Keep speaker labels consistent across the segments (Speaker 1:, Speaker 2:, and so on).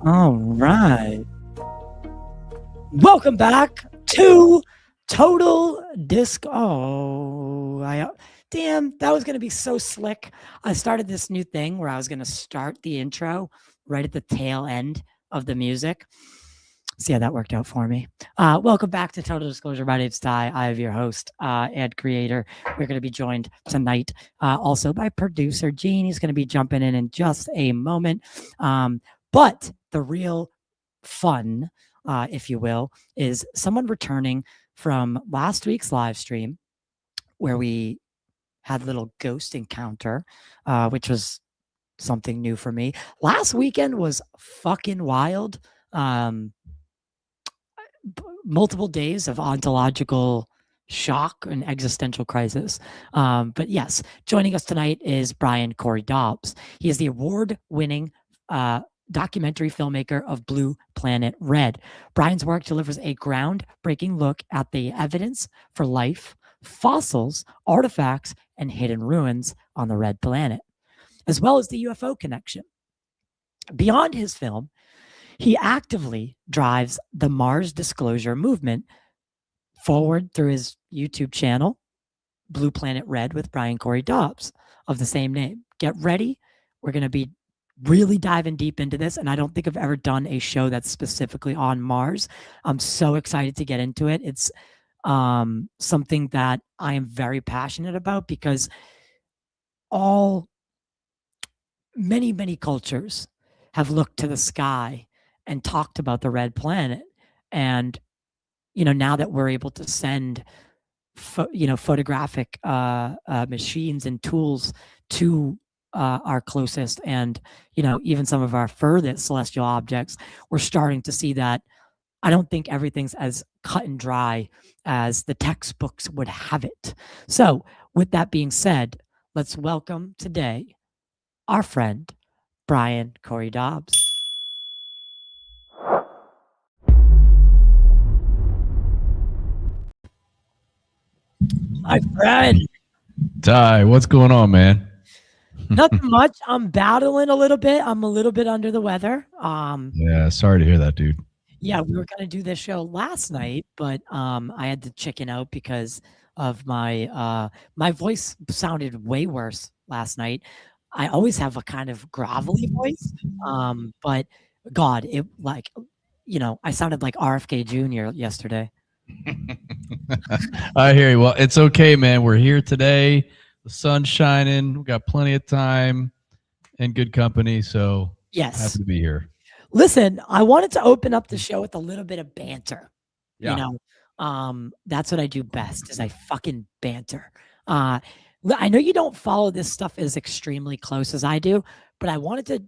Speaker 1: All right. Welcome back to Total Disc. Damn, that was going to be so slick. I started this new thing where I was going to start the intro right at the tail end of the music. See how that worked out for me. Welcome back to Total Disclosure. My name's Ty. I am your host and creator. We're going to be joined tonight also by producer Gene. He's going to be jumping in just a moment. But the real fun, if you will, is someone returning from last week's live stream where we had a little ghost encounter, which was something new for me. Last weekend was fucking wild. Multiple days of ontological shock and existential crisis. But yes, joining us tonight is Brian Cory Dobbs. He is the award-winning documentary filmmaker of Blue Planet Red. Brian's work delivers a groundbreaking look at the evidence for life, fossils, artifacts, and hidden ruins on the Red Planet, as well as the UFO connection. Beyond his film, he actively drives the Mars disclosure movement forward through his YouTube channel, Blue Planet Red with Brian Cory Dobbs, of the same name. Get ready. We're going to be really diving deep into this, and I don't think I've ever done a show that's specifically on Mars. I'm so excited to get into it. It's something that I am very passionate about because many cultures have looked to the sky and talked about the Red Planet. And, now that we're able to send, photographic machines and tools to our closest and, even some of our furthest celestial objects, we're starting to see that I don't think everything's as cut and dry as the textbooks would have it. So with that being said, let's welcome today our friend, Brian Cory Dobbs. My friend.
Speaker 2: Ty, what's going on, man?
Speaker 1: Nothing much. I'm battling a little bit. I'm a little bit under the weather.
Speaker 2: Yeah, sorry to hear that, dude.
Speaker 1: Yeah, we were gonna do this show last night, but I had to chicken out because of my my voice sounded way worse last night. I always have a kind of gravelly voice, but God, it I sounded like RFK Jr. yesterday.
Speaker 2: I hear you. Well, it's okay, man. We're here today. The sun's shining. We got plenty of time and good company. So
Speaker 1: yes,
Speaker 2: happy to be here.
Speaker 1: Listen, I wanted to open up the show with a little bit of banter.
Speaker 2: Yeah.
Speaker 1: That's what I do best is I fucking banter. I know you don't follow this stuff as extremely close as I do, but I wanted to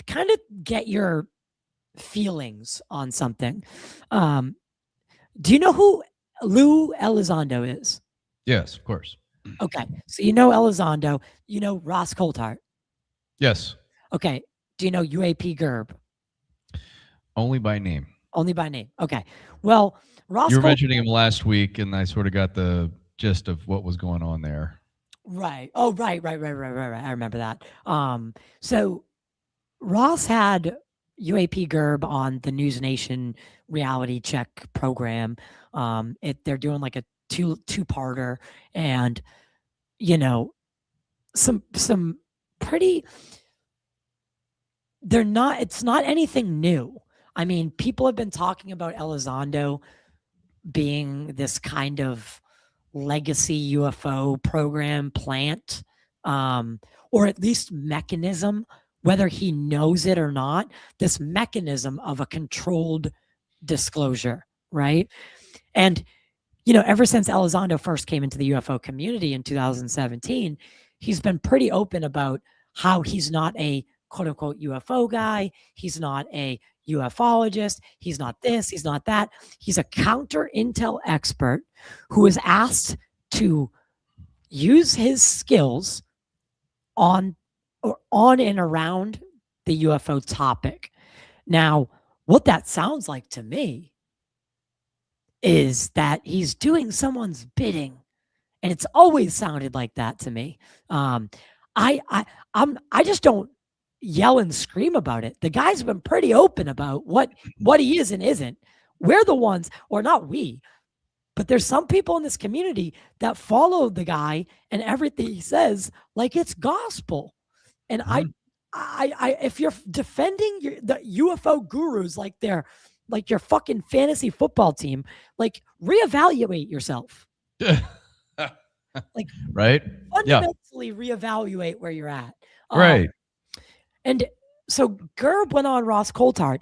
Speaker 1: kind of get your feelings on something. Do you know who Lou Elizondo is?
Speaker 2: Yes, of course.
Speaker 1: Okay, so you know Elizondo. You know Ross Coulthart?
Speaker 2: Yes.
Speaker 1: Okay, do you know UAP Gerb?
Speaker 2: Only by name.
Speaker 1: Only by name. Okay. Well, Ross.
Speaker 2: You were mentioning him last week, and I sort of got the gist of what was going on there.
Speaker 1: Right. Oh, right. I remember that. So Ross had UAP Gerb on the News Nation reality check program. They're doing like a two-parter, and some pretty. It's not anything new. I mean, people have been talking about Elizondo being this kind of legacy UFO program plant, or at least mechanism, whether he knows it or not, this mechanism of a controlled disclosure, right? And, ever since Elizondo first came into the UFO community in 2017, he's been pretty open about how he's not a quote unquote UFO guy. He's not a ufologist. He's not this. He's not that. He's a counter intel expert who is asked to use his skills on and around the UFO topic. Now, what that sounds like to me is that he's doing someone's bidding, and it's always sounded like that to me. I just don't yell and scream about it. The guy's been pretty open about what he is and isn't. We're the ones, or not we, but there's some people in this community that follow the guy and everything he says like it's gospel. And I if you're defending the UFO gurus like they're like your fucking fantasy football team, like reevaluate yourself. Like
Speaker 2: right?
Speaker 1: Fundamentally reevaluate where you're at.
Speaker 2: Right.
Speaker 1: And so Gerb went on Ross Coulthart.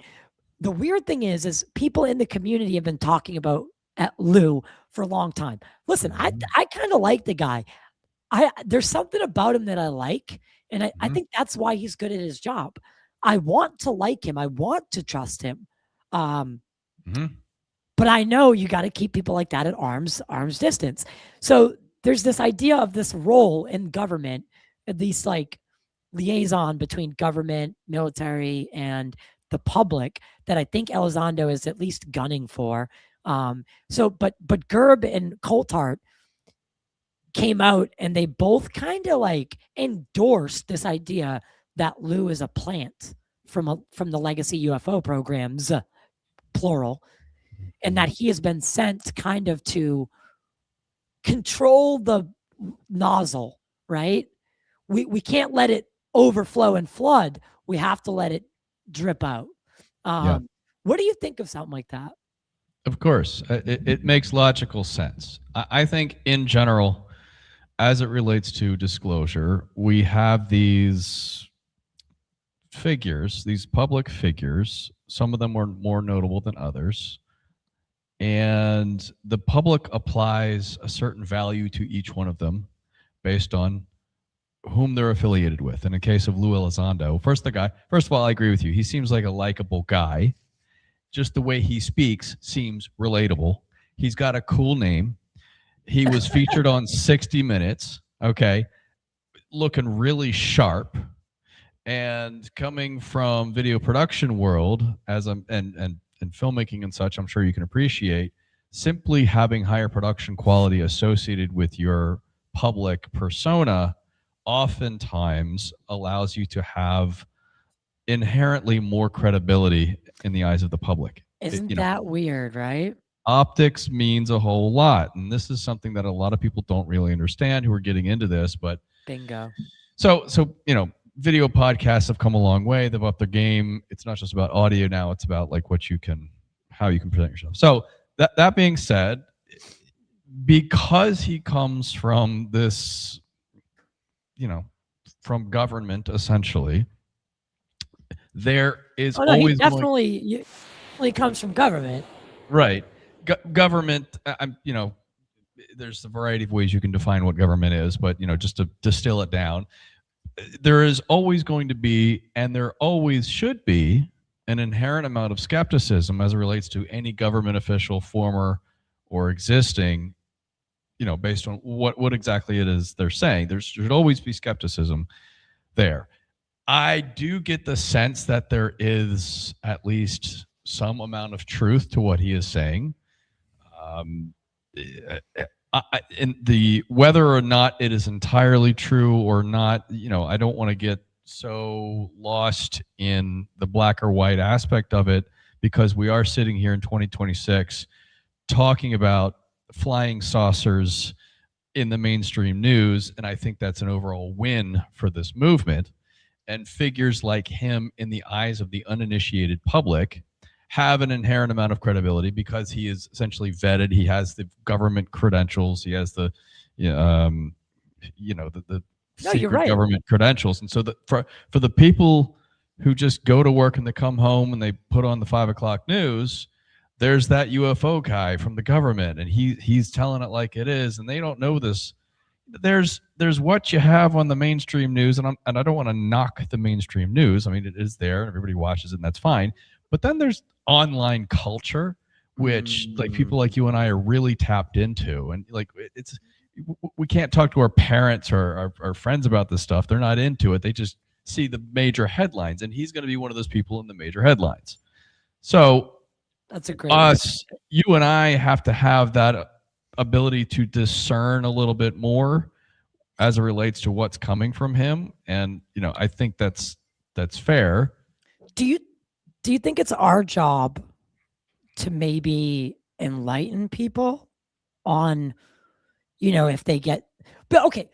Speaker 1: The weird thing is people in the community have been talking about Lou for a long time. Listen, I kind of like the guy. There's something about him that I like, and I think that's why he's good at his job. I want to like him. I want to trust him. But I know you got to keep people like that at arm's distance. So there's this idea of this role in government, at least like liaison between government, military, and the public that I think Elizondo is at least gunning for. But Gerb and Coulthart came out and they both kind of like endorsed this idea that Lou is a plant from the legacy UFO programs, plural, and that he has been sent kind of to control the nozzle, right? We can't let it overflow and flood. We have to let it drip out. What do you think of something like that?
Speaker 2: Of course, it makes logical sense. I think in general, as it relates to disclosure, we have these figures, these public figures. Some of them are more notable than others. And the public applies a certain value to each one of them based on whom they're affiliated with. In the case of Lou Elizondo, first of all, I agree with you. He seems like a likable guy. Just the way he speaks seems relatable. He's got a cool name. He was featured on 60 Minutes, okay, looking really sharp. And coming from video production world and filmmaking and such, I'm sure you can appreciate simply having higher production quality associated with your public persona oftentimes allows you to have inherently more credibility in the eyes of the public.
Speaker 1: Isn't that weird, right?
Speaker 2: Optics means a whole lot. And this is something that a lot of people don't really understand who are getting into this, but
Speaker 1: bingo.
Speaker 2: So, video podcasts have come a long way. They've upped their game. It's not just about audio now. It's about like how you can present yourself. So that being said, because he comes from this, from government, essentially, there is always
Speaker 1: he definitely comes from government.
Speaker 2: Right. Government, there's a variety of ways you can define what government is, but, just to distill it down, there is always going to be, and there always should be, an inherent amount of skepticism as it relates to any government official, former or existing, based on what exactly it is they're saying. There should always be skepticism there. I do get the sense that there is at least some amount of truth to what he is saying. In the whether or not it is entirely true or not, I don't want to get so lost in the black or white aspect of it, because we are sitting here in 2026 talking about flying saucers in the mainstream news, and I think that's an overall win for this movement. And figures like him in the eyes of the uninitiated public have an inherent amount of credibility because he is essentially vetted. He has the government credentials. He has the, secret government credentials. And so for the people who just go to work and they come home and they put on the 5 o'clock news, there's that UFO guy from the government, and he's telling it like it is, and they don't know this. There's what you have on the mainstream news, and I don't want to knock the mainstream news. I mean, it is there, and everybody watches it, and that's fine. But then there's online culture, which like people like you and I are really tapped into, and like we can't talk to our parents or our friends about this stuff. They're not into it. They just see the major headlines, and he's going to be one of those people in the major headlines. So
Speaker 1: that's a great
Speaker 2: you and I have to have that ability to discern a little bit more as it relates to what's coming from him. And, I think that's that's fair.
Speaker 1: Do you think it's our job to maybe enlighten people on, if they get, but okay,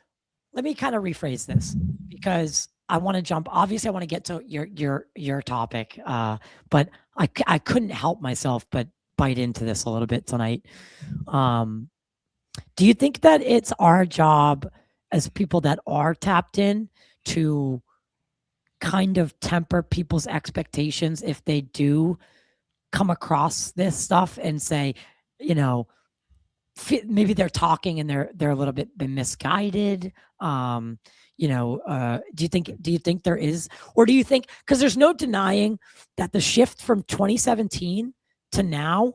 Speaker 1: let me kind of rephrase this, because I want to jump. Obviously, I want to get to your topic, but I couldn't help myself but bite into this a little bit tonight. Do you think that it's our job as people that are tapped in to kind of temper people's expectations if they do come across this stuff and say, maybe they're talking and they're a little bit misguided? Do you think there is, or do you think, because there's no denying that the shift from 2017 to now,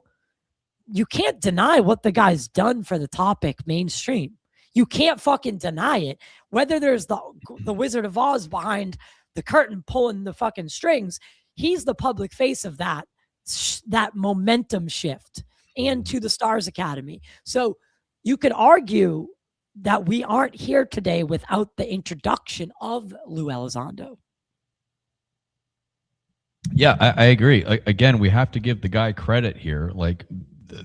Speaker 1: you can't deny what the guy's done for the topic mainstream. You can't fucking deny it. Whether there's the Wizard of Oz behind the curtain pulling the fucking strings, he's the public face of that momentum shift, and to the Stars Academy. So you could argue that we aren't here today without the introduction of Lou Elizondo.
Speaker 2: Yeah, I agree. Again, we have to give the guy credit here. Like,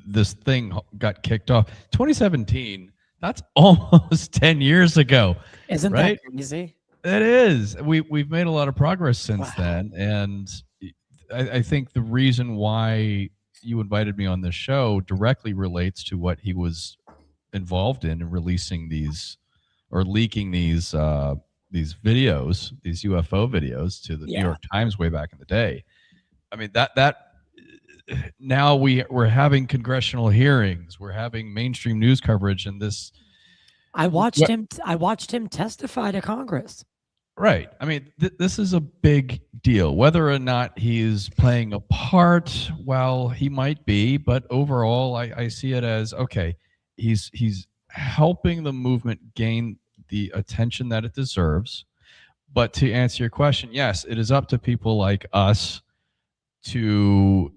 Speaker 2: this thing got kicked off 2017. That's almost 10 years ago.
Speaker 1: Isn't
Speaker 2: right?
Speaker 1: that crazy?
Speaker 2: It is. We've made a lot of progress since then, and I think the reason why you invited me on this show directly relates to what he was involved in releasing these or leaking these videos, these UFO videos, to the New York Times way back in the day. I mean, that now we're having congressional hearings, we're having mainstream news coverage, and this.
Speaker 1: I watched him testify to Congress.
Speaker 2: Right. I mean, this is a big deal. Whether or not he's playing a part, well, he might be, but overall, I see it as, okay, he's helping the movement gain the attention that it deserves. But to answer your question, yes, it is up to people like us to,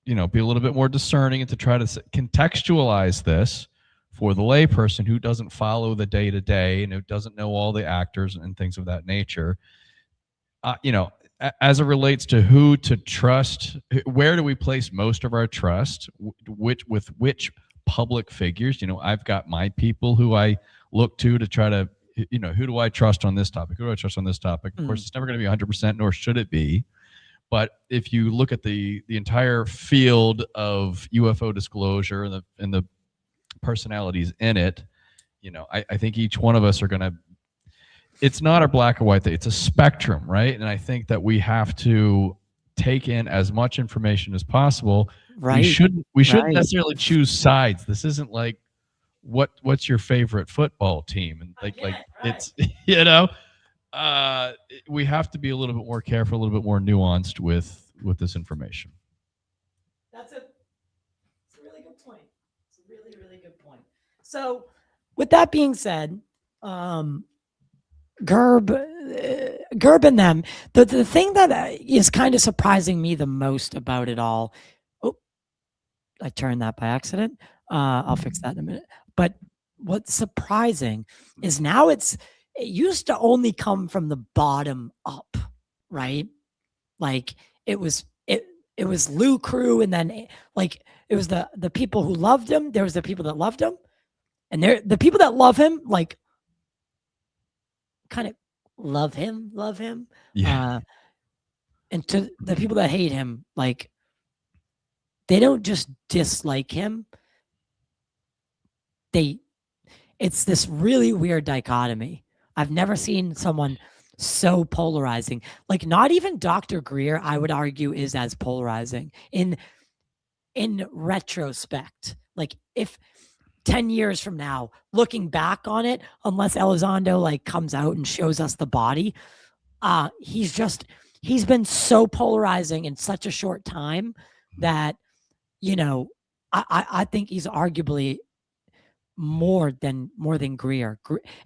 Speaker 2: be a little bit more discerning and to try to contextualize this for the layperson who doesn't follow the day-to-day and who doesn't know all the actors and things of that nature. As it relates to who to trust, where do we place most of our trust, with which public figures? I've got my people who I look to try to, who do I trust on this topic? Who do I trust on this topic? Of course, it's never going to be 100%, nor should it be. But if you look at the entire field of UFO disclosure and the personalities in it, I think each one of us are going to, it's not a black or white thing, it's a spectrum, right? And I think that we have to take in as much information as possible. Right. We shouldn't necessarily choose sides. This isn't like what's your favorite football team, and it's we have to be a little bit more careful, a little bit more nuanced with this information.
Speaker 1: It's a really good point. It's a really, really good point. So with that being said, Gerb and them, the thing that is kind of surprising me the most about it all, I turned that by accident. I'll fix that in a minute. But what's surprising is now it used to only come from the bottom up, right? Like it was Lou crew, and then it was the people who loved him. There was the people that loved him, and the people that love him, kind of love him. Yeah. And to the people that hate him, they don't just dislike him. It's this really weird dichotomy. I've never seen someone so polarizing. Not even Dr. Greer, I would argue, is as polarizing in retrospect. If 10 years from now, looking back on it, unless Elizondo comes out and shows us the body, he's been so polarizing in such a short time that, I think he's arguably more than Greer.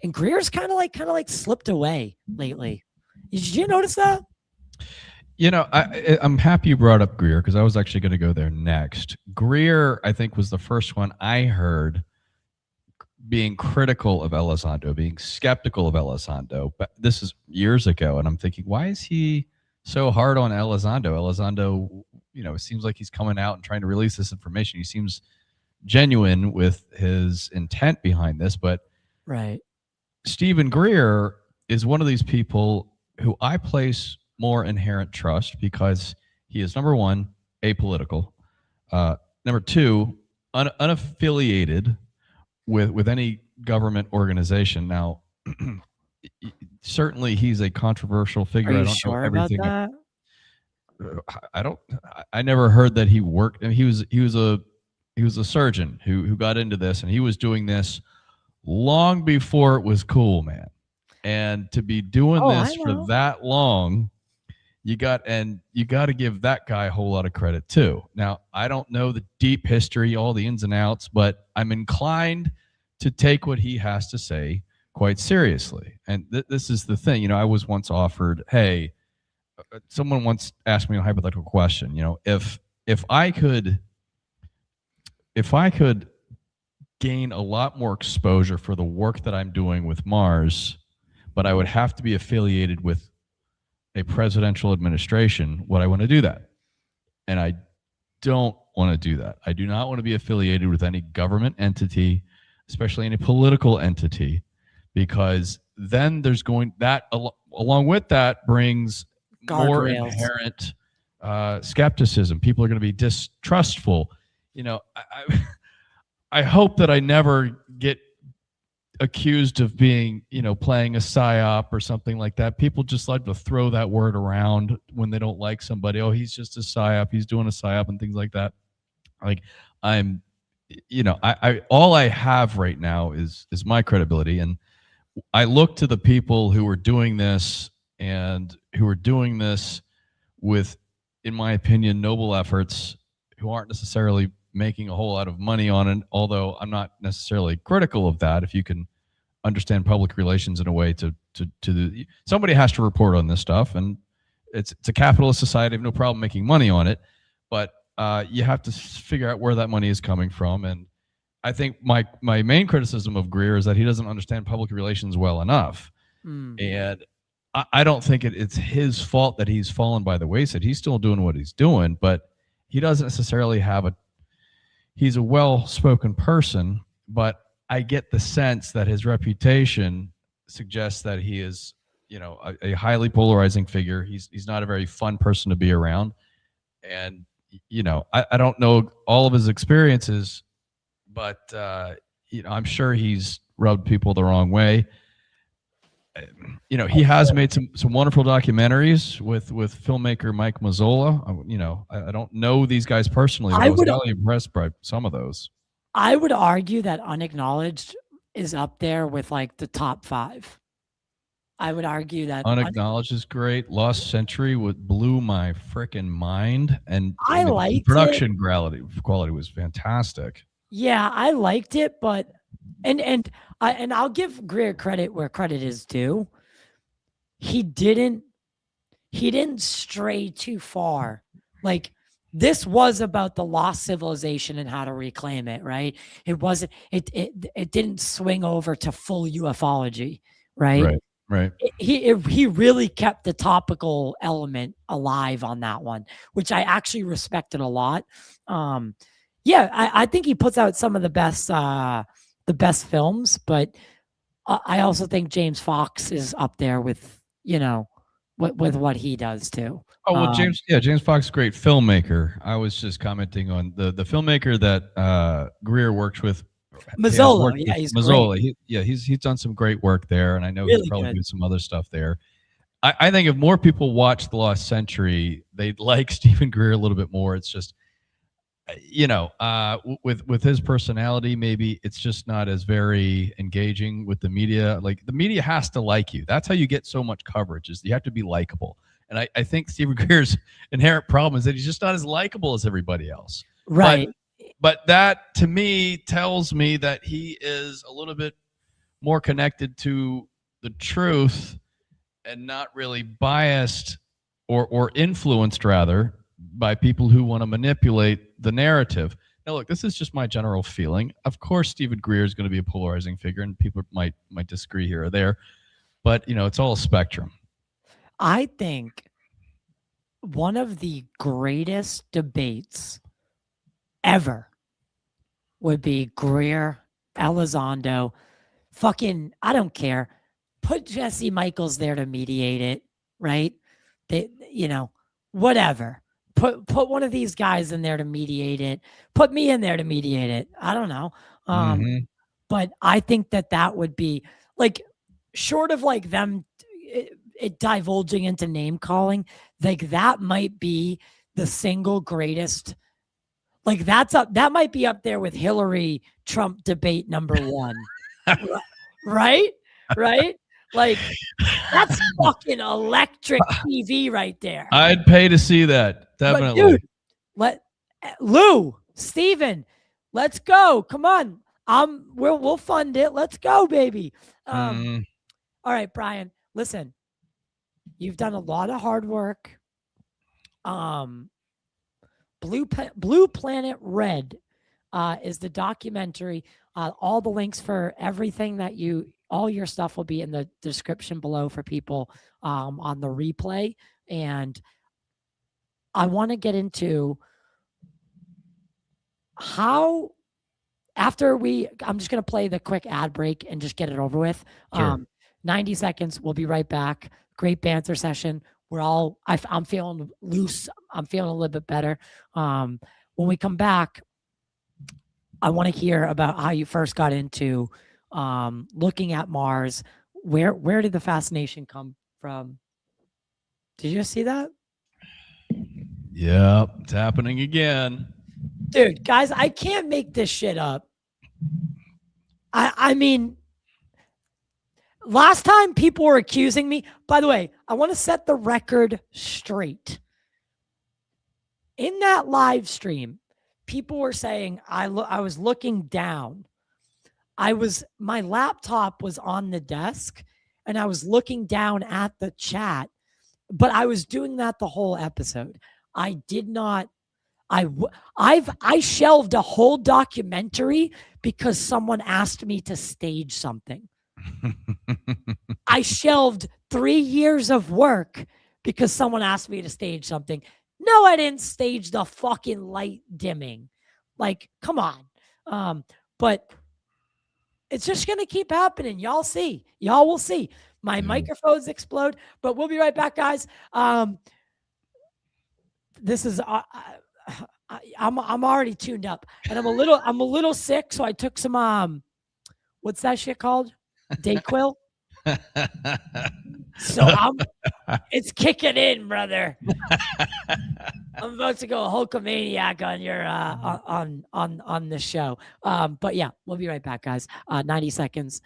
Speaker 1: And Greer's kind of slipped away lately. Did you notice that?
Speaker 2: I'm happy you brought up Greer, because I was actually going to go there next. Greer, I think, was the first one I heard being critical of Elizondo, being skeptical of Elizondo. But this is years ago, and I'm thinking, why is he so hard on Elizondo? Elizondo, it seems like he's coming out and trying to release this information. He seems genuine with his intent behind this, but
Speaker 1: right.
Speaker 2: Stephen Greer is one of these people who I place more inherent trust because he is, number one, apolitical, number two, unaffiliated with any government organization. Now, certainly he's a controversial figure.
Speaker 1: Are
Speaker 2: I
Speaker 1: you
Speaker 2: don't know
Speaker 1: sure about
Speaker 2: everything.
Speaker 1: that?
Speaker 2: I never heard that he worked. And he was a surgeon who got into this, and he was doing this long before it was cool, man. And to be doing this for that long, you got to give that guy a whole lot of credit too. Now, I don't know the deep history, all the ins and outs, but I'm inclined to take what he has to say quite seriously. And this is the thing, I was once offered, hey, someone once asked me a hypothetical question, if I could gain a lot more exposure for the work that I'm doing with Mars, but I would have to be affiliated with a presidential administration, would I want to do that? And I don't want to do that. I do not want to be affiliated with any government entity, especially any political entity, because then there's along with that brings more inherent skepticism. People are going to be distrustful. I hope that I never get accused of being, playing a psyop or something like that. People just like to throw that word around when they don't like somebody. Oh, he's just a psyop. He's doing a psyop and things like that. Like I'm, all I have right now is my credibility. And I look to the people who are doing this and who are doing this with, in my opinion, noble efforts, who aren't necessarily making a whole lot of money on it, although I'm not necessarily critical of that. If you can understand public relations in a way somebody has to report on this stuff, and it's a capitalist society. I have no problem making money on it, but you have to figure out where that money is coming from. And I think my main criticism of Greer is that he doesn't understand public relations well enough. And I don't think it's his fault that he's fallen by the wayside. He's still doing what he's doing, but he doesn't necessarily he's a well-spoken person, but I get the sense that his reputation suggests that he is, a highly polarizing figure. He's not a very fun person to be around. And, I don't know all of his experiences, but, I'm sure he's rubbed people the wrong way. He has made some wonderful documentaries with filmmaker Mike Mazzola. I don't know these guys personally, but I was really impressed by some of those.
Speaker 1: I would argue that Unacknowledged is up there with like the top 5. I would argue that
Speaker 2: Unacknowledged is great. Lost Century blew my freaking mind, and
Speaker 1: the
Speaker 2: production quality was fantastic.
Speaker 1: Yeah, I liked it, but and I'll give Greer credit where credit is due. He didn't stray too far. Like, this was about the lost civilization and how to reclaim it, right? It wasn't. It didn't swing over to full ufology, right?
Speaker 2: Right.
Speaker 1: He really kept the topical element alive on that one, which I actually respected a lot. I think he puts out some of the best films, but I also think James Fox is up there with what he does too.
Speaker 2: Oh well, James Fox is a great filmmaker. I was just commenting on the filmmaker that Greer works with.
Speaker 1: Mazzola, he's
Speaker 2: Mazzola.
Speaker 1: Great.
Speaker 2: He's done some great work there, and I know
Speaker 1: Really
Speaker 2: he's probably
Speaker 1: good.
Speaker 2: doing some other stuff there. I think if more people watch The Lost Century, they'd like Stephen Greer a little bit more. It's just, with his personality, maybe it's just not as very engaging with the media. Like, the media has to like you. That's how you get so much coverage, is you have to be likable. And I think Stephen Greer's inherent problem is that he's just not as likable as everybody else.
Speaker 1: Right.
Speaker 2: But that, to me, tells me that he is a little bit more connected to the truth and not really biased or influenced, rather, by people who want to manipulate the narrative. Now, look, this is just my general feeling. Of course, Stephen Greer is going to be a polarizing figure, and people might disagree here or there. But, it's all a spectrum.
Speaker 1: I think one of the greatest debates ever would be Greer, Elizondo, fucking, I don't care. Put Jesse Michaels there to mediate it, right? They, whatever. Put one of these guys in there to mediate it. Put me in there to mediate it. I don't know. But I think that would be like, short of like them it divulging into name calling, like that might be the single greatest. Like that might be up there with Hillary Trump debate number 1. Right? Like that's fucking electric TV right there.
Speaker 2: I'd pay to see that. Definitely.
Speaker 1: But dude, Lou, Steven, let's go. Come on. We'll fund it. Let's go, baby. All right, Brian, listen. You've done a lot of hard work. Blue Planet Red is the documentary. All the links for everything that all your stuff will be in the description below for people on the replay. And I want to get into how, I'm just going to play the quick ad break and just get it over with.
Speaker 2: Sure.
Speaker 1: 90 seconds. We'll be right back. Great banter session. I'm feeling loose. I'm feeling a little bit better. When we come back, I want to hear about how you first got into looking at Mars. Where did the fascination come from? Did you see that?
Speaker 2: Yep, it's happening again.
Speaker 1: Dude, guys, I can't make this shit up. I mean, last time people were accusing me, by the way, I want to set the record straight. In that live stream, people were saying I was looking down. My laptop was on the desk and I was looking down at the chat, but I was doing that the whole episode. I did not. I shelved a whole documentary because someone asked me to stage something. I shelved 3 years of work because someone asked me to stage something. No, I didn't stage the fucking light dimming. Like, come on. But it's just going to keep happening. Y'all see. Y'all will see. My microphones explode, but we'll be right back, guys. This is I'm already tuned up, and I'm a little sick, so I took some what's that shit called? Dayquil. So it's kicking in, brother. I'm about to go Hulkamaniac on your on the show. But yeah, we'll be right back, guys. 90 seconds.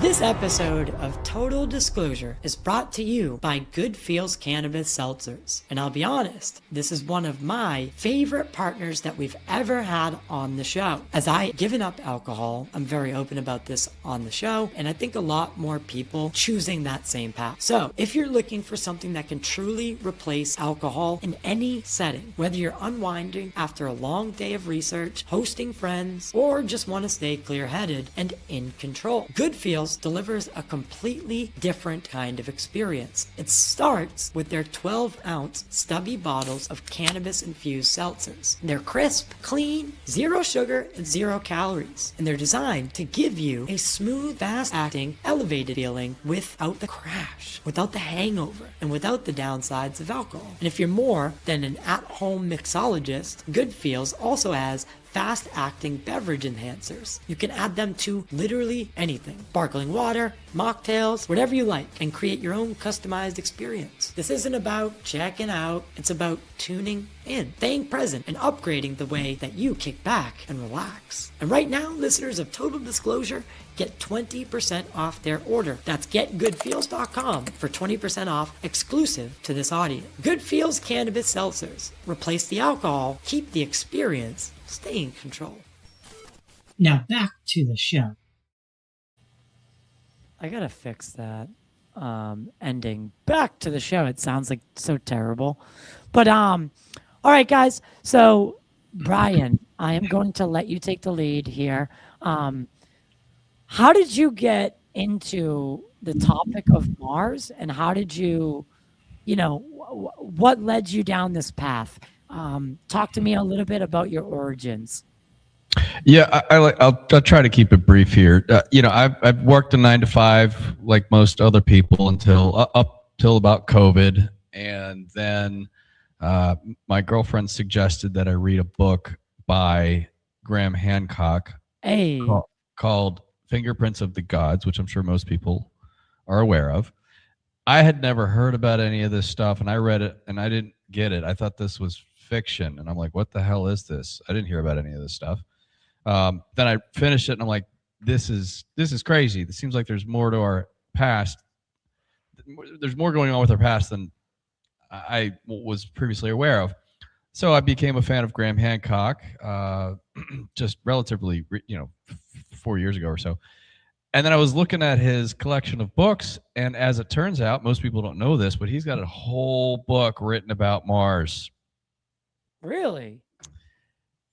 Speaker 1: This episode of Total Disclosure is brought to you by Good Feels Cannabis Seltzers. And I'll be honest, this is one of my favorite partners that we've ever had on the show. As I've given up alcohol, I'm very open about this on the show, and I think a lot more people choosing that same path. So if you're looking for something that can truly replace alcohol in any setting, whether you're unwinding after a long day of research, hosting friends, or just want to stay clear-headed and in control, Good Feels delivers a completely different kind of experience. It starts with their 12-ounce stubby bottles of cannabis-infused seltzers. They're crisp, clean, 0 sugar, and 0 calories. And they're designed to give you a smooth, fast-acting, elevated feeling without the crash, without the hangover, and without the downsides of alcohol. And if you're more than an at-home mixologist, Good Feels also has fast-acting beverage enhancers. You can add them to literally anything. Sparkling water, mocktails, whatever you like, and create your own customized experience. This isn't about checking out, it's about tuning in, staying present, and upgrading the way that you kick back and relax. And right now, listeners of Total Disclosure get 20% off their order. That's getgoodfeels.com for 20% off exclusive to this audience. Good Feels Cannabis Seltzers. Replace the alcohol, keep the experience, stay in control. Now back to the show. I gotta fix that ending. Back to the show. It sounds like so terrible. But All right, guys. So, Brian, I am going to let you take the lead here. Um, how did you get into the topic of Mars, and how did you, what led you down this path? Talk to me a little bit about your origins.
Speaker 2: Yeah, I'll try to keep it brief here. I've worked a 9 to 5 like most other people until up till about COVID, and then my girlfriend suggested that I read a book by Graham Hancock
Speaker 1: Hey,
Speaker 2: called Fingerprints of the Gods, which I'm sure most people are aware of. I had never heard about any of this stuff, and I read it and I didn't get it. I thought this was fiction, and I'm like, what the hell is this? I didn't hear about any of this stuff. Then I finished it, and I'm like, this is crazy. It seems like there's more to our past. There's more going on with our past than I was previously aware of. So I became a fan of Graham Hancock, just relatively, 4 years ago or so. And then I was looking at his collection of books, and as it turns out, most people don't know this, but he's got a whole book written about Mars.
Speaker 1: really?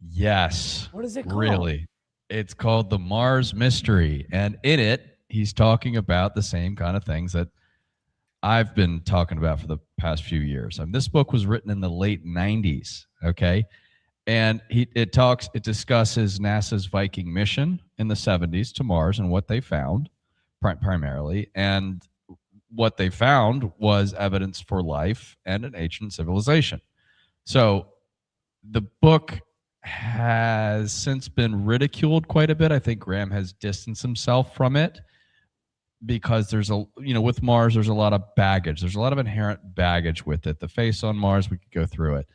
Speaker 2: Yes.
Speaker 1: What is it called?
Speaker 2: Really. It's called The Mars Mystery. And in it, he's talking about the same kind of things that I've been talking about for the past few years. This book was written in the late 90s, okay? And it discusses NASA's Viking mission in the 70s to Mars and what they found primarily. And what they found was evidence for life and an ancient civilization. So the book has since been ridiculed quite a bit. I think Graham has distanced himself from it because there's with Mars, there's a lot of baggage. There's a lot of inherent baggage with it. The face on Mars, we could go through it.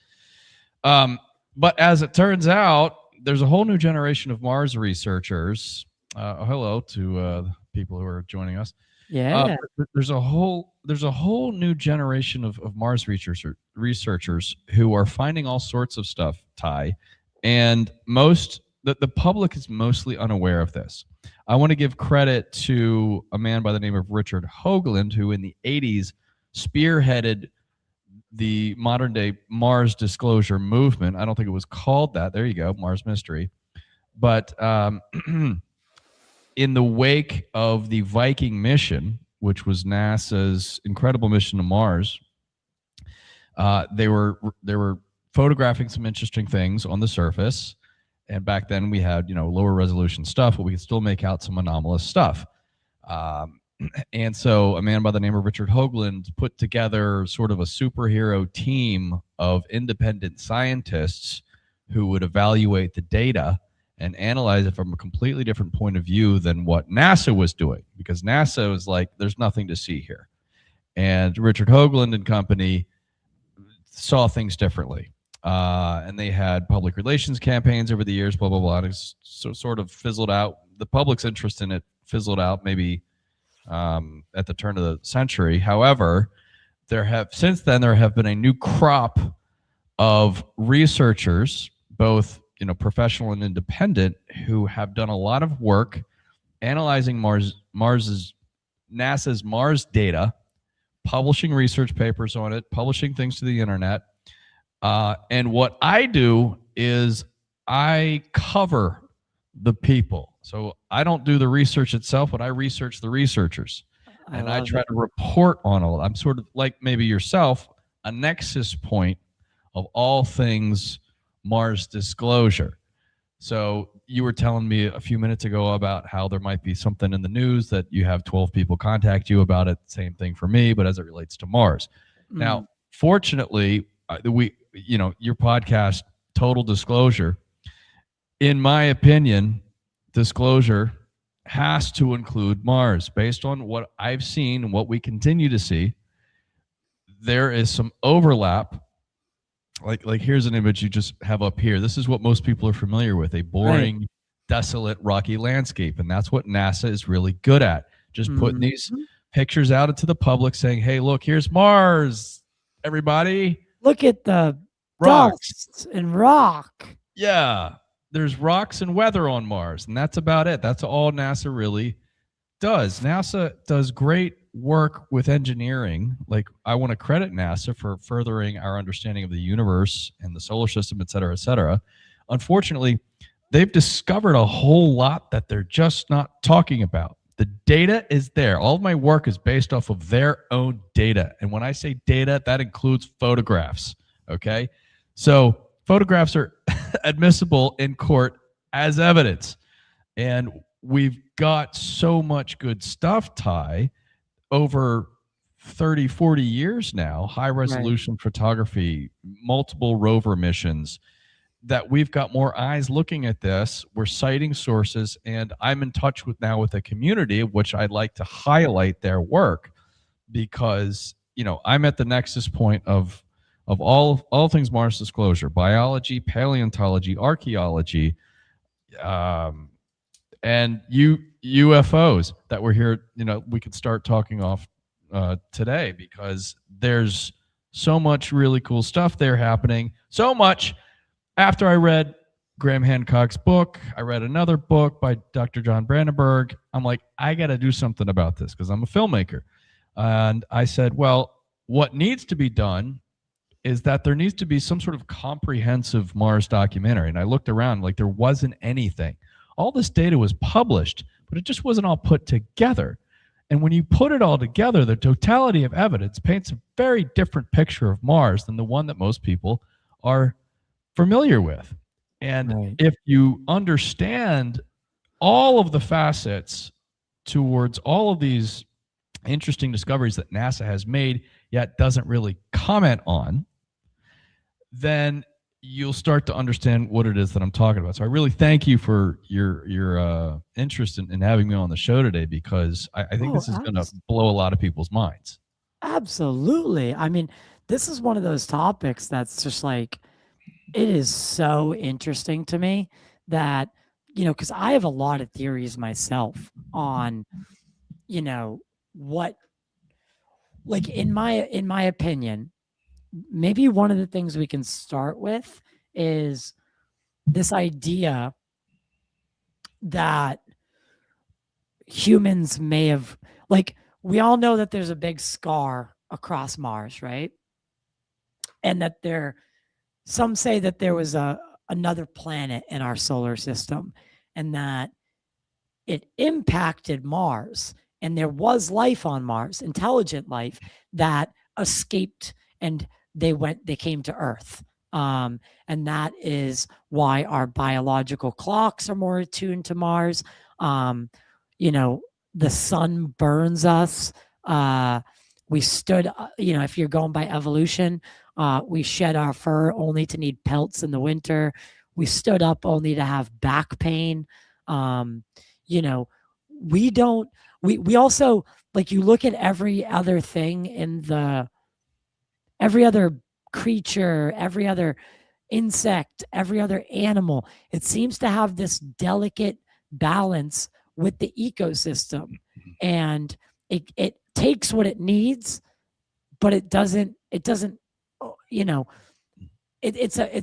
Speaker 2: But as it turns out, there's a whole new generation of Mars researchers. Hello to people who are joining us.
Speaker 1: Yeah.
Speaker 2: There's a whole new generation of Mars researchers who are finding all sorts of stuff, Ty, and the public is mostly unaware of this. I want to give credit to a man by the name of Richard Hoagland, who in the 80s spearheaded the modern day Mars disclosure movement. I don't think it was called that. There you go, Mars Mystery. But in the wake of the Viking mission, which was NASA's incredible mission to Mars, they were photographing some interesting things on the surface. And back then we had, lower resolution stuff, but we could still make out some anomalous stuff. And so a man by the name of Richard Hoagland put together sort of a superhero team of independent scientists who would evaluate the data and analyze it from a completely different point of view than what NASA was doing, because NASA was like, there's nothing to see here. And Richard Hoagland and company saw things differently. And they had public relations campaigns over the years, blah, blah, blah. And it's sort of fizzled out. The public's interest in it fizzled out maybe at the turn of the century. However, since then there have been a new crop of researchers, both professional and independent, who have done a lot of work analyzing NASA's Mars data, publishing research papers on it, publishing things to the internet. And what I do is I cover the people. So I don't do the research itself, but I research the researchers. And I try to report on all. I'm sort of like maybe yourself, a nexus point of all things Mars disclosure. So you were telling me a few minutes ago about how there might be something in the news that you have 12 people contact you about it. Same thing for me, but as it relates to Mars. Now, fortunately, your podcast, Total Disclosure, in my opinion, disclosure has to include Mars. Based on what I've seen and what we continue to see, there is some overlap. Like here's an image you just have up here. This is what most people are familiar with, a boring, desolate, rocky landscape. And that's what NASA is really good at. Just putting these pictures out into the public saying, hey, look, here's Mars, everybody.
Speaker 1: Look at the
Speaker 2: rocks
Speaker 1: dust and rock.
Speaker 2: Yeah, there's rocks and weather on Mars, and that's about it. That's all NASA really does. NASA does great work with engineering, like I want to credit NASA for furthering our understanding of the universe and the solar system, et cetera, et cetera. Unfortunately, they've discovered a whole lot that they're just not talking about. The data is there. All of my work is based off of their own data. And when I say data, that includes photographs. Okay. So photographs are admissible in court as evidence. And we've got so much good stuff, Ty, over 30, 40 years now, high resolution photography, multiple rover missions, that we've got more eyes looking at this. We're citing sources, and I'm in touch with a community of which I'd like to highlight their work, because I'm at the nexus point of all things Mars disclosure: biology, paleontology, archaeology, and UFOs that we're here. We could start talking off today, because there's so much really cool stuff there happening. So much. After I read Graham Hancock's book, I read another book by Dr. John Brandenburg. I'm like, I got to do something about this, because I'm a filmmaker. And I said, well, what needs to be done is that there needs to be some sort of comprehensive Mars documentary. And I looked around, like there wasn't anything. All this data was published, but it just wasn't all put together. And when you put it all together, the totality of evidence paints a very different picture of Mars than the one that most people are familiar with. And if you understand all of the facets towards all of these interesting discoveries that NASA has made yet doesn't really comment on, then you'll start to understand what it is that I'm talking about. So I really thank you for your interest in having me on the show today, because I think this is going to blow a lot of people's minds.
Speaker 1: Absolutely. I mean, this is one of those topics that's just like, it is so interesting to me that, because I have a lot of theories myself on, what, like in my opinion, maybe one of the things we can start with is this idea that humans may have, like, we all know that there's a big scar across Mars, right? And that some say that there was another planet in our solar system, and that it impacted Mars, and there was life on Mars, intelligent life that escaped, and they came to Earth. And that is why our biological clocks are more attuned to Mars. The sun burns us. We stood, if you're going by evolution, we shed our fur only to need pelts in the winter. We stood up only to have back pain. We also, like, you look at every other thing every other creature, every other insect, every other animal, it seems to have this delicate balance with the ecosystem, and it takes what it needs, but it doesn't, it's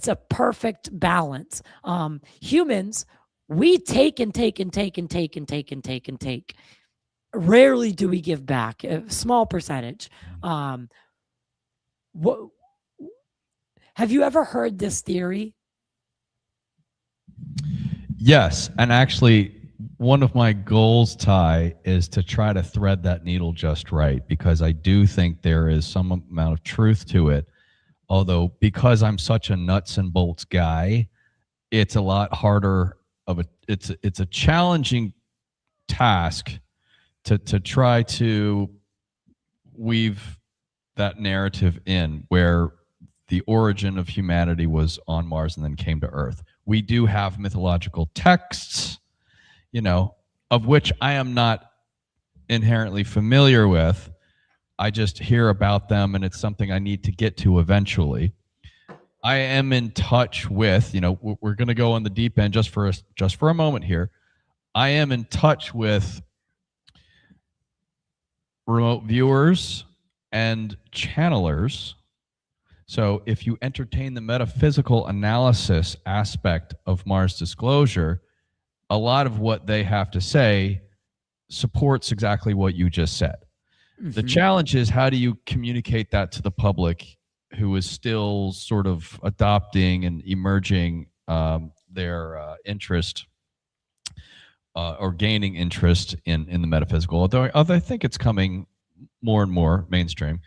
Speaker 1: a perfect balance. Humans, we take and take and take and take and take and take and take. Rarely do we give back, a small percentage. What have you ever heard this theory?
Speaker 2: Yes, and actually, one of my goals, Ty, is to try to thread that needle just right, because I do think there is some amount of truth to it. Although, because I'm such a nuts and bolts guy, it's a lot harder it's a challenging task to try to weave that narrative in, where the origin of humanity was on Mars and then came to Earth. We do have mythological texts, of which I am not inherently familiar with. I just hear about them, and it's something I need to get to eventually. I am in touch with, we're going to go on the deep end just for a moment here. I am in touch with remote viewers and channelers. So if you entertain the metaphysical analysis aspect of Mars disclosure, a lot of what they have to say supports exactly what you just said. The challenge is, how do you communicate that to the public who is still sort of adopting and emerging their interest or gaining interest in the metaphysical, although I think it's coming more and more mainstream.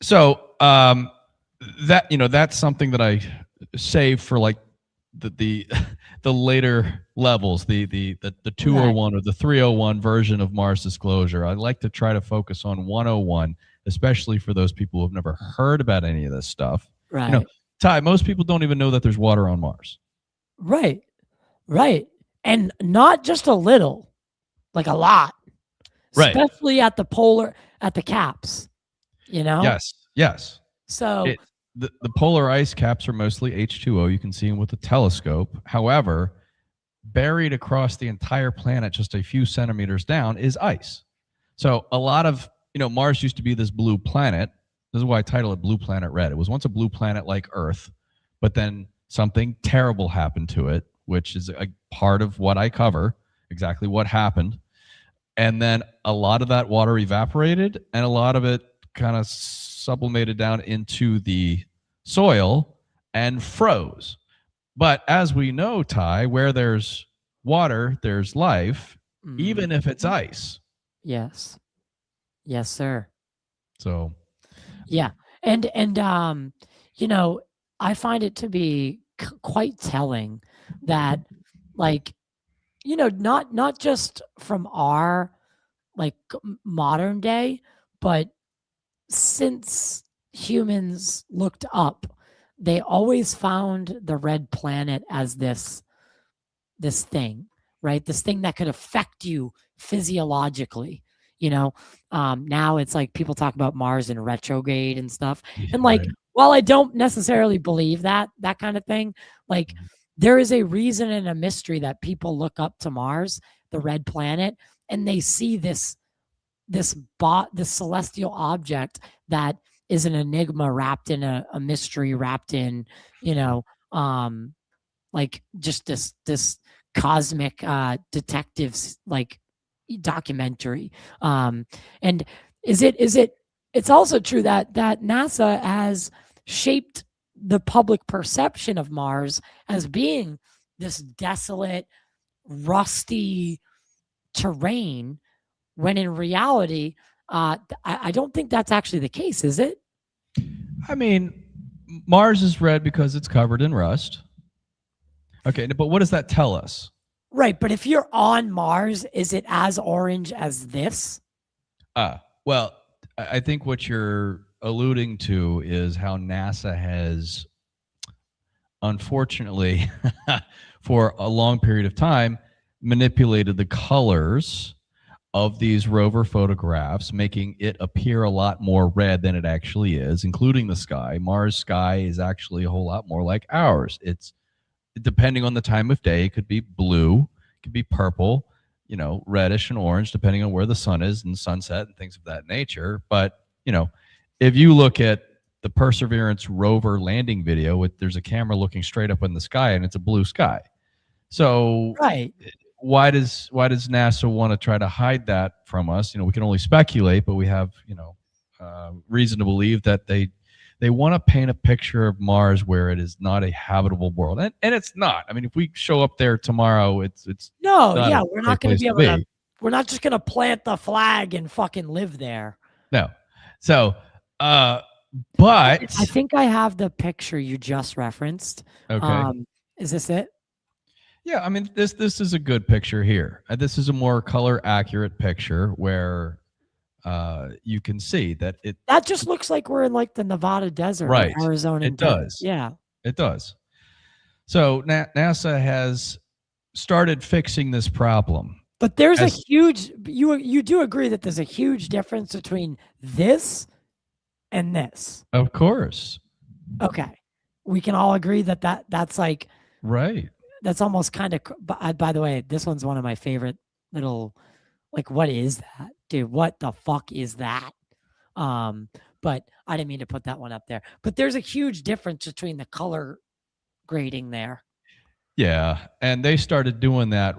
Speaker 2: So that, that's something that I save for like the the later levels, the 201 or the 301 version of Mars disclosure. I like to try to focus on 101, especially for those people who have never heard about any of this stuff.
Speaker 1: Right.
Speaker 2: Ty, most people don't even know that there's water on Mars.
Speaker 1: Right. And not just a little, like a lot. Right. Especially at the caps,
Speaker 2: Yes.
Speaker 1: So
Speaker 2: the polar ice caps are mostly H2O. You can see them with a telescope. However, buried across the entire planet, just a few centimeters down, is ice. So a lot of, Mars used to be this blue planet. This is why I title it Blue Planet Red. It was once a blue planet like Earth, but then something terrible happened to it, which is a part of what I cover, exactly what happened. And then a lot of that water evaporated, and a lot of it kind of sublimated down into the soil and froze. But as we know, Ty, where there's water, there's life, even if it's ice.
Speaker 1: Yes, sir.
Speaker 2: So,
Speaker 1: yeah, and I find it to be quite telling that, like, not just from our like modern day, but since humans looked up, they always found the red planet as this thing, right? This thing that could affect you physiologically. Now it's like people talk about Mars in retrograde and stuff. And like, while I don't necessarily believe that kind of thing, like there is a reason and a mystery that people look up to Mars, the red planet, and they see this celestial object that is an enigma wrapped in a mystery, wrapped in, like just this cosmic detectives like documentary. And it's also true that NASA has shaped the public perception of Mars as being this desolate, rusty terrain, when in reality, I don't think that's actually the case, is it?
Speaker 2: I mean, Mars is red because it's covered in rust. Okay, but what does that tell us?
Speaker 1: Right, but if you're on Mars, is it as orange as this?
Speaker 2: Well, I think what you're alluding to is how NASA has, unfortunately, for a long period of time, manipulated the colors of these rover photographs, making it appear a lot more red than it actually is, including the sky. Mars' sky is actually a whole lot more like ours. It's, depending on the time of day, it could be blue, it could be purple, reddish and orange, depending on where the sun is and sunset and things of that nature. But, if you look at the Perseverance rover landing video, there's a camera looking straight up in the sky, and it's a blue sky. So
Speaker 1: right.
Speaker 2: Why does NASA want to try to hide that from us? We can only speculate, but we have reason to believe that they want to paint a picture of Mars where it is not a habitable world, and it's not. I mean, if we show up there tomorrow, it's
Speaker 1: we're not going to be able to. We're not just going to plant the flag and fucking live there.
Speaker 2: No. So, but
Speaker 1: I think I have the picture you just referenced.
Speaker 2: Okay.
Speaker 1: Is this it?
Speaker 2: Yeah, I mean, this is a good picture here. This is a more color accurate picture where you can see that
Speaker 1: that just looks like we're in like the Nevada desert,
Speaker 2: right?
Speaker 1: Or Arizona.
Speaker 2: It does.
Speaker 1: Yeah,
Speaker 2: it does. So NASA has started fixing this problem.
Speaker 1: But there's a huge. You do agree that there's a huge difference between this and this?
Speaker 2: Of course.
Speaker 1: Okay, we can all agree that's like
Speaker 2: right.
Speaker 1: That's almost kind of, by the way, this one's one of my favorite little, like, what is that? Dude, what the fuck is that? But I didn't mean to put that one up there. But there's a huge difference between the color grading there.
Speaker 2: Yeah, and they started doing that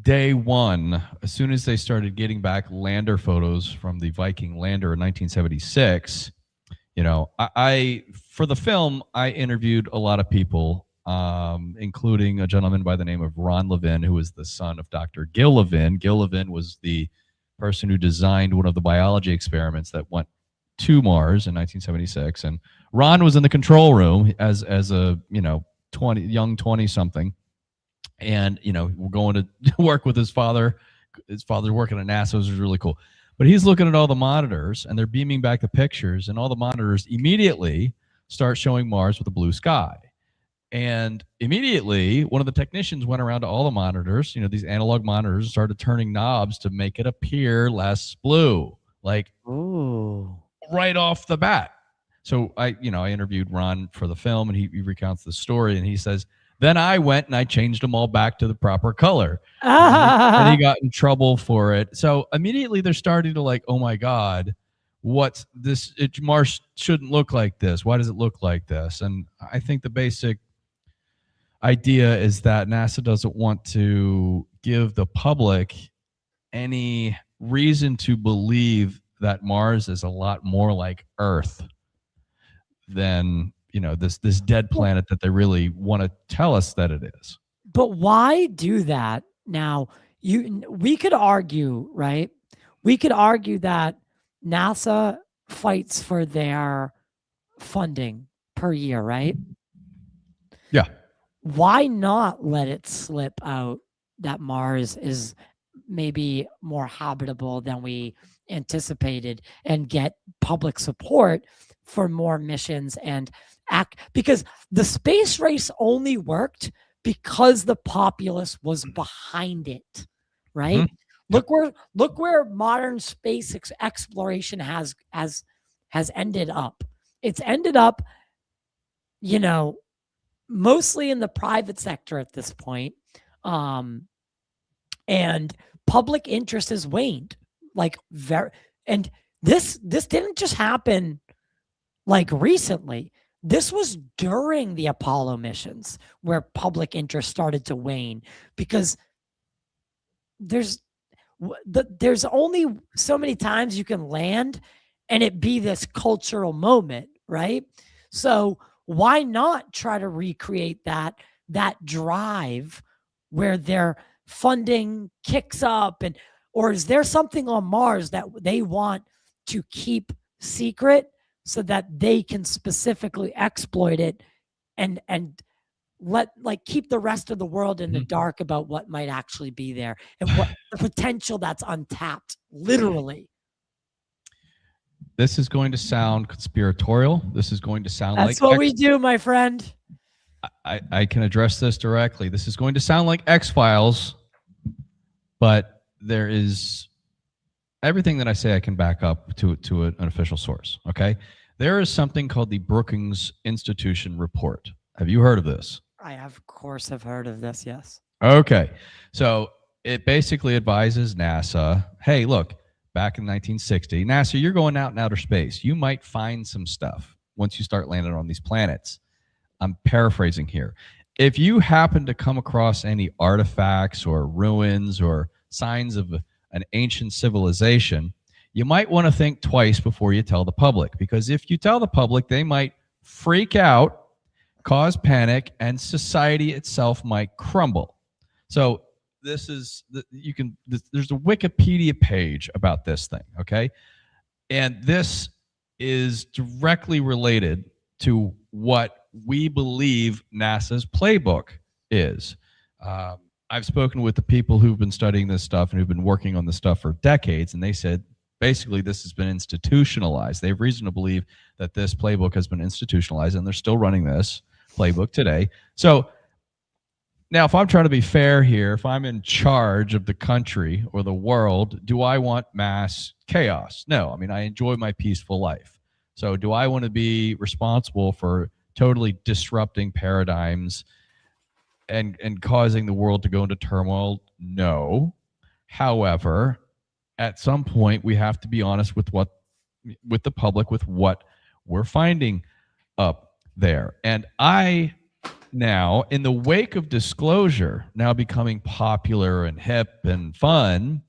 Speaker 2: day one, as soon as they started getting back lander photos from the Viking lander in 1976, you know, I for the film, I interviewed a lot of people, including a gentleman by the name of Ron Levin, who was the son of Dr. Gil Levin. Gil Levin was the person who designed one of the biology experiments that went to Mars in 1976, and Ron was in the control room as a, you know, 20 something, and, you know, we're going to work with his father. His father's working at NASA, which was really cool. But he's looking at all the monitors, and they're beaming back the pictures, and all the monitors immediately start showing Mars with a blue sky. And immediately, one of the technicians went around to all the monitors, you know, these analog monitors, started turning knobs to make it appear less blue, like, ooh, right off the bat. So I interviewed Ron for the film, and he recounts the story, and he says, then I went and I changed them all back to the proper color. And he got in trouble for it. So immediately they're starting to like, oh my God, what's this? Mars shouldn't look like this. Why does it look like this? And I think the basic idea is that NASA doesn't want to give the public any reason to believe that Mars is a lot more like Earth than, you know, this dead planet that they really want to tell us that it is.
Speaker 1: But why do that? Now, we could argue, right? We could argue that NASA fights for their funding per year, right?
Speaker 2: Yeah.
Speaker 1: Why not let it slip out that Mars is maybe more habitable than we anticipated and get public support for more missions and because the space race only worked because the populace was behind it, right? Mm-hmm. Look where modern space exploration has ended up. It's ended up, you know, mostly in the private sector at this point, and public interest has waned. Like and this didn't just happen like recently. This was during the Apollo missions where public interest started to wane, because there's only so many times you can land and it be this cultural moment, right? So why not try to recreate that drive where their funding kicks up, or is there something on Mars that they want to keep secret so that they can specifically exploit it and keep the rest of the world in the dark about what might actually be there and what the potential that's untapped, literally?
Speaker 2: This is going to sound conspiratorial. This is going to sound
Speaker 1: that's what we do, my friend.
Speaker 2: I can address this directly. This is going to sound like X-Files, but there is everything that I say I can back up to an official source, okay? There is something called the Brookings Institution Report. Have you heard of this?
Speaker 1: I, of course, have heard of this, yes.
Speaker 2: Okay. So it basically advises NASA, hey, look, back in 1960, NASA, you're going out in outer space. You might find some stuff once you start landing on these planets. I'm paraphrasing here. If you happen to come across any artifacts or ruins or signs of an ancient civilization, you might want to think twice before you tell the public, because if you tell the public, they might freak out, cause panic, and society itself might crumble. So this is there's a Wikipedia page about this thing, okay? And this is directly related to what we believe NASA's playbook is. I've spoken with the people who've been studying this stuff and who've been working on this stuff for decades, and they said basically this has been institutionalized. They have reason to believe that this playbook has been institutionalized, and they're still running this playbook today. So now, if I'm trying to be fair here, if I'm in charge of the country or the world, do I want mass chaos? No. I mean, I enjoy my peaceful life. So do I want to be responsible for totally disrupting paradigms and causing the world to go into turmoil? No. However, at some point, we have to be honest with the public with what we're finding up there. And I now, in the wake of disclosure now becoming popular and hip and fun,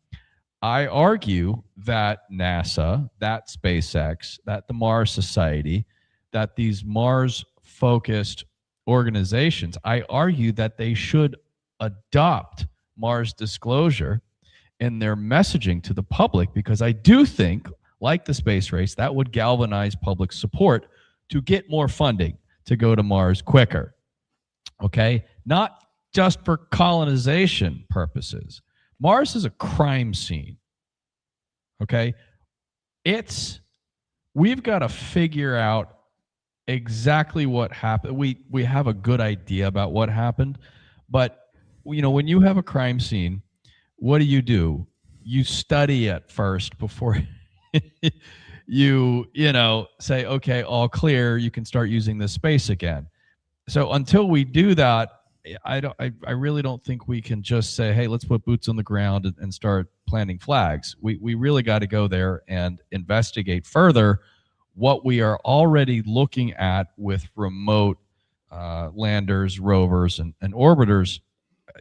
Speaker 2: I argue that NASA, that SpaceX, that the Mars Society, that these Mars-focused organizations, I argue that they should adopt Mars disclosure in their messaging to the public, because I do think, like the space race, that would galvanize public support to get more funding to go to Mars quicker. Okay? Not just for colonization purposes. Mars is a crime scene. Okay? We've got to figure out exactly what happened. We have a good idea about what happened, but when you have a crime scene, what do? You study it first before you say, okay, all clear, you can start using this space again. So until we do that, I really don't think we can just say, hey, let's put boots on the ground and start planting flags. We really got to go there and investigate further what we are already looking at with remote landers, rovers, and orbiters.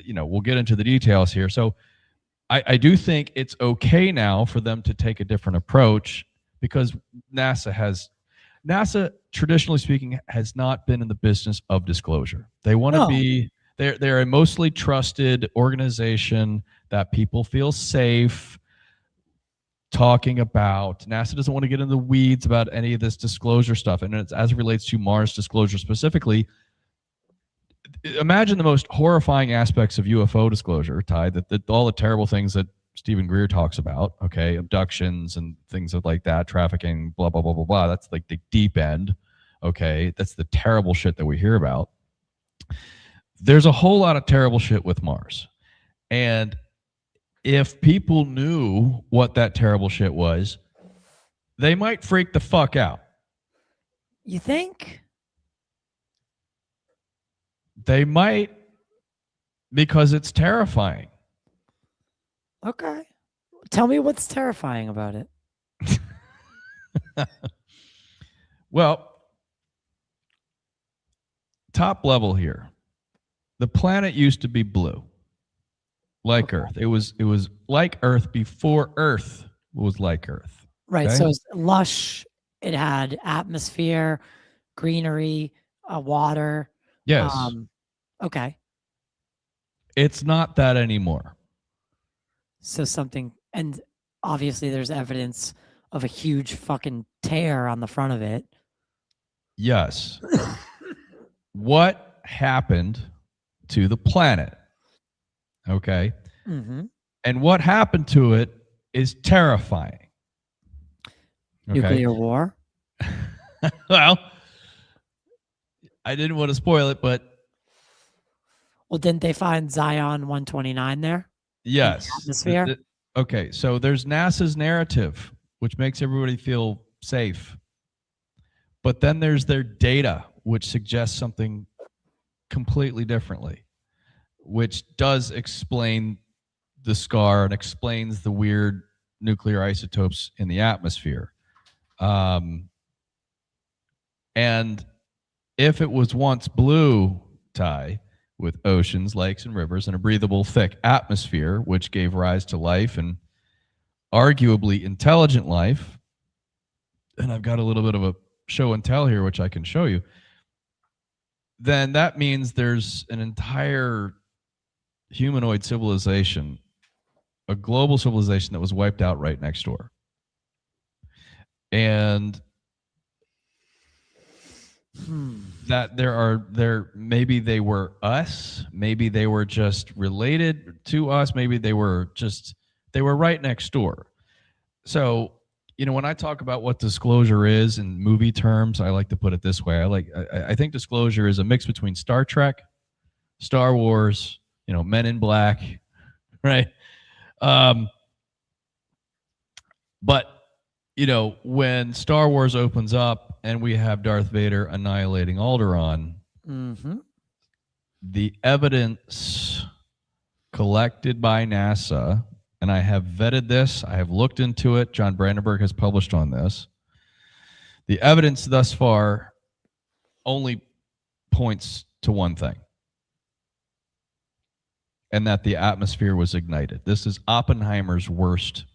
Speaker 2: We'll get into the details here. So I do think it's okay now for them to take a different approach, because NASA, traditionally speaking, has not been in the business of disclosure. They want to be, they're a mostly trusted organization that people feel safe talking about. NASA doesn't want to get in the weeds about any of this disclosure stuff. And as it relates to Mars disclosure specifically, imagine the most horrifying aspects of UFO disclosure, Ty, that all the terrible things that Stephen Greer talks about, okay, abductions and things like that, trafficking, blah, blah, blah, blah, blah. That's like the deep end, okay? That's the terrible shit that we hear about. There's a whole lot of terrible shit with Mars. And if people knew what that terrible shit was, they might freak the fuck out.
Speaker 1: You think?
Speaker 2: They might, because it's terrifying.
Speaker 1: Okay. Tell me what's terrifying about it.
Speaker 2: Well, top level here. The planet used to be blue, like Earth. It was like Earth before Earth was like Earth.
Speaker 1: Right.
Speaker 2: Okay?
Speaker 1: So it's lush. It had atmosphere, greenery, water.
Speaker 2: Yes.
Speaker 1: Okay.
Speaker 2: It's not that anymore.
Speaker 1: So and obviously there's evidence of a huge fucking tear on the front of it.
Speaker 2: Yes. What happened to the planet? Okay.
Speaker 1: Mm-hmm.
Speaker 2: And what happened to it is terrifying. Okay?
Speaker 1: Nuclear war.
Speaker 2: Well, I didn't want to spoil it, but
Speaker 1: well, didn't they find Zion 129 there?
Speaker 2: Yes.
Speaker 1: Atmosphere.
Speaker 2: Okay, so there's NASA's narrative, which makes everybody feel safe. But then there's their data, which suggests something completely differently, which does explain the scar and explains the weird nuclear isotopes in the atmosphere. And if it was once blue, Ty, with oceans, lakes, and rivers, and a breathable, thick atmosphere, which gave rise to life and arguably intelligent life, and I've got a little bit of a show and tell here, which I can show you, then that means there's an entire humanoid civilization, a global civilization that was wiped out right next door. And that maybe they were us, maybe they were just related to us, maybe they were right next door. So, when I talk about what disclosure is in movie terms, I like to put it this way. I think disclosure is a mix between Star Trek, Star Wars, Men in Black, right? But when Star Wars opens up and we have Darth Vader annihilating Alderaan, the evidence collected by NASA, and I have vetted this, I have looked into it, John Brandenburg has published on this, the evidence thus far only points to one thing, and that the atmosphere was ignited. This is Oppenheimer's worst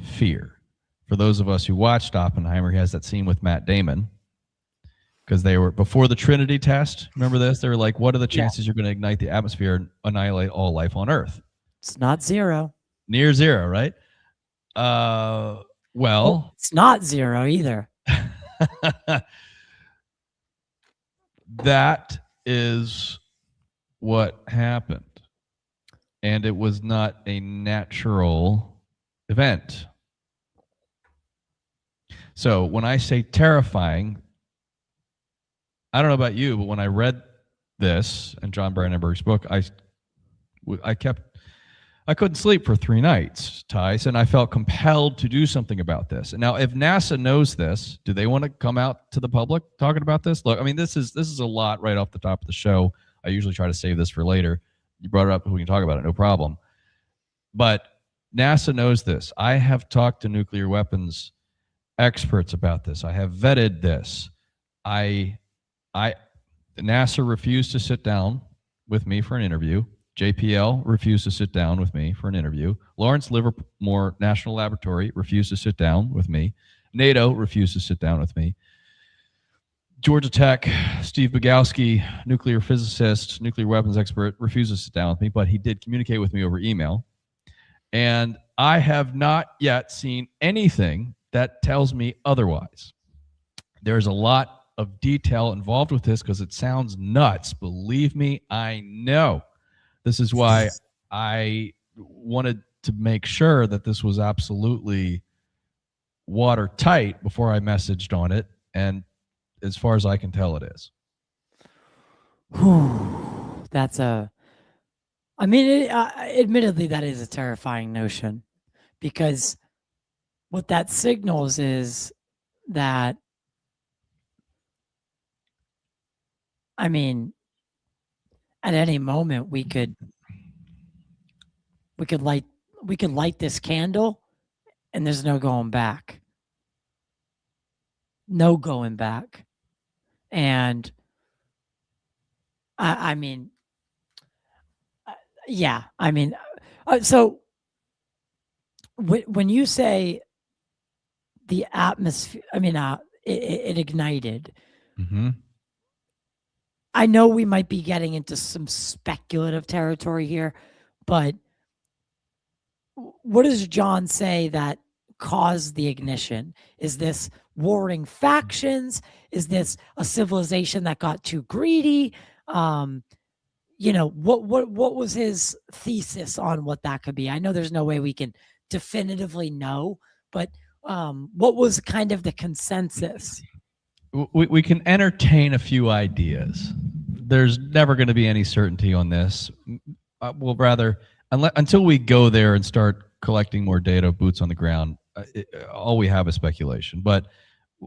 Speaker 2: fear. For those of us who watched Oppenheimer, he has that scene with Matt Damon, because they were before the Trinity test. Remember this? They were like, what are the chances you're going to ignite the atmosphere and annihilate all life on Earth?
Speaker 1: It's not zero.
Speaker 2: Near zero, right? Well,
Speaker 1: it's not zero either.
Speaker 2: That is what happened. And it was not a natural event. So when I say terrifying, I don't know about you, but when I read this and John Brandenburg's book, I couldn't sleep for 3 nights, Tice, and I felt compelled to do something about this. And now, if NASA knows this, do they want to come out to the public talking about this? Look, I mean, this is a lot right off the top of the show. I usually try to save this for later. You brought it up, we can talk about it, no problem. But NASA knows this. I have talked to nuclear weapons experts about this. I have vetted this. NASA refused to sit down with me for an interview. JPL refused to sit down with me for an interview. Lawrence Livermore National Laboratory refused to sit down with me. NATO refused to sit down with me. Georgia Tech, Steve Bogowski, nuclear physicist, nuclear weapons expert, refused to sit down with me, but he did communicate with me over email. And I have not yet seen anything that tells me otherwise. There's a lot of detail involved with this because it sounds nuts. Believe me, I know. This is why I wanted to make sure that this was absolutely watertight before I messaged on it. And as far as I can tell, it is.
Speaker 1: Admittedly, that is a terrifying notion, because what that signals is that, I mean, at any moment we could light this candle and there's no going back. No going back. And so when you say the atmosphere, it ignited.
Speaker 2: Mm-hmm.
Speaker 1: I know we might be getting into some speculative territory here, but what does John say that caused the ignition? Is this warring factions? Is this a civilization that got too greedy? What was his thesis on what that could be? I know there's no way we can definitively know, but what was kind of the consensus?
Speaker 2: We can entertain a few ideas. There's never going to be any certainty on this. Well, rather, until we go there and start collecting more data, boots on the ground, all we have is speculation. But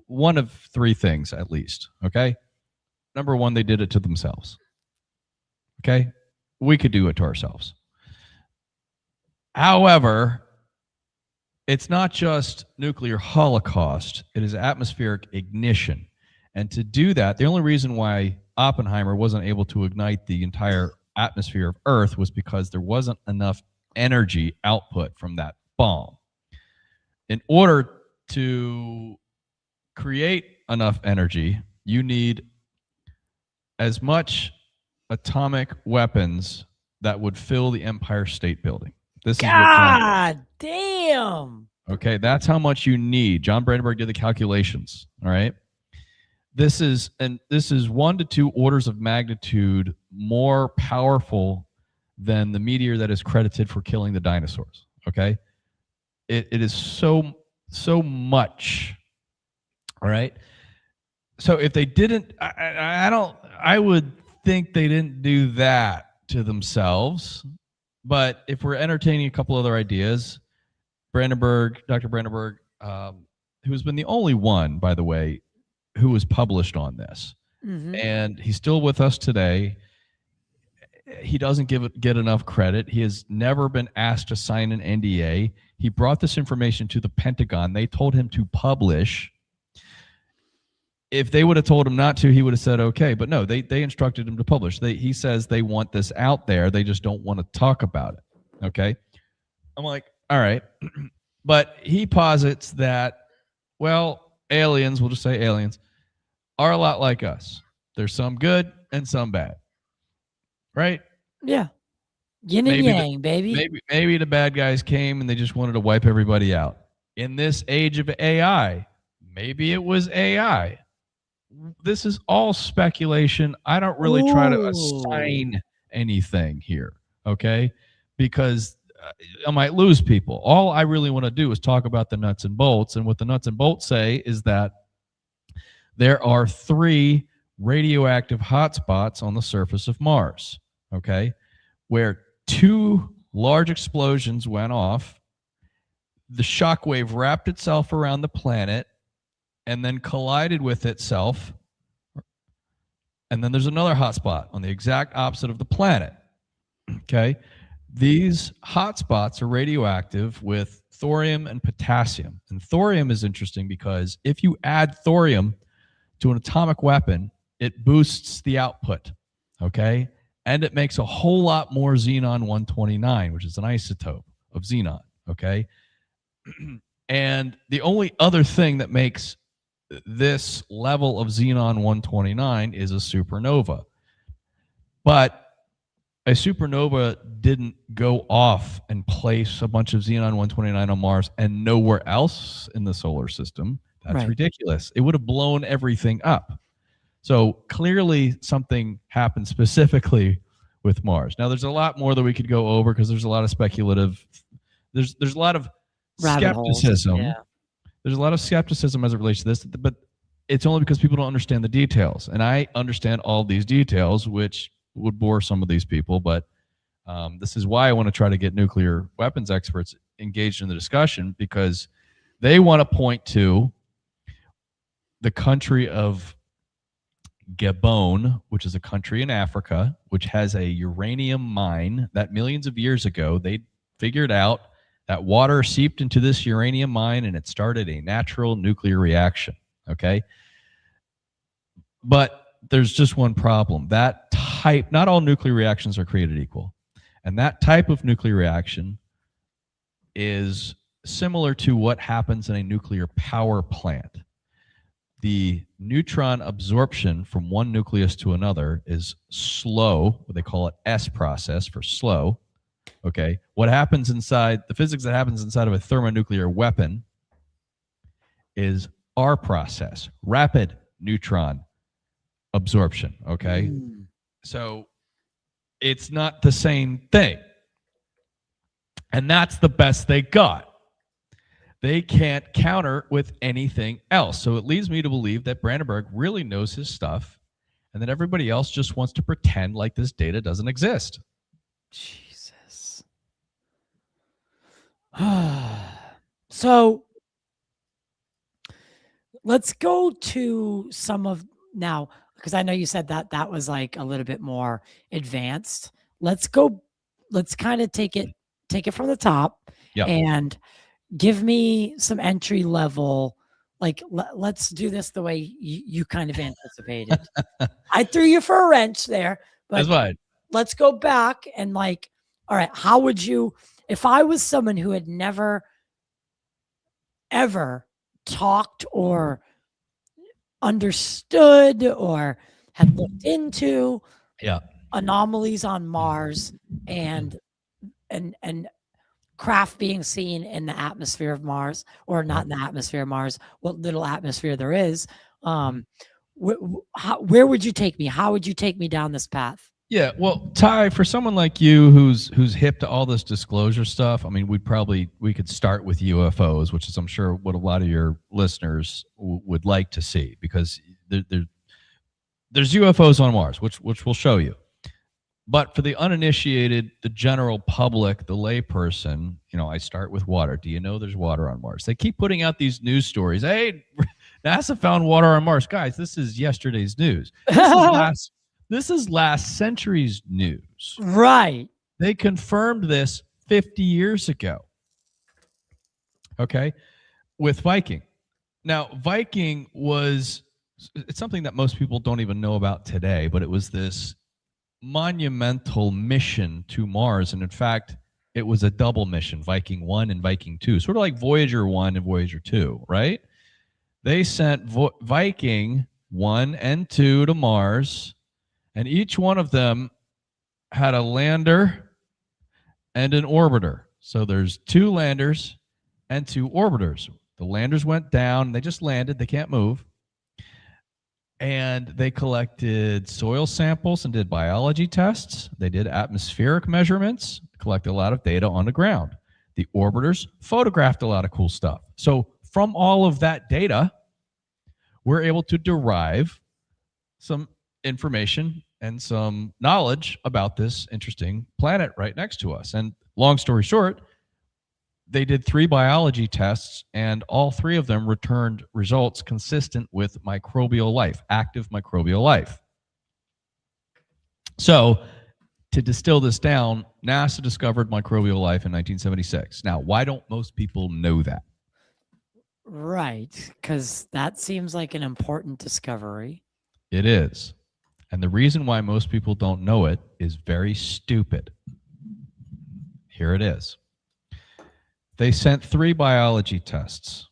Speaker 2: one of 3 things, at least, okay? Number 1, they did it to themselves. Okay? We could do it to ourselves. However, it's not just nuclear holocaust. It is atmospheric ignition. And to do that, the only reason why Oppenheimer wasn't able to ignite the entire atmosphere of Earth was because there wasn't enough energy output from that bomb. In order to create enough energy, you need as much atomic weapons that would fill the Empire State Building. This
Speaker 1: God damn.
Speaker 2: Okay, that's how much you need. John Brandenburg did the calculations. All right. This is 1 to 2 orders of magnitude more powerful than the meteor that is credited for killing the dinosaurs. Okay, it is so much. All right. So if they didn't, I would think they didn't do that to themselves. But if we're entertaining a couple other ideas, Dr. Brandenburg, who's been the only one, by the way, who was published on this, and he's still with us today. He doesn't get enough credit. He has never been asked to sign an NDA. He brought this information to the Pentagon. They told him to publish. if they would have told him not to, he would have said okay. But no, they instructed him to publish. He says they want this out there. They just don't want to talk about it. Okay. I'm like, all right. But he posits that, well, aliens, we'll just say aliens, are a lot like us. There's some good and some bad. Right?
Speaker 1: Yeah. Yin and yang, baby.
Speaker 2: Maybe the bad guys came and they just wanted to wipe everybody out. In this age of AI, maybe it was AI. This is all speculation. I don't really try to assign anything here, okay? Because I might lose people. All I really want to do is talk about the nuts and bolts. And what the nuts and bolts say is that there are 3 radioactive hotspots on the surface of Mars, okay, where 2 large explosions went off. The shockwave wrapped itself around the planet and then collided with itself. And then there's another hotspot on the exact opposite of the planet. Okay. These hotspots are radioactive with thorium and potassium. And thorium is interesting because if you add thorium to an atomic weapon, it boosts the output. Okay. And it makes a whole lot more xenon-129, which is an isotope of xenon. Okay. And the only other thing that makes this level of xenon-129 is a supernova. But a supernova didn't go off and place a bunch of xenon-129 on Mars and nowhere else in the solar system. That's ridiculous. It would have blown everything up. So clearly something happened specifically with Mars. Now, there's a lot more that we could go over because there's a lot of speculative. There's a lot of skepticism. Yeah. There's a lot of skepticism as it relates to this, but it's only because people don't understand the details. And I understand all these details, which would bore some of these people. But this is why I want to try to get nuclear weapons experts engaged in the discussion, because they want to point to the country of Gabon, which is a country in Africa, which has a uranium mine that millions of years ago they figured out that water seeped into this uranium mine and it started a natural nuclear reaction. Okay. But there's just one problem. That type, not all nuclear reactions are created equal. And that type of nuclear reaction is similar to what happens in a nuclear power plant. The neutron absorption from one nucleus to another is slow. They call it S process for slow. Okay. What happens inside, the physics that happens inside of a thermonuclear weapon is R process, rapid neutron absorption. Okay. So it's not the same thing. And that's the best they got. They can't counter with anything else. So it leads me to believe that Brandenburg really knows his stuff and that everybody else just wants to pretend like this data doesn't exist.
Speaker 1: Jesus. So let's go to some of now, because I know you said that that was like a little bit more advanced. Let's kind of take it from the top and give me some entry level. Like, let's do this the way you kind of anticipated. I threw you for a wrench there, but
Speaker 2: that's fine.
Speaker 1: Let's go back and like, all right, how would you, if I was someone who had never, ever talked or understood or had looked into anomalies on Mars and craft being seen in the atmosphere of Mars, or not in the atmosphere of Mars, what little atmosphere there is, where would you take me? How would you take me down this path?
Speaker 2: Yeah, well, Ty, for someone like you who's hip to all this disclosure stuff, I mean, we could start with UFOs, which is, I'm sure, what a lot of your listeners would like to see, because there's UFOs on Mars, which we'll show you. But for the uninitiated, the general public, the layperson, I start with water. Do you know there's water on Mars? They keep putting out these news stories. Hey, NASA found water on Mars. Guys, this is yesterday's news. This is last century's news.
Speaker 1: Right.
Speaker 2: They confirmed this 50 years ago. Okay. With Viking. Now, Viking was It's something that most people don't even know about today, but it was this monumental mission to Mars. And in fact, it was a double mission, Viking 1 and Viking 2, sort of like Voyager 1 and Voyager 2, right? They sent Viking 1 and 2 to Mars, and each one of them had a lander and an orbiter. So there's 2 landers and 2 orbiters. The landers went down, they just landed, they can't move. And they collected soil samples and did biology tests. They did atmospheric measurements, collected a lot of data on the ground. The orbiters photographed a lot of cool stuff. So from all of that data, we're able to derive some information and some knowledge about this interesting planet right next to us. And long story short, they did 3 biology tests, and all 3 of them returned results consistent with microbial life, active microbial life. So to distill this down, NASA discovered microbial life in 1976. Now, why don't most people know that?
Speaker 1: Right, because that seems like an important discovery.
Speaker 2: It is. And the reason why most people don't know it is very stupid. Here it is. They sent 3 biology tests.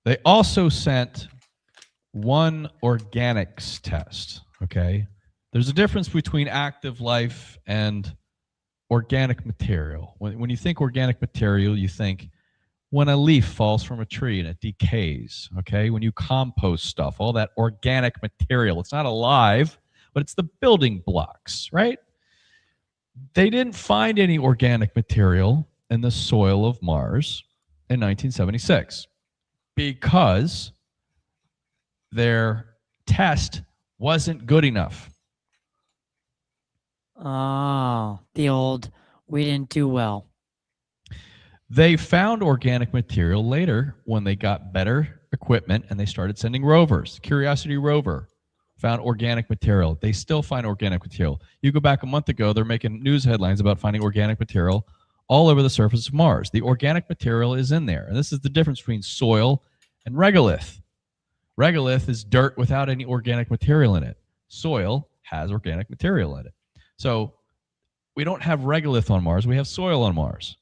Speaker 2: They also sent 1 organics test, okay? There's a difference between active life and organic material. When you think organic material, you think when a leaf falls from a tree and it decays, okay? When you compost stuff, all that organic material. It's not alive, but it's the building blocks, right? They didn't find any organic material in the soil of Mars in 1976 because their test wasn't good enough.
Speaker 1: Oh, the old, we didn't do well.
Speaker 2: They found organic material later when they got better equipment and they started sending rovers. Curiosity rover found organic material. They still find organic material. You go back a month ago, they're making news headlines about finding organic material all over the surface of Mars. The organic material is in there. And this is the difference between soil and regolith. Regolith is dirt without any organic material in it. Soil has organic material in it. So we don't have regolith on Mars, we have soil on Mars.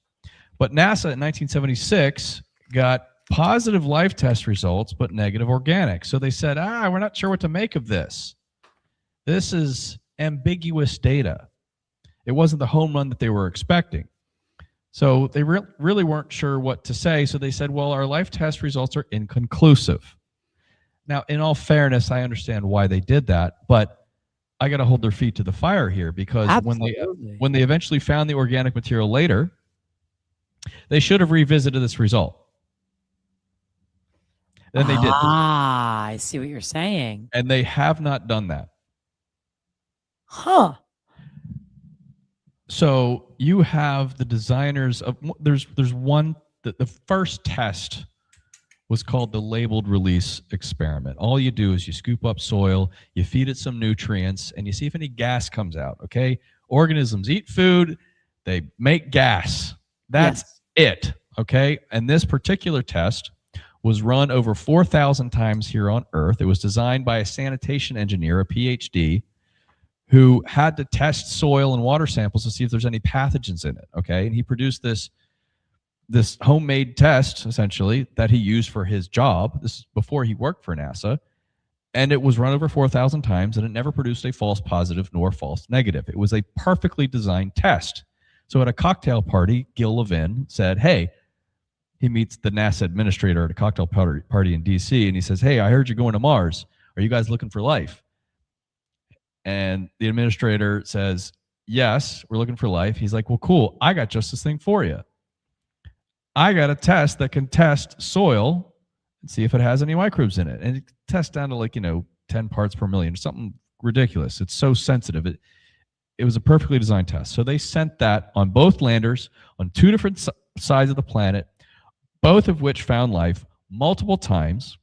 Speaker 2: But NASA in 1976 got positive life test results, but negative organic. So they said, we're not sure what to make of this. This is ambiguous data. It wasn't the home run that they were expecting. So they really weren't sure what to say. So they said, well, our life test results are inconclusive. Now, in all fairness, I understand why they did that, but I got to hold their feet to the fire here because when they eventually found the organic material later, they should have revisited this result. Then they did.
Speaker 1: I see what you're saying.
Speaker 2: And they have not done that.
Speaker 1: Huh.
Speaker 2: So you have the designers of, there's one, the first test was called the labeled release experiment. All you do is you scoop up soil, you feed it some nutrients, and you see if any gas comes out, okay? Organisms eat food, they make gas. That's it, okay? And this particular test was run over 4,000 times here on Earth. It was designed by a sanitation engineer, a PhD, who had to test soil and water samples to see if there's any pathogens in it, okay? And he produced this homemade test, essentially, that he used for his job. This is before he worked for NASA. And it was run over 4,000 times, and it never produced a false positive nor false negative. It was a perfectly designed test. So at a cocktail party, Gil Levin said, hey, he meets the NASA administrator at a cocktail party in DC, and he says, hey, I heard you're going to Mars. Are you guys looking for life? And the administrator says, yes, we're looking for life. He's like, well, cool. I got just this thing for you. I got a test that can test soil and see if it has any microbes in it. And it tests down to 10 parts per million, something ridiculous. It's so sensitive. It was a perfectly designed test. So they sent that on both landers on 2 different sides of the planet, both of which found life multiple times.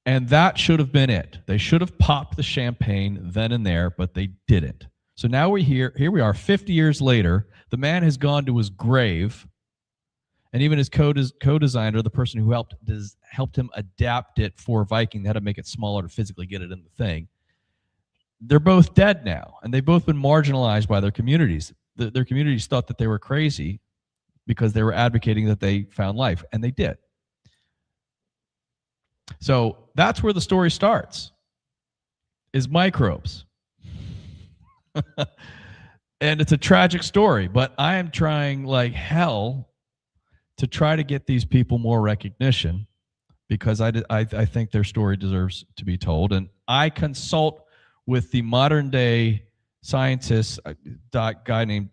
Speaker 2: And that should have been it. They should have popped the champagne then and there, but they didn't. So now here we are 50 years later. The man has gone to his grave, and even his co-designer, the person who helped helped him adapt it for Viking. They had to make it smaller to physically get it in the thing. They're both dead now, and they've both been marginalized by their communities. Their communities thought that they were crazy because they were advocating that they found life, and they did. So that's where the story starts, is microbes. And it's a tragic story, but I am trying like hell to try to get these people more recognition, because I think their story deserves to be told. And I consult with the modern day scientist, a guy named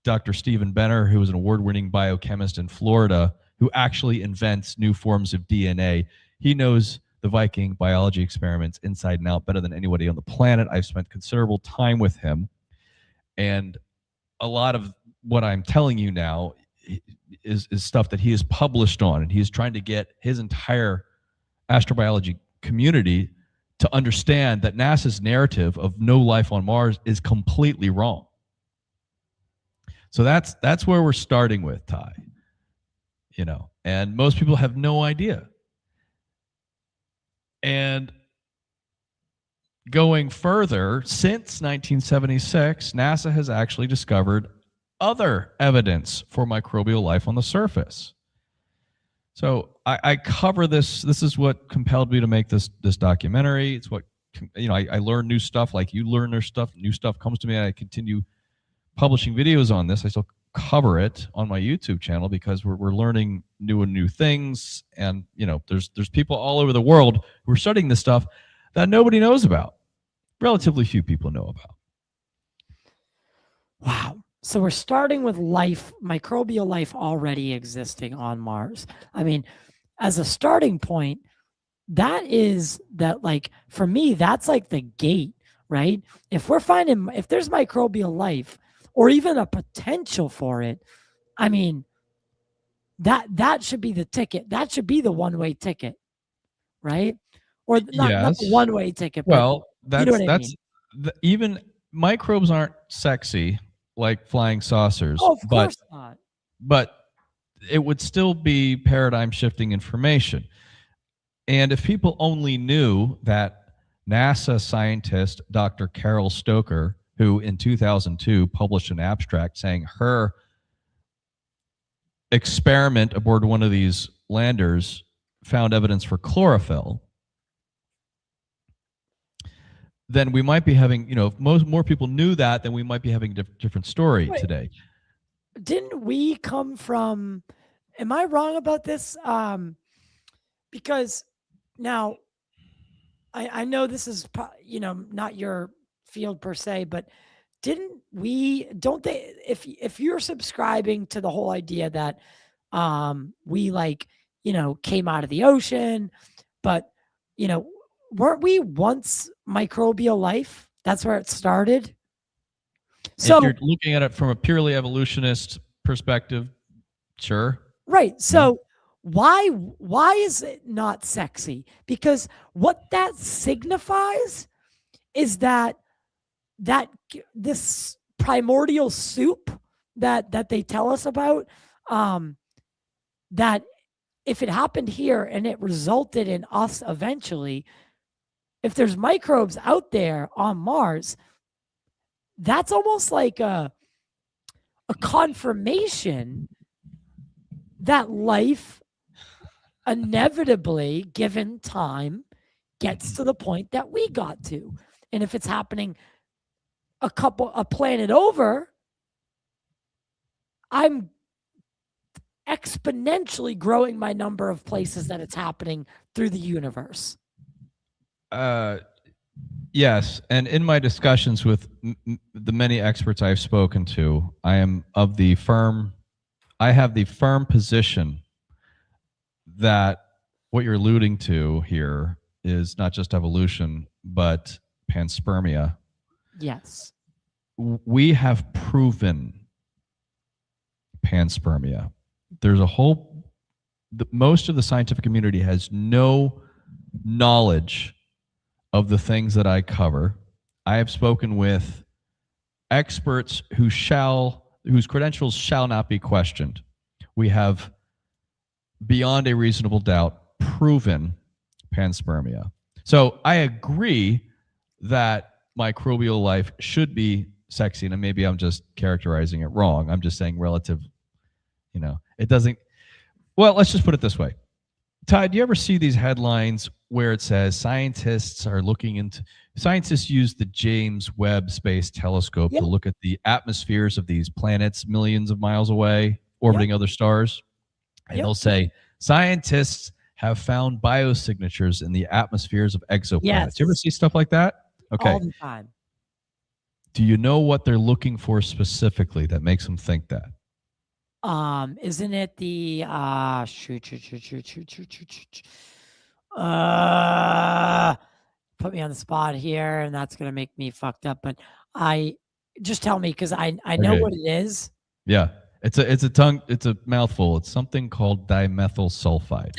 Speaker 2: Dr. Stephen Benner, who is an award-winning biochemist in Florida, who actually invents new forms of DNA. He knows the Viking biology experiments inside and out better than anybody on the planet. I've spent considerable time with him. And a lot of what I'm telling you now is stuff that he has published on, and he's trying to get his entire astrobiology community to understand that NASA's narrative of no life on Mars is completely wrong. So that's where we're starting with, Ty. You know, and most people have no idea. And going further, since 1976, NASA has actually discovered other evidence for microbial life on the surface. So I cover this. This is what compelled me to make this documentary. It's what, you know, I learn new stuff like you learn their stuff. New stuff comes to me, and I continue publishing videos on this. I still cover it on my YouTube channel because we're learning new things. And, you know, there's people all over the world who are studying this stuff that nobody knows about. Relatively few people know about.
Speaker 1: Wow. So we're starting with life, microbial life already existing on Mars. I mean, as a starting point, like, for me, that's like the gate, right? If there's microbial life or even a potential for it, I mean, that should be the ticket. That should be the one-way ticket, right? Or not the one-way ticket.
Speaker 2: Well,
Speaker 1: but you know what I mean?
Speaker 2: Even microbes aren't sexy like flying saucers.
Speaker 1: Oh, of course not.
Speaker 2: But it would still be paradigm shifting information. And if people only knew that NASA scientist Dr. Carol Stoker, who in 2002 published an abstract saying her experiment aboard one of these landers found evidence for chlorophyll, then we might be having, you know, if more people knew that, then we might be having a different story today.
Speaker 1: Didn't we come from, am I wrong about this? Because now I know this is, you know, not your field per se, but don't they, if you're subscribing to the whole idea that we, like, you know, came out of the ocean, but, you know, weren't we once microbial life? That's where it started. So
Speaker 2: if you're looking at it from a purely evolutionist perspective, sure.
Speaker 1: Right. So why is it not sexy? Because what that signifies is that this primordial soup that they tell us about, that if it happened here and it resulted in us eventually, if there's microbes out there on Mars, that's almost like a confirmation that life inevitably, given time, gets to the point that we got to. And if it's happening a planet over, I'm exponentially growing my number of places that it's happening through the universe.
Speaker 2: Yes, and in my discussions with the many experts I've spoken to, I have the firm position that what you're alluding to here is not just evolution, but panspermia.
Speaker 1: Yes.
Speaker 2: We have proven panspermia. There's most of the scientific community has no knowledge of the things that I cover. I have spoken with experts whose credentials shall not be questioned. We have, beyond a reasonable doubt, proven panspermia. So I agree that microbial life should be sexy, and maybe I'm just characterizing it wrong. I'm just saying relative, it doesn't. Well, let's just put it this way. Todd, do you ever see these headlines where it says scientists use the James Webb Space Telescope to look at the atmospheres of these planets millions of miles away, orbiting other stars? And they'll say, scientists have found biosignatures in the atmospheres of exoplanets.
Speaker 1: Yes.
Speaker 2: You ever see stuff like that? Okay.
Speaker 1: All the time.
Speaker 2: Do you know what they're looking for specifically that makes them think that?
Speaker 1: Isn't it the put me on the spot here, and that's gonna make me fucked up. But just tell me, because I know what it is.
Speaker 2: Yeah, it's a mouthful. It's something called dimethyl sulfide.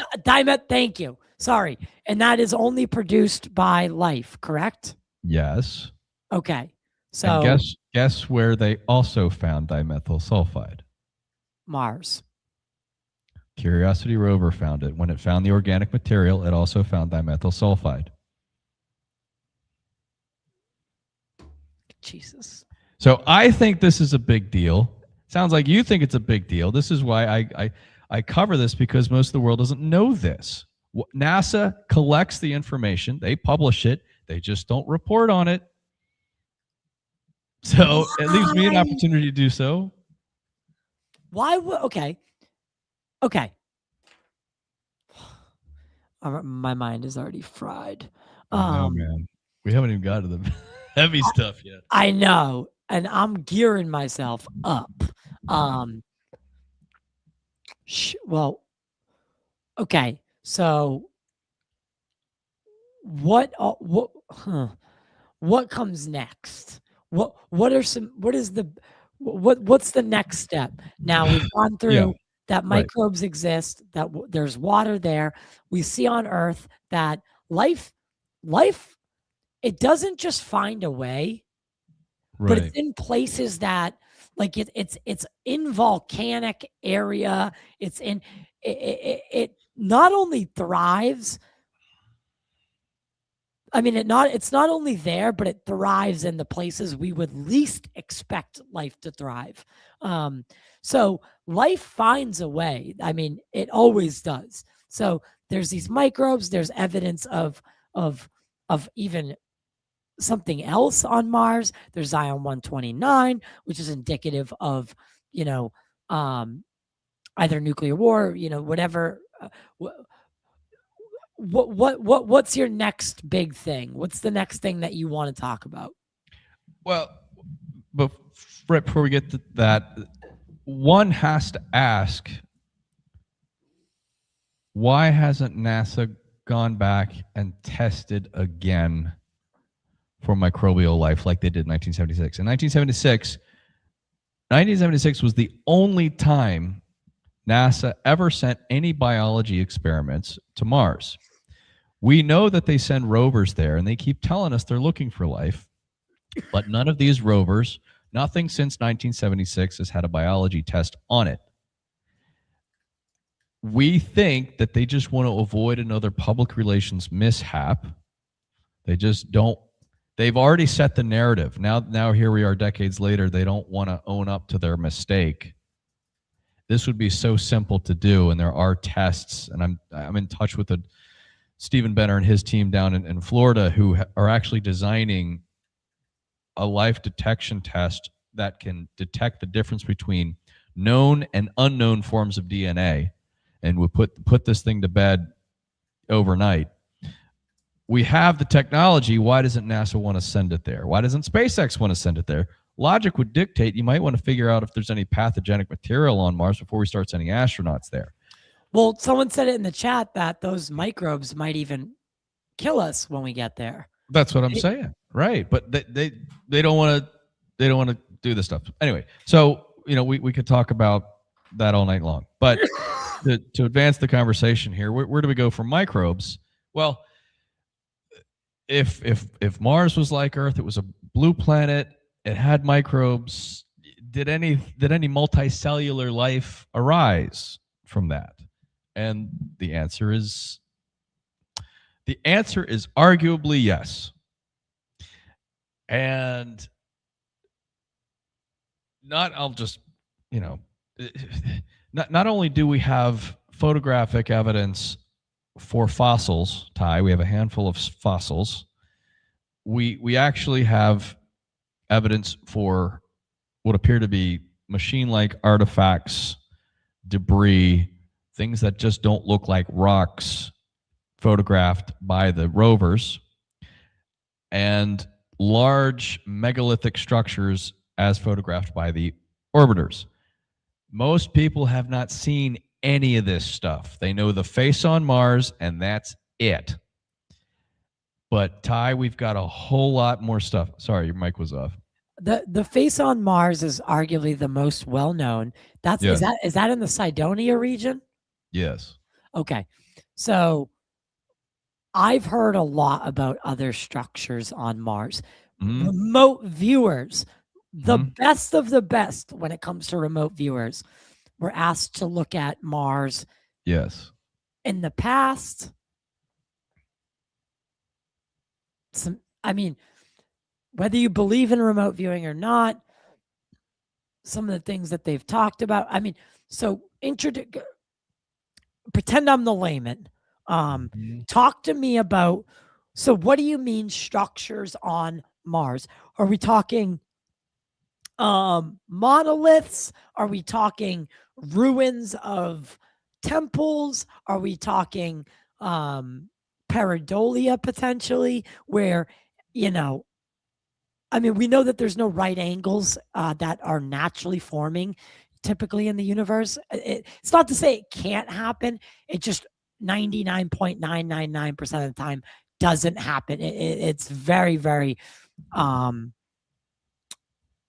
Speaker 1: Thank you. Sorry, and that is only produced by life, correct?
Speaker 2: Yes.
Speaker 1: Okay. So
Speaker 2: and guess where they also found dimethyl sulfide?
Speaker 1: Mars.
Speaker 2: Curiosity rover found it. When it found the organic material, it also found dimethyl sulfide.
Speaker 1: Jesus.
Speaker 2: So I think this is a big deal. Sounds like you think it's a big deal. This is why I cover this, because most of the world doesn't know this. NASA collects the information. They publish it. They just don't report on it. So it leaves me an opportunity to do so.
Speaker 1: Why would okay. My mind is already fried.
Speaker 2: Oh man, we haven't even got to the heavy stuff yet.
Speaker 1: I know, and I'm gearing myself up. Well, okay. So what comes next? What's the next step? Now we've gone through that microbes exist, that there's water there. We see on Earth that life, it doesn't just find a way, but it's in places that, like, it's in volcanic area. It's in it not only thrives. I mean, it's not only there, but it thrives in the places we would least expect life to thrive. So life finds a way. I mean, it always does. So there's these microbes. There's evidence of even something else on Mars. There's Zion 129, which is indicative of, either nuclear war, whatever. What's your next big thing? What's the next thing that you want to talk about?
Speaker 2: Well, but right before we get to that, one has to ask, why hasn't NASA gone back and tested again for microbial life like they did in 1976? In 1976 was the only time NASA ever sent any biology experiments to Mars. We know that they send rovers there, and they keep telling us they're looking for life, but none of these rovers, nothing since 1976, has had a biology test on it. We think that they just want to avoid another public relations mishap. They just don't. They've already set the narrative. Now here we are decades later. They don't want to own up to their mistake. This would be so simple to do, and there are tests, and I'm in touch with Stephen Benner and his team down in Florida, who are actually designing a life detection test that can detect the difference between known and unknown forms of DNA, and would put this thing to bed overnight. We have the technology. Why doesn't NASA want to send it there? Why doesn't SpaceX want to send it there? Logic would dictate you might want to figure out if there's any pathogenic material on Mars before we start sending astronauts there.
Speaker 1: Well, someone said it in the chat that those microbes might even kill us when we get there.
Speaker 2: That's what I'm saying, right? But they don't want to do this stuff anyway. So we could talk about that all night long. But to advance the conversation here, where do we go from microbes? Well, if Mars was like Earth, it was a blue planet. It had microbes. Did any multicellular life arise from that? And the answer is The answer is arguably yes. And I'll just, not only do we have photographic evidence for fossils, Ty, we have a handful of fossils. We actually have evidence for what appear to be machine-like artifacts, debris, things that just don't look like rocks, photographed by the rovers, and large megalithic structures as photographed by the orbiters. Most people have not seen any of this stuff. They know the face on Mars, and that's it. But Ty, we've got a whole lot more stuff. Sorry, your mic was off.
Speaker 1: The face on Mars is arguably the most well known. Is that in the Cydonia region?
Speaker 2: Yes.
Speaker 1: Okay. So I've heard a lot about other structures on Mars.
Speaker 2: Mm-hmm.
Speaker 1: Remote viewers, the best of the best when it comes to remote viewers, were asked to look at Mars.
Speaker 2: Yes.
Speaker 1: In the past, whether you believe in remote viewing or not, some of the things that they've talked about. Pretend I'm the layman. Talk to me about, so what do you mean structures on Mars? Are we talking monoliths? Are we talking ruins of temples? Are we talking pareidolia potentially, where, we know that there's no right angles that are naturally forming typically in the universe. It's not to say it can't happen. It just 99.999% of the time doesn't happen. It's very, very,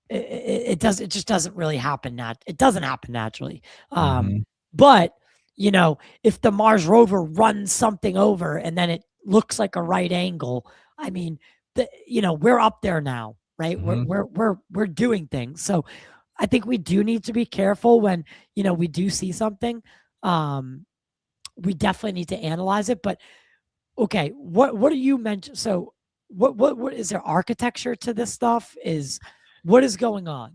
Speaker 1: it just doesn't really happen. It doesn't happen naturally. But, if the Mars rover runs something over and then it looks like a right angle, we're up there now, right? We're doing things. So I think we do need to be careful when, we do see something. We definitely need to analyze it. But okay, what do you mention? So what is there architecture to this stuff? What is going on?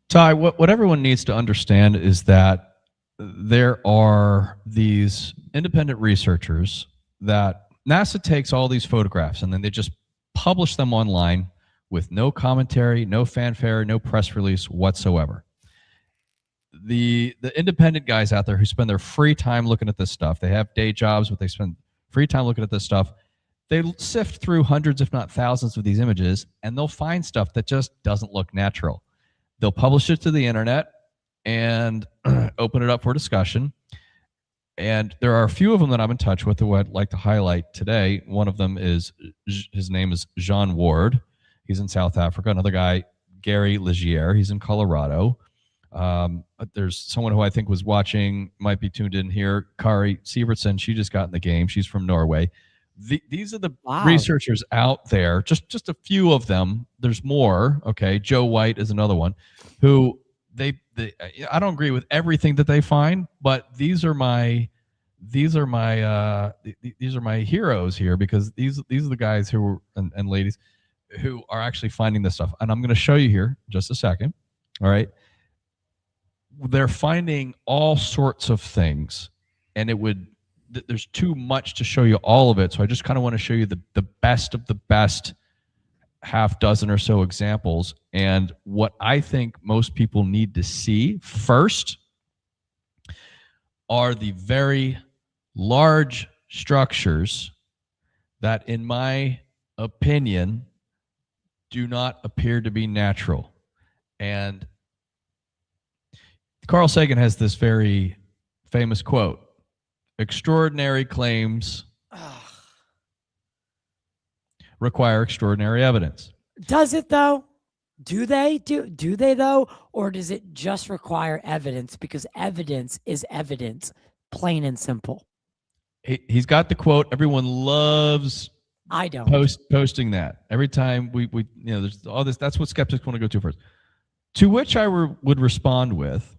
Speaker 2: Ty, what everyone needs to understand is that there are these independent researchers that NASA takes all these photographs and then they just publish them online with no commentary, no fanfare, no press release whatsoever. The independent guys out there who spend their free time looking at this stuff, they have day jobs, but they spend free time looking at this stuff. They sift through hundreds, if not thousands, of these images, and they'll find stuff that just doesn't look natural. They'll publish it to the internet and open it up for discussion. And there are a few of them that I'm in touch with who I'd like to highlight today. One of them is, his name is Jean Ward. He's in South Africa. Another guy, Gary Legier. He's in Colorado. There's someone who I think was watching, might be tuned in here, Kari Sivertsen. She just got in the game. She's from Norway. These are the researchers out there, just a few of them. There's more. Okay, Joe White is another one who I don't agree with everything that they find, but these are my heroes here, because these are the guys who are, and ladies who are actually finding this stuff. And I'm going to show you here in just a second. All right. They're finding all sorts of things, and there's too much to show you all of it. So I just kind of want to show you the best of the best half dozen or so examples. And what I think most people need to see first are the very large structures that, in my opinion, do not appear to be natural. And Carl Sagan has this very famous quote: extraordinary claims require extraordinary evidence.
Speaker 1: Does it though? Do they though? Or does it just require evidence? Because evidence is evidence, plain and simple.
Speaker 2: He's got the quote. Everyone loves posting that. Every time we there's all this. That's what skeptics want to go to first. To which I would respond with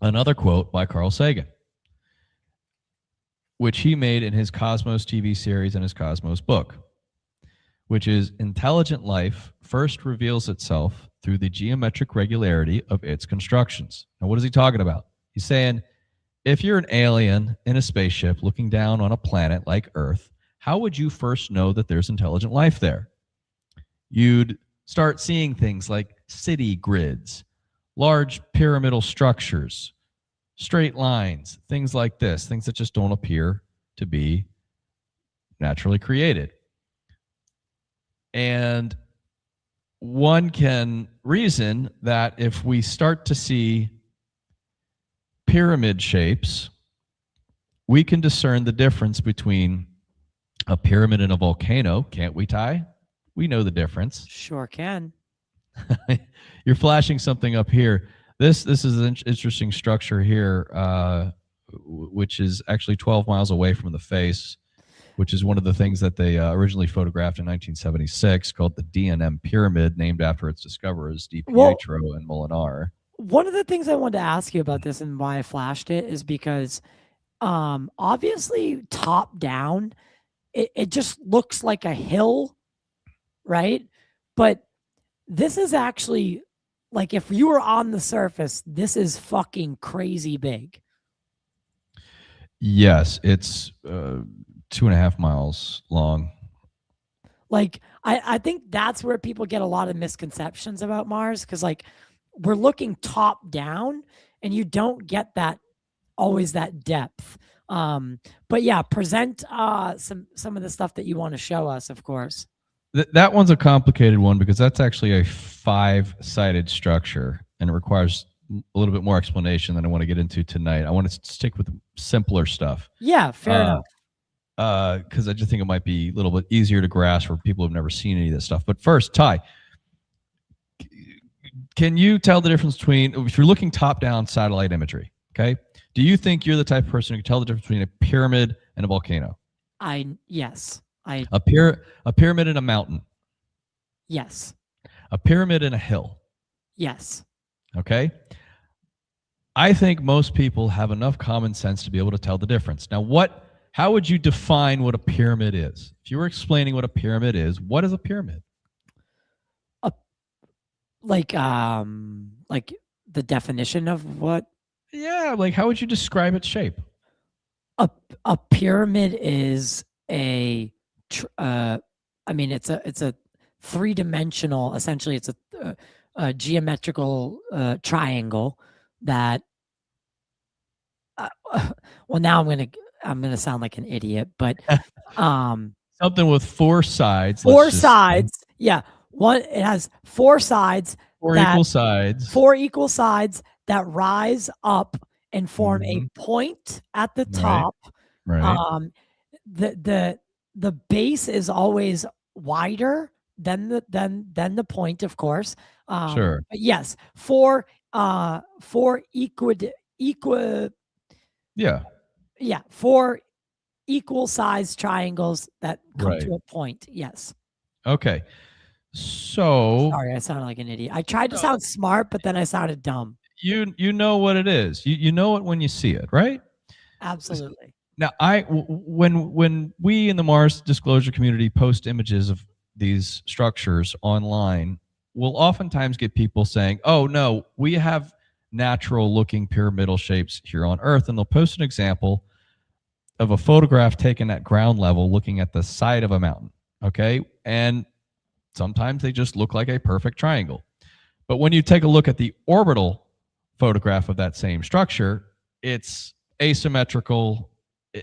Speaker 2: another quote by Carl Sagan. which he made in his Cosmos TV series and his Cosmos book, which is intelligent life first reveals itself through the geometric regularity of its constructions. Now, what is he talking about? He's saying, if you're an alien in a spaceship looking down on a planet like Earth, how would you first know that there's intelligent life there? You'd start seeing things like city grids, large pyramidal structures, straight lines, things like this, things that just don't appear to be naturally created. And one can reason that if we start to see pyramid shapes, we can discern the difference between a pyramid and a volcano. Can't we, Ty? We know the difference.
Speaker 1: Sure can.
Speaker 2: You're flashing something up here. This is an interesting structure here, which is actually 12 miles away from the face, which is one of the things that they originally photographed in 1976, called the DNM Pyramid, named after its discoverers, DiPietro and Molinar.
Speaker 1: One of the things I wanted to ask you about this and why I flashed it is because obviously top down, it just looks like a hill, right? But this is actually, like, if you were on the surface, this is fucking crazy big.
Speaker 2: Yes, it's 2.5 miles long.
Speaker 1: Like, I think that's where people get a lot of misconceptions about Mars, because, like, we're looking top down and you don't get that always that depth. But yeah, present some of the stuff that you want to show us, of course.
Speaker 2: That one's a complicated one because that's actually a 5-sided structure and it requires a little bit more explanation than I want to get into tonight. I want to stick with simpler stuff.
Speaker 1: Yeah, fair enough.
Speaker 2: Because I just think it might be a little bit easier to grasp for people who've never seen any of this stuff. But first, Ty, can you tell the difference between, if you're looking top-down satellite imagery, okay? Do you think you're the type of person who can tell the difference between a pyramid and a volcano?
Speaker 1: Yes.
Speaker 2: A pyramid and a mountain?
Speaker 1: Yes.
Speaker 2: A pyramid and a hill?
Speaker 1: Yes.
Speaker 2: Okay? I think most people have enough common sense to be able to tell the difference. Now, how would you define what a pyramid is? If you were explaining what a pyramid is, what is a pyramid?
Speaker 1: Like the definition of what?
Speaker 2: Yeah, like how would you describe its shape?
Speaker 1: A pyramid is it's a three-dimensional, essentially it's a geometrical triangle that well, now I'm gonna sound like an idiot, but
Speaker 2: something with 4 sides.
Speaker 1: Four sides. Yeah. It has 4 sides.
Speaker 2: 4 equal sides.
Speaker 1: 4 equal sides that rise up and form a point at the top.
Speaker 2: Right.
Speaker 1: The base is always wider than the point, of course.
Speaker 2: Sure.
Speaker 1: But yes, 4 equal size triangles that come to a point. Yes.
Speaker 2: Okay. So
Speaker 1: sorry, I sounded like an idiot. I tried to sound smart, but then I sounded dumb.
Speaker 2: You know what it is. You know it when you see it, right?
Speaker 1: Absolutely.
Speaker 2: Now, when we in the Mars disclosure community post images of these structures online, we'll oftentimes get people saying, "Oh no, we have natural-looking pyramidal shapes here on Earth," and they'll post an example of a photograph taken at ground level, looking at the side of a mountain. Okay, and sometimes they just look like a perfect triangle. But when you take a look at the orbital photograph of that same structure, it's asymmetrical.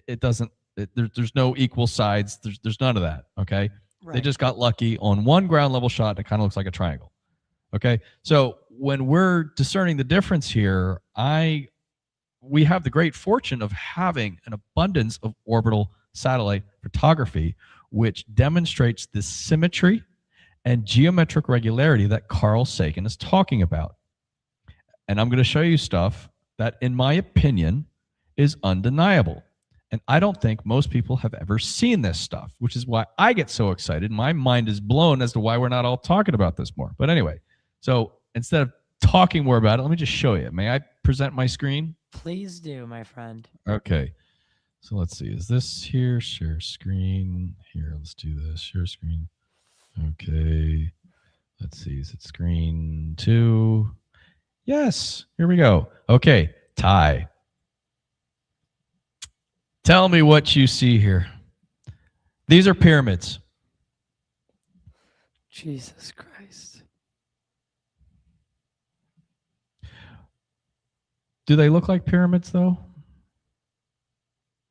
Speaker 2: There's no equal sides. There's none of that. Okay. Right. They just got lucky on one ground level shot. It kind of looks like a triangle. Okay. So when we're discerning the difference here, we have the great fortune of having an abundance of orbital satellite photography, which demonstrates the symmetry and geometric regularity that Carl Sagan is talking about. And I'm going to show you stuff that, in my opinion, is undeniable. And I don't think most people have ever seen this stuff, which is why I get so excited. My mind is blown as to why we're not all talking about this more. But anyway, so instead of talking more about it, let me just show you. May I present my screen?
Speaker 1: Please do, my friend.
Speaker 2: Okay. So let's see. Is this here? Share screen. Here, let's do this. Share screen. Okay. Let's see. Is it screen 2? Yes. Here we go. Okay. Ty. Tell me what you see here. These are pyramids.
Speaker 1: Jesus Christ.
Speaker 2: Do they look like pyramids, though?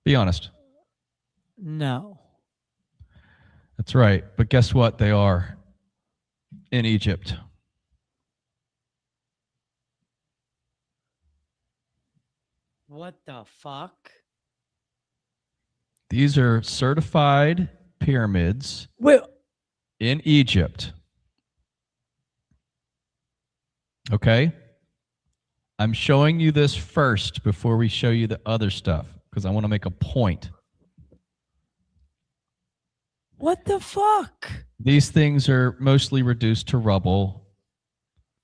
Speaker 2: Be honest.
Speaker 1: No.
Speaker 2: That's right. But guess what? They are in Egypt.
Speaker 1: What the fuck?
Speaker 2: These are certified pyramids
Speaker 1: Wait.
Speaker 2: in Egypt. Okay? I'm showing you this first before we show you the other stuff because I want to make a point.
Speaker 1: What the fuck?
Speaker 2: These things are mostly reduced to rubble.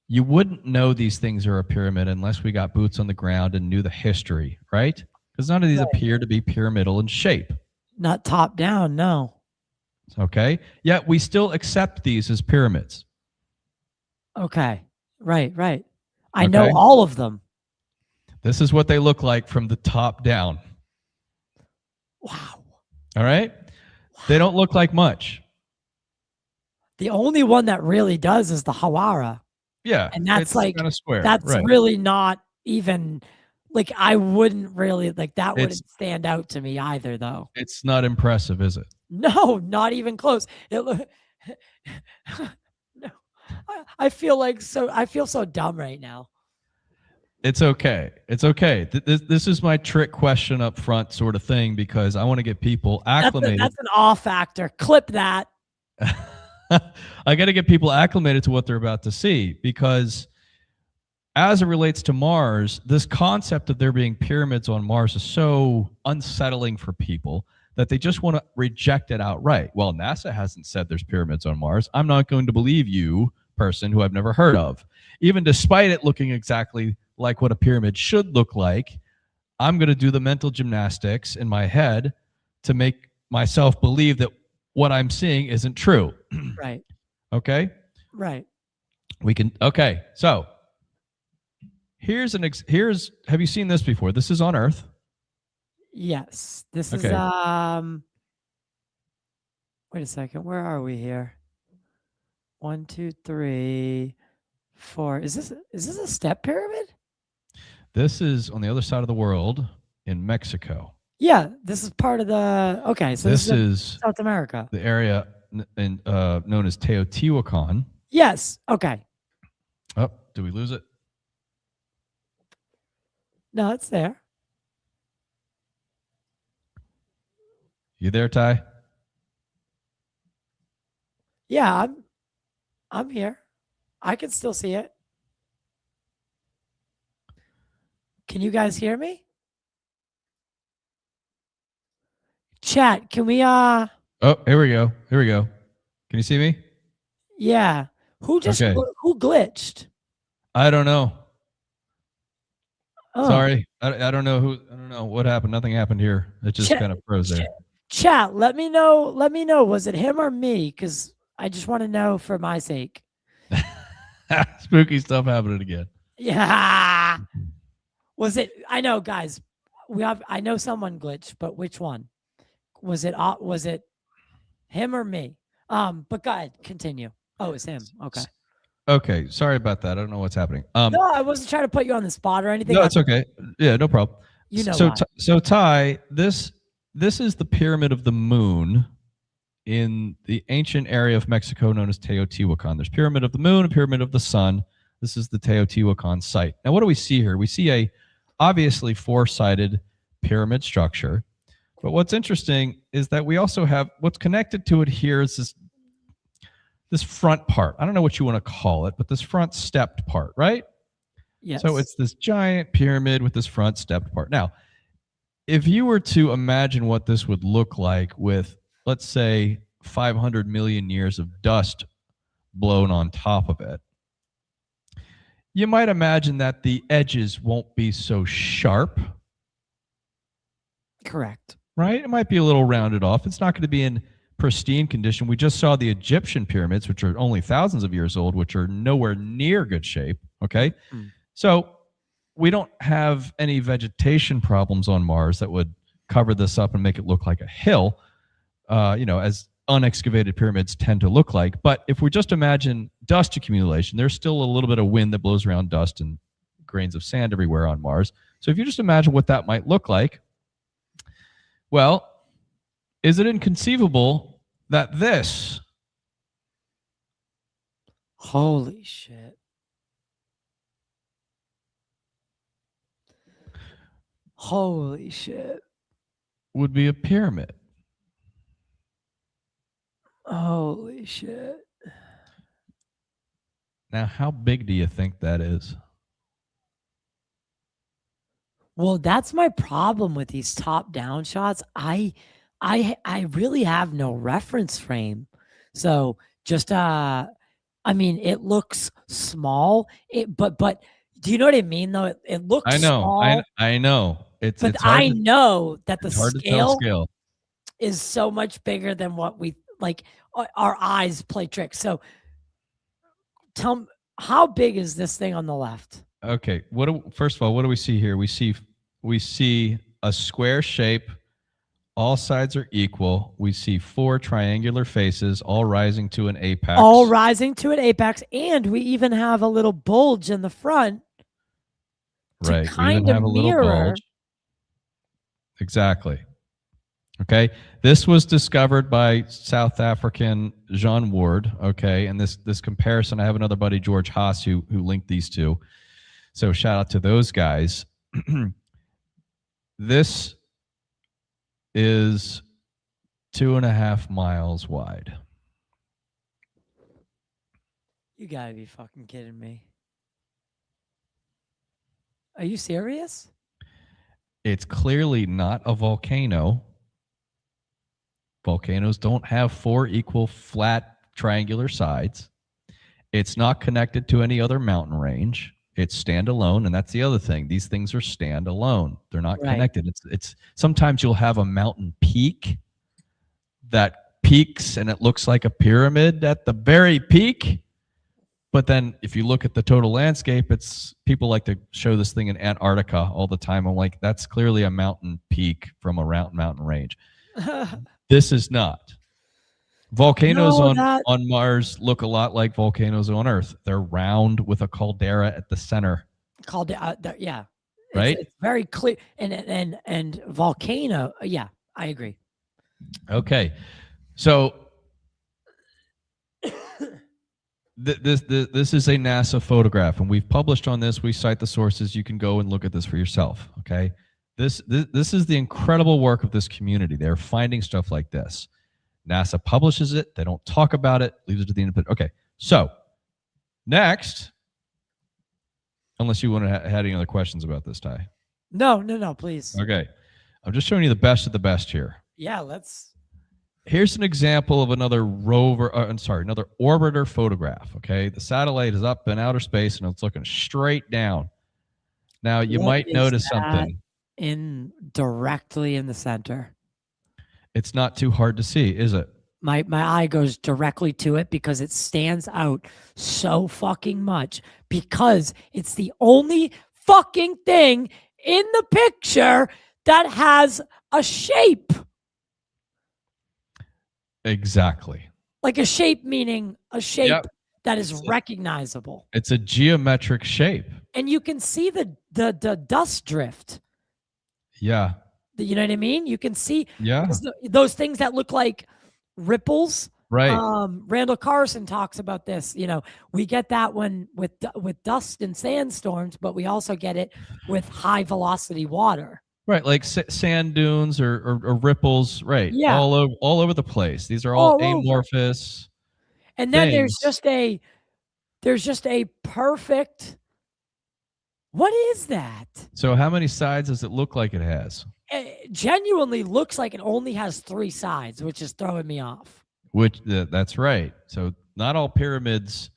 Speaker 2: You wouldn't know these things are a pyramid unless we got boots on the ground and knew the history, right? Because none of these appear to be pyramidal in shape.
Speaker 1: Not top down, no.
Speaker 2: Okay? Yet we still accept these as pyramids.
Speaker 1: Okay. Right. I know all of them.
Speaker 2: This is what they look like from the top down.
Speaker 1: Wow.
Speaker 2: All right? Wow. They don't look like much.
Speaker 1: The only one that really does is the Hawara.
Speaker 2: Yeah.
Speaker 1: And that's like
Speaker 2: kind of square.
Speaker 1: That's
Speaker 2: right.
Speaker 1: really not even like I wouldn't really like that wouldn't stand out to me either though.
Speaker 2: It's not impressive, is it?
Speaker 1: No, not even close. No. I feel so dumb right now.
Speaker 2: It's okay. It's okay. This is my trick question up front sort of thing because I want to get people acclimated.
Speaker 1: That's an awe factor. Clip that.
Speaker 2: I got to get people acclimated to what they're about to see because as it relates to Mars, this concept of there being pyramids on Mars is so unsettling for people that they just want to reject it outright. Well, NASA hasn't said there's pyramids on Mars. I'm not going to believe you, person who I've never heard of. Even despite it looking exactly like what a pyramid should look like, I'm going to do the mental gymnastics in my head to make myself believe that what I'm seeing isn't true.
Speaker 1: Right.
Speaker 2: Okay?
Speaker 1: Right.
Speaker 2: We can, okay. So here's have you seen this before? This is on Earth.
Speaker 1: Yes. This is, wait a second. Where are we here? 1, 2, 3, 4. Is this a step pyramid?
Speaker 2: This is on the other side of the world in Mexico.
Speaker 1: Yeah, this is part of the. Okay, so this is South America.
Speaker 2: The area known as Teotihuacan.
Speaker 1: Yes. Okay.
Speaker 2: Oh, did we lose it?
Speaker 1: No, it's there.
Speaker 2: You there, Ty?
Speaker 1: Yeah, I'm here. I can still see it. Can you guys hear me? Chat, can we
Speaker 2: Oh, here we go. Here we go. Can you see me?
Speaker 1: Yeah. Who glitched?
Speaker 2: I don't know.
Speaker 1: Oh.
Speaker 2: Sorry. I don't know who. I don't know what happened. Nothing happened here. It just kind of froze there.
Speaker 1: Chat, let me know. Was it him or me? Because I just want to know for my sake.
Speaker 2: Spooky stuff happening again.
Speaker 1: Yeah. Was it? I know, guys. I know someone glitched, but which one? Was it him or me? But go ahead, continue. Oh, it's him. Okay.
Speaker 2: Okay. Sorry about that. I don't know what's happening.
Speaker 1: No, I wasn't trying to put you on the spot or anything.
Speaker 2: No, it's okay. Yeah, no problem.
Speaker 1: You know.
Speaker 2: So Ty, this is the Pyramid of the Moon in the ancient area of Mexico known as Teotihuacan. There's Pyramid of the Moon, a Pyramid of the Sun. This is the Teotihuacan site. Now, what do we see here? We see a obviously four-sided pyramid structure. But what's interesting is that we also have what's connected to it here is this front part. I don't know what you want to call it, but this front stepped part, right?
Speaker 1: Yes.
Speaker 2: So it's this giant pyramid with this front stepped part. Now, if you were to imagine what this would look like with, let's say, 500 million years of dust blown on top of it, you might imagine that the edges won't be so sharp.
Speaker 1: Correct.
Speaker 2: right? It might be a little rounded off. It's not going to be in pristine condition. We just saw the Egyptian pyramids, which are only thousands of years old, which are nowhere near good shape. Okay. So we don't have any vegetation problems on Mars that would cover this up and make it look like a hill, as unexcavated pyramids tend to look like. But if we just imagine dust accumulation, there's still a little bit of wind that blows around dust and grains of sand everywhere on Mars. So if you just imagine what that might look like, well, is it inconceivable that this?
Speaker 1: Holy shit. Holy shit.
Speaker 2: Would be a pyramid.
Speaker 1: Holy shit.
Speaker 2: Now, how big do you think that is?
Speaker 1: Well, that's my problem with these top-down shots. I really have no reference frame. So just it looks small. But do you know what I mean though? It looks small.
Speaker 2: I know. It's hard
Speaker 1: I know that the
Speaker 2: hard to tell scale
Speaker 1: is so much bigger than what we like. Our eyes play tricks. So tell me, how big is this thing on the left?
Speaker 2: Okay. First of all, what do we see here? We see a square shape. All sides are equal. We see 4 triangular faces, all rising to an apex.
Speaker 1: And we even have a little bulge in the front.
Speaker 2: Right. We even have a little bulge. Exactly. Okay. This was discovered by South African Jean Ward. Okay. And this comparison, I have another buddy, George Haas, who linked these two. So shout out to those guys. This is 2.5 miles wide.
Speaker 1: You gotta be fucking kidding me. Are you serious?
Speaker 2: It's clearly not a volcano. Volcanoes don't have 4 equal flat triangular sides. It's not connected to any other mountain range. It's standalone, and that's the other thing. These things are standalone. They're not connected. It's sometimes you'll have a mountain peak that peaks and it looks like a pyramid at the very peak. But then if you look at the total landscape, people like to show this thing in Antarctica all the time. I'm like, that's clearly a mountain peak from a mountain range. This is not. Volcanoes on Mars look a lot like volcanoes on Earth. They're round with a caldera at the center.
Speaker 1: Yeah.
Speaker 2: Right?
Speaker 1: It's very clear. And volcano, yeah, I agree.
Speaker 2: Okay. So this is a NASA photograph, and we've published on this. We cite the sources. You can go and look at this for yourself. Okay. This is the incredible work of this community. They're finding stuff like this. NASA publishes it. They don't talk about it. Leaves it to the independent. Okay. So next, unless you want to have any other questions about this, Ty.
Speaker 1: No, please.
Speaker 2: Okay. I'm just showing you the best of the best here.
Speaker 1: Yeah, let's.
Speaker 2: Here's an example of another another orbiter photograph. Okay. The satellite is up in outer space and it's looking straight down. Now you might notice something.
Speaker 1: Directly in the center.
Speaker 2: It's not too hard to see, is it?
Speaker 1: My eye goes directly to it because it stands out so fucking much, because it's the only fucking thing in the picture that has a shape.
Speaker 2: Exactly.
Speaker 1: Like a shape, meaning a shape that is recognizable.
Speaker 2: It's a geometric shape.
Speaker 1: And you can see the dust drift.
Speaker 2: Yeah.
Speaker 1: You know what I mean? You can see
Speaker 2: those
Speaker 1: things that look like ripples.
Speaker 2: Right.
Speaker 1: Randall Carson talks about this. We get that one with dust and sandstorms, but we also get it with high velocity water.
Speaker 2: Right, like sand dunes or ripples. Right.
Speaker 1: Yeah.
Speaker 2: All over the place. These are all amorphous.
Speaker 1: And then there's just a perfect. What is that?
Speaker 2: So how many sides does it look like it has?
Speaker 1: It genuinely looks like it only has 3 sides, which is throwing me off.
Speaker 2: That's right. So not all pyramids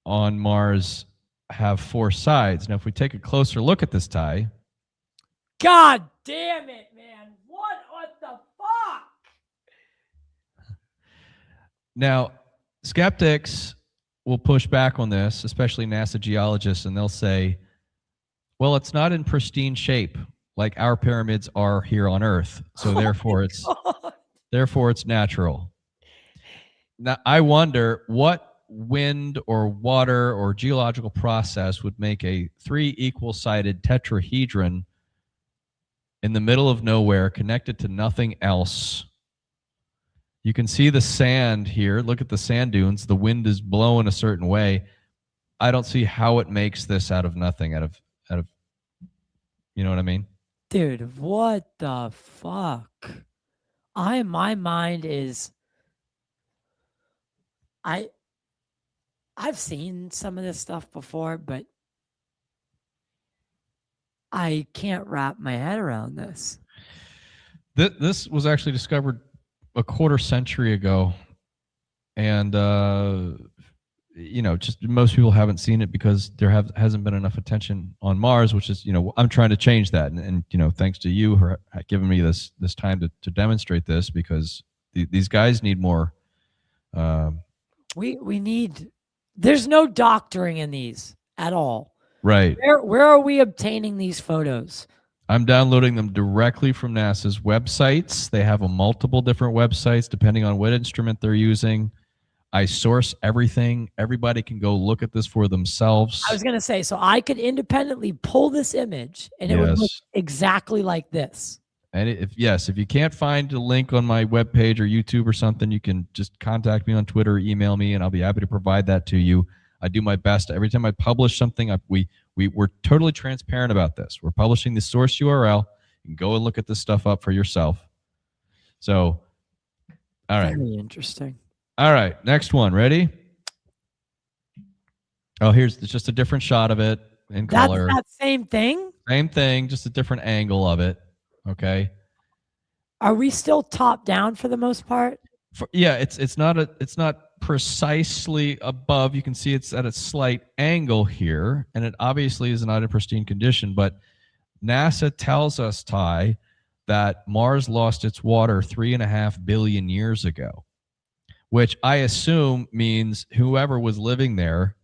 Speaker 2: on Mars have 4 sides. Now, if we take a closer look at this, Ty.
Speaker 1: God damn it, man.
Speaker 2: Now, skeptics will push back on this, especially NASA geologists, and they'll say, well, it's not in pristine shape like our pyramids are here on Earth, so
Speaker 1: God.
Speaker 2: therefore it's natural. Now, I wonder what wind or water or geological process would make a 3 equal-sided tetrahedron in the middle of nowhere connected to nothing else. You can see the sand here. Look at the sand dunes. The wind is blowing a certain way. I don't see how it makes this out of nothing, out of you know what I mean?
Speaker 1: Dude, what the fuck? My mind is I've seen some of this stuff before, but I can't wrap my head around this.
Speaker 2: This was actually discovered a quarter century ago, and just most people haven't seen it because there hasn't been enough attention on Mars, which is, I'm trying to change that, and thanks to you for giving me this time to demonstrate this, because these guys need more.
Speaker 1: We need. There's no doctoring in these at all.
Speaker 2: Right.
Speaker 1: Where are we obtaining these photos?
Speaker 2: I'm downloading them directly from NASA's websites. They have multiple different websites depending on what instrument they're using. I source everything. Everybody can go look at this for themselves.
Speaker 1: I was going to say, so I could independently pull this image and it would look exactly like this.
Speaker 2: And if you can't find a link on my webpage or YouTube or something, you can just contact me on Twitter or email me, and I'll be happy to provide that to you. I do my best. Every time I publish something, we're totally transparent about this. We're publishing the source URL. You can go and look at this stuff up for yourself. So, all right.
Speaker 1: Very interesting.
Speaker 2: All right, next one. Ready? Oh, here's just a different shot of it in color.
Speaker 1: That's that same thing?
Speaker 2: Same thing, just a different angle of it. Okay.
Speaker 1: Are we still top down for the most part?
Speaker 2: It's not precisely above. You can see it's at a slight angle here, and it obviously is not in pristine condition. But NASA tells us, Ty, that Mars lost its water 3.5 billion years ago, which I assume means whoever was living there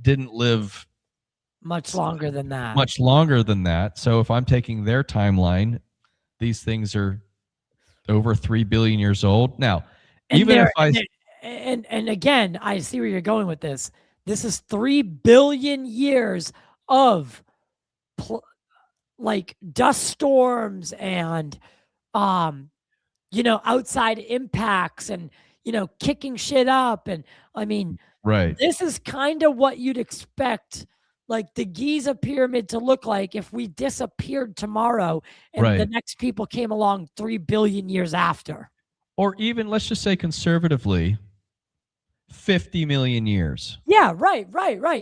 Speaker 2: didn't live
Speaker 1: much longer than that.
Speaker 2: Much longer than that. So if I'm taking their timeline, these things are over 3 billion years old. Now,
Speaker 1: and
Speaker 2: even if
Speaker 1: and again, I see where you're going with this. This is 3 billion years of like dust storms and outside impacts and kicking shit up, and I mean,
Speaker 2: right.
Speaker 1: This is kind of what you'd expect like the Giza pyramid to look like if we disappeared tomorrow and the next people came along 3 billion years after.
Speaker 2: Or even, let's just say conservatively, 50 million years.
Speaker 1: Yeah, right.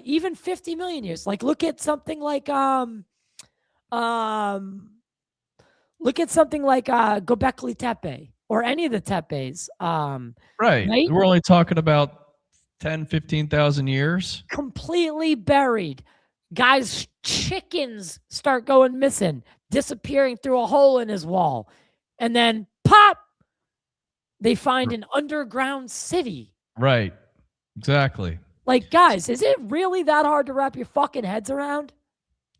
Speaker 1: Even 50 million years. Like look at something like Göbekli Tepe or any of the tepes.
Speaker 2: Right. We're only talking about 10, 15,000 years.
Speaker 1: Completely buried. Guys' chickens start going missing, disappearing through a hole in his wall. And then pop, they find an underground city.
Speaker 2: Right. Exactly.
Speaker 1: Like, guys, is it really that hard to wrap your fucking heads around?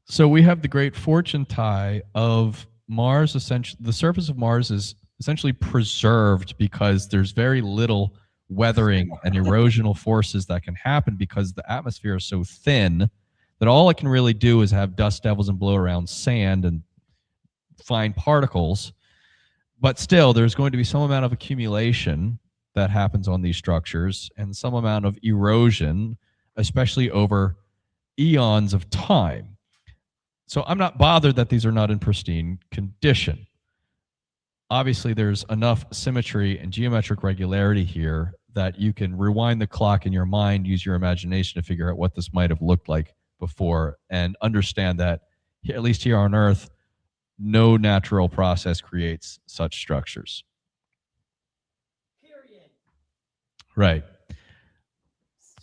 Speaker 2: So we have the great fortune, Ty, of Mars. Essentially, the surface of Mars is essentially preserved because there's very little weathering and erosional forces that can happen because the atmosphere is so thin that all it can really do is have dust devils and blow around sand and fine particles. But still, there's going to be some amount of accumulation that happens on these structures and some amount of erosion, especially over eons of time. So I'm not bothered that these are not in pristine condition. Obviously, there's enough symmetry and geometric regularity here that you can rewind the clock in your mind, use your imagination to figure out what this might have looked like before, and understand that, at least here on Earth, no natural process creates such structures.
Speaker 1: Period.
Speaker 2: Right.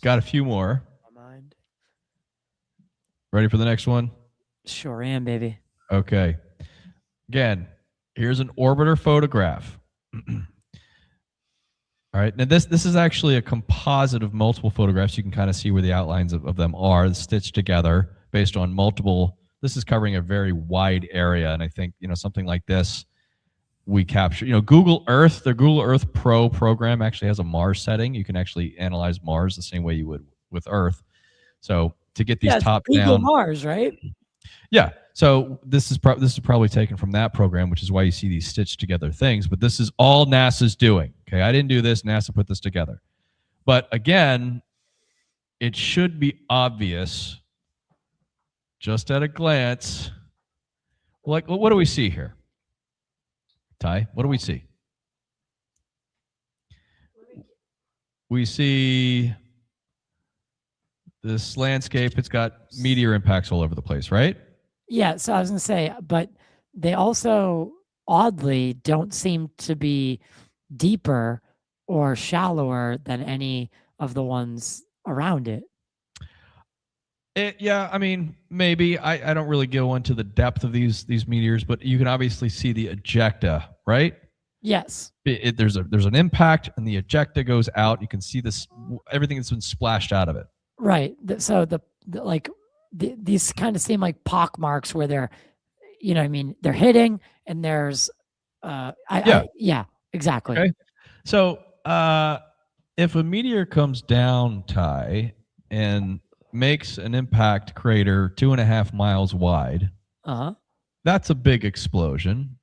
Speaker 2: Got a few more. Ready for the next one?
Speaker 1: Sure am, baby.
Speaker 2: Okay. Again, here's an orbiter photograph. All right. Now this is actually a composite of multiple photographs. You can kind of see where the outlines of them are stitched together based on multiple. This is covering a very wide area, and I think something like this we capture. Google Earth, the Google Earth Pro program actually has a Mars setting. You can actually analyze Mars the same way you would with Earth. So to get these top
Speaker 1: Google
Speaker 2: down
Speaker 1: Mars, right?
Speaker 2: Yeah. So this is probably taken from that program, which is why you see these stitched together things. But this is all NASA's doing. Okay, I didn't do this. NASA put this together. But again, it should be obvious, just at a glance. Like, what do we see here, Ty? What do we see? We see this landscape. It's got meteor impacts all over the place, right?
Speaker 1: Yeah, so I was going to say, but they also oddly don't seem to be deeper or shallower than any of the ones around it.
Speaker 2: Yeah, I mean, maybe. I don't really go into the depth of these meteors, but you can obviously see the ejecta, right?
Speaker 1: Yes.
Speaker 2: There's an impact, and the ejecta goes out. You can see this, everything that's been splashed out of it.
Speaker 1: Right. So these kind of seem like pock marks where they're, they're hitting, and there's, yeah, exactly.
Speaker 2: Okay. So if a meteor comes down, Ty, and makes an impact crater 2.5 miles wide, that's a big explosion.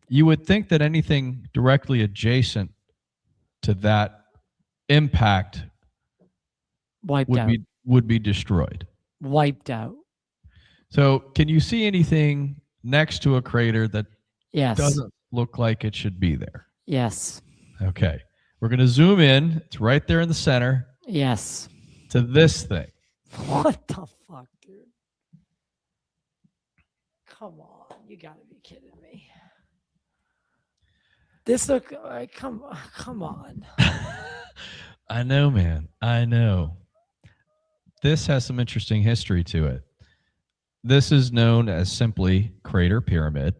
Speaker 2: You would think that anything directly adjacent to that impact would be destroyed.
Speaker 1: Wiped out.
Speaker 2: So can you see anything next to a crater that
Speaker 1: yes.
Speaker 2: doesn't look like it should be there?
Speaker 1: Yes.
Speaker 2: Okay. We're going to zoom in. It's right there in the center.
Speaker 1: Yes.
Speaker 2: To this thing.
Speaker 1: What the fuck, dude? Come on. You got to be kidding me. This look, come on.
Speaker 2: I know, man. I know. This has some interesting history to it. This is known as simply Crater Pyramid.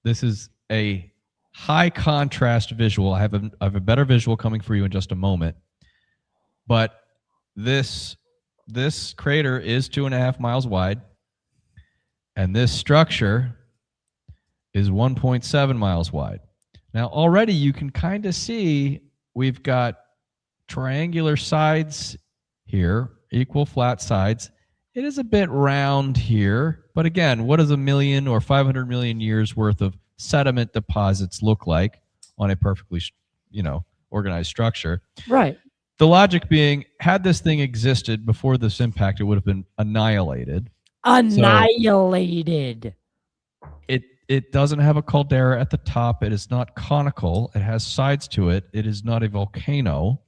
Speaker 2: This is a high contrast visual. I have a better visual coming for you in just a moment. But this crater is 2.5 miles wide, and this structure is 1.7 miles wide. Now, already you can kind of see we've got triangular sides here, equal flat sides. It is a bit round here, but again, what does 1 million or 500 million years worth of sediment deposits look like on a perfectly, organized structure?
Speaker 1: Right.
Speaker 2: The logic being, had this thing existed before this impact, it would have been annihilated.
Speaker 1: Annihilated.
Speaker 2: So it doesn't have a caldera at the top. It is not conical. It has sides to it. It is not a volcano.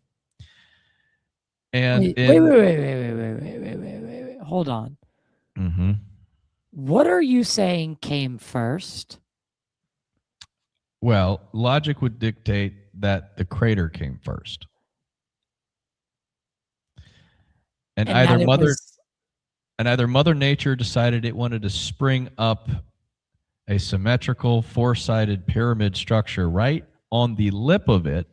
Speaker 2: And
Speaker 1: wait. Hold on.
Speaker 2: Mm-hmm.
Speaker 1: What are you saying came first?
Speaker 2: Well, logic would dictate that the crater came first. And either Mother Nature decided it wanted to spring up a symmetrical four-sided pyramid structure right on the lip of it,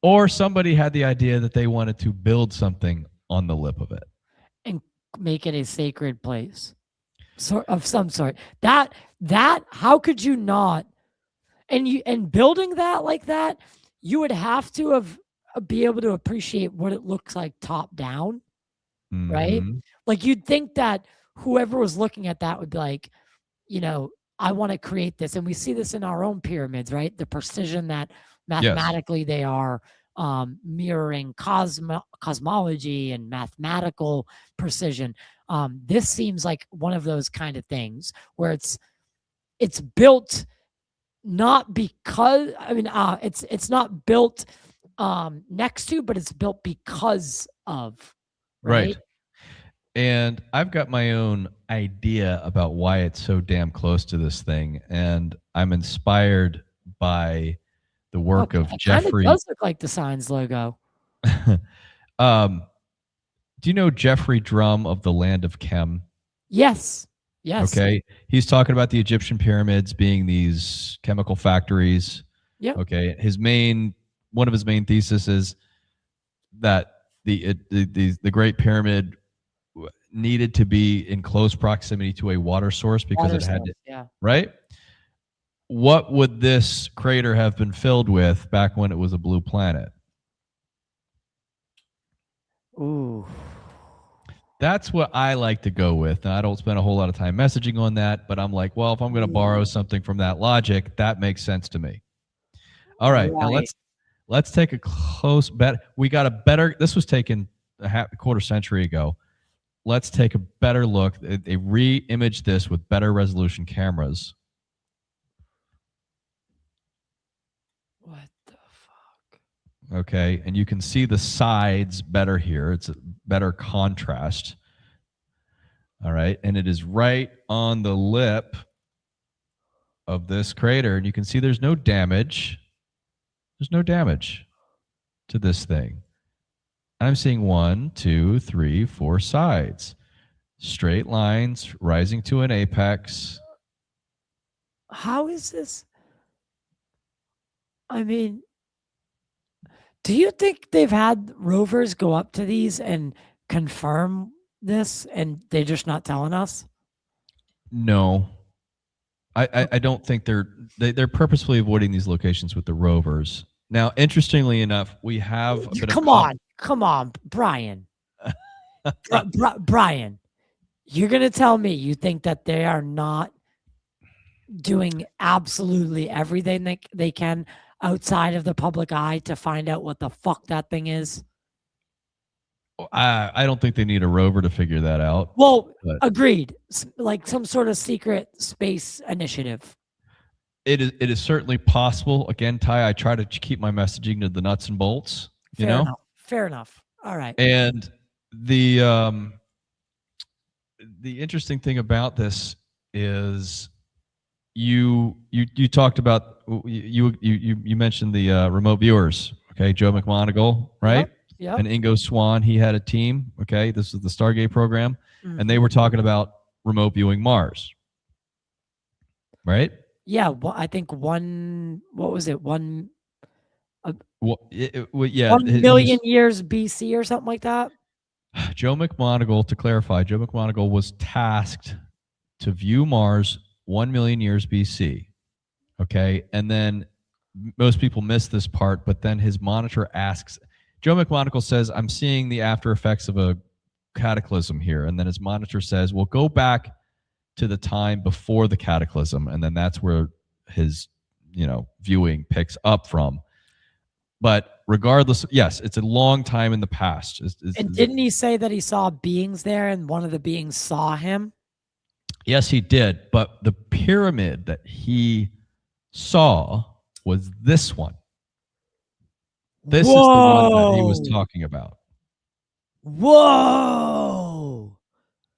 Speaker 2: or somebody had the idea that they wanted to build something on the lip of it
Speaker 1: and make it a sacred place of some sort. That how could you not? And building that like that, you would have to be able to appreciate what it looks like top down, right? Like you'd think that whoever was looking at that would be like, I want to create this. And we see this in our own pyramids, right? The precision that mathematically they are mirroring cosmology and mathematical precision. This seems like one of those kind of things where it's built not because, it's not built next to, but it's built because of, right?
Speaker 2: And I've got my own idea about why it's so damn close to this thing, and I'm inspired by the work of Jeffrey.
Speaker 1: It does look like the Signs logo.
Speaker 2: Do you know Jeffrey Drum of the Land of Chem?
Speaker 1: Yes.
Speaker 2: Okay. He's talking about the Egyptian pyramids being these chemical factories.
Speaker 1: Yeah.
Speaker 2: Okay. His main one of his main theses is that the Great Pyramid needed to be in close proximity to a water source because it had to,
Speaker 1: yeah.
Speaker 2: right? What would this crater have been filled with back when it was a blue planet?
Speaker 1: Ooh.
Speaker 2: That's what I like to go with. And I don't spend a whole lot of time messaging on that, but I'm like, well, if I'm going to borrow something from that logic, that makes sense to me. All right. Now let's take a close bet. We got a better, this was taken a quarter century ago. Let's take a better look. They re-imaged this with better resolution cameras.
Speaker 1: What the fuck?
Speaker 2: Okay, and you can see the sides better here. It's a better contrast. All right, and it is right on the lip of this crater, and you can see there's no damage. There's no damage to this thing. I'm seeing 1, 2, 3, 4 sides. Straight lines rising to an apex.
Speaker 1: How is this? I mean, do you think they've had rovers go up to these and confirm this and they're just not telling us?
Speaker 2: No. I don't think they're purposefully avoiding these locations with the rovers. Now, interestingly enough, we have a bit
Speaker 1: come on, Brian. Brian, you're gonna tell me you think that they are not doing absolutely everything they can outside of the public eye to find out what the fuck that thing is?
Speaker 2: I don't think they need a rover to figure that out.
Speaker 1: Well, agreed. Like some sort of secret space initiative.
Speaker 2: It is certainly possible. Again, Ty, I try to keep my messaging to the nuts and bolts.
Speaker 1: Fair enough. All right.
Speaker 2: And the interesting thing about this is you talked about you mentioned the remote viewers. Okay, Joe McMoneagle, right?
Speaker 1: Yep.
Speaker 2: And Ingo Swann, he had a team. Okay, this is the Stargate program, and they were talking about remote viewing Mars, right?
Speaker 1: Yeah, I think one. What was it? One.
Speaker 2: Yeah,
Speaker 1: 1 million years BC or something like that.
Speaker 2: Joe McMoneagle, to clarify, Joe McMoneagle was tasked to view Mars 1 million years BC. Okay, and then most people miss this part, but then his monitor asks. Joe McMoneagle says, I'm seeing the after effects of a cataclysm here. And then his monitor says, well, go back to the time before the cataclysm. And then that's where his, viewing picks up from. But regardless, yes, it's a long time in the past.
Speaker 1: And didn't he say that he saw beings there and one of the beings saw him?
Speaker 2: Yes, he did. But the pyramid that he saw was this one. This is the one that he was talking about.
Speaker 1: Whoa!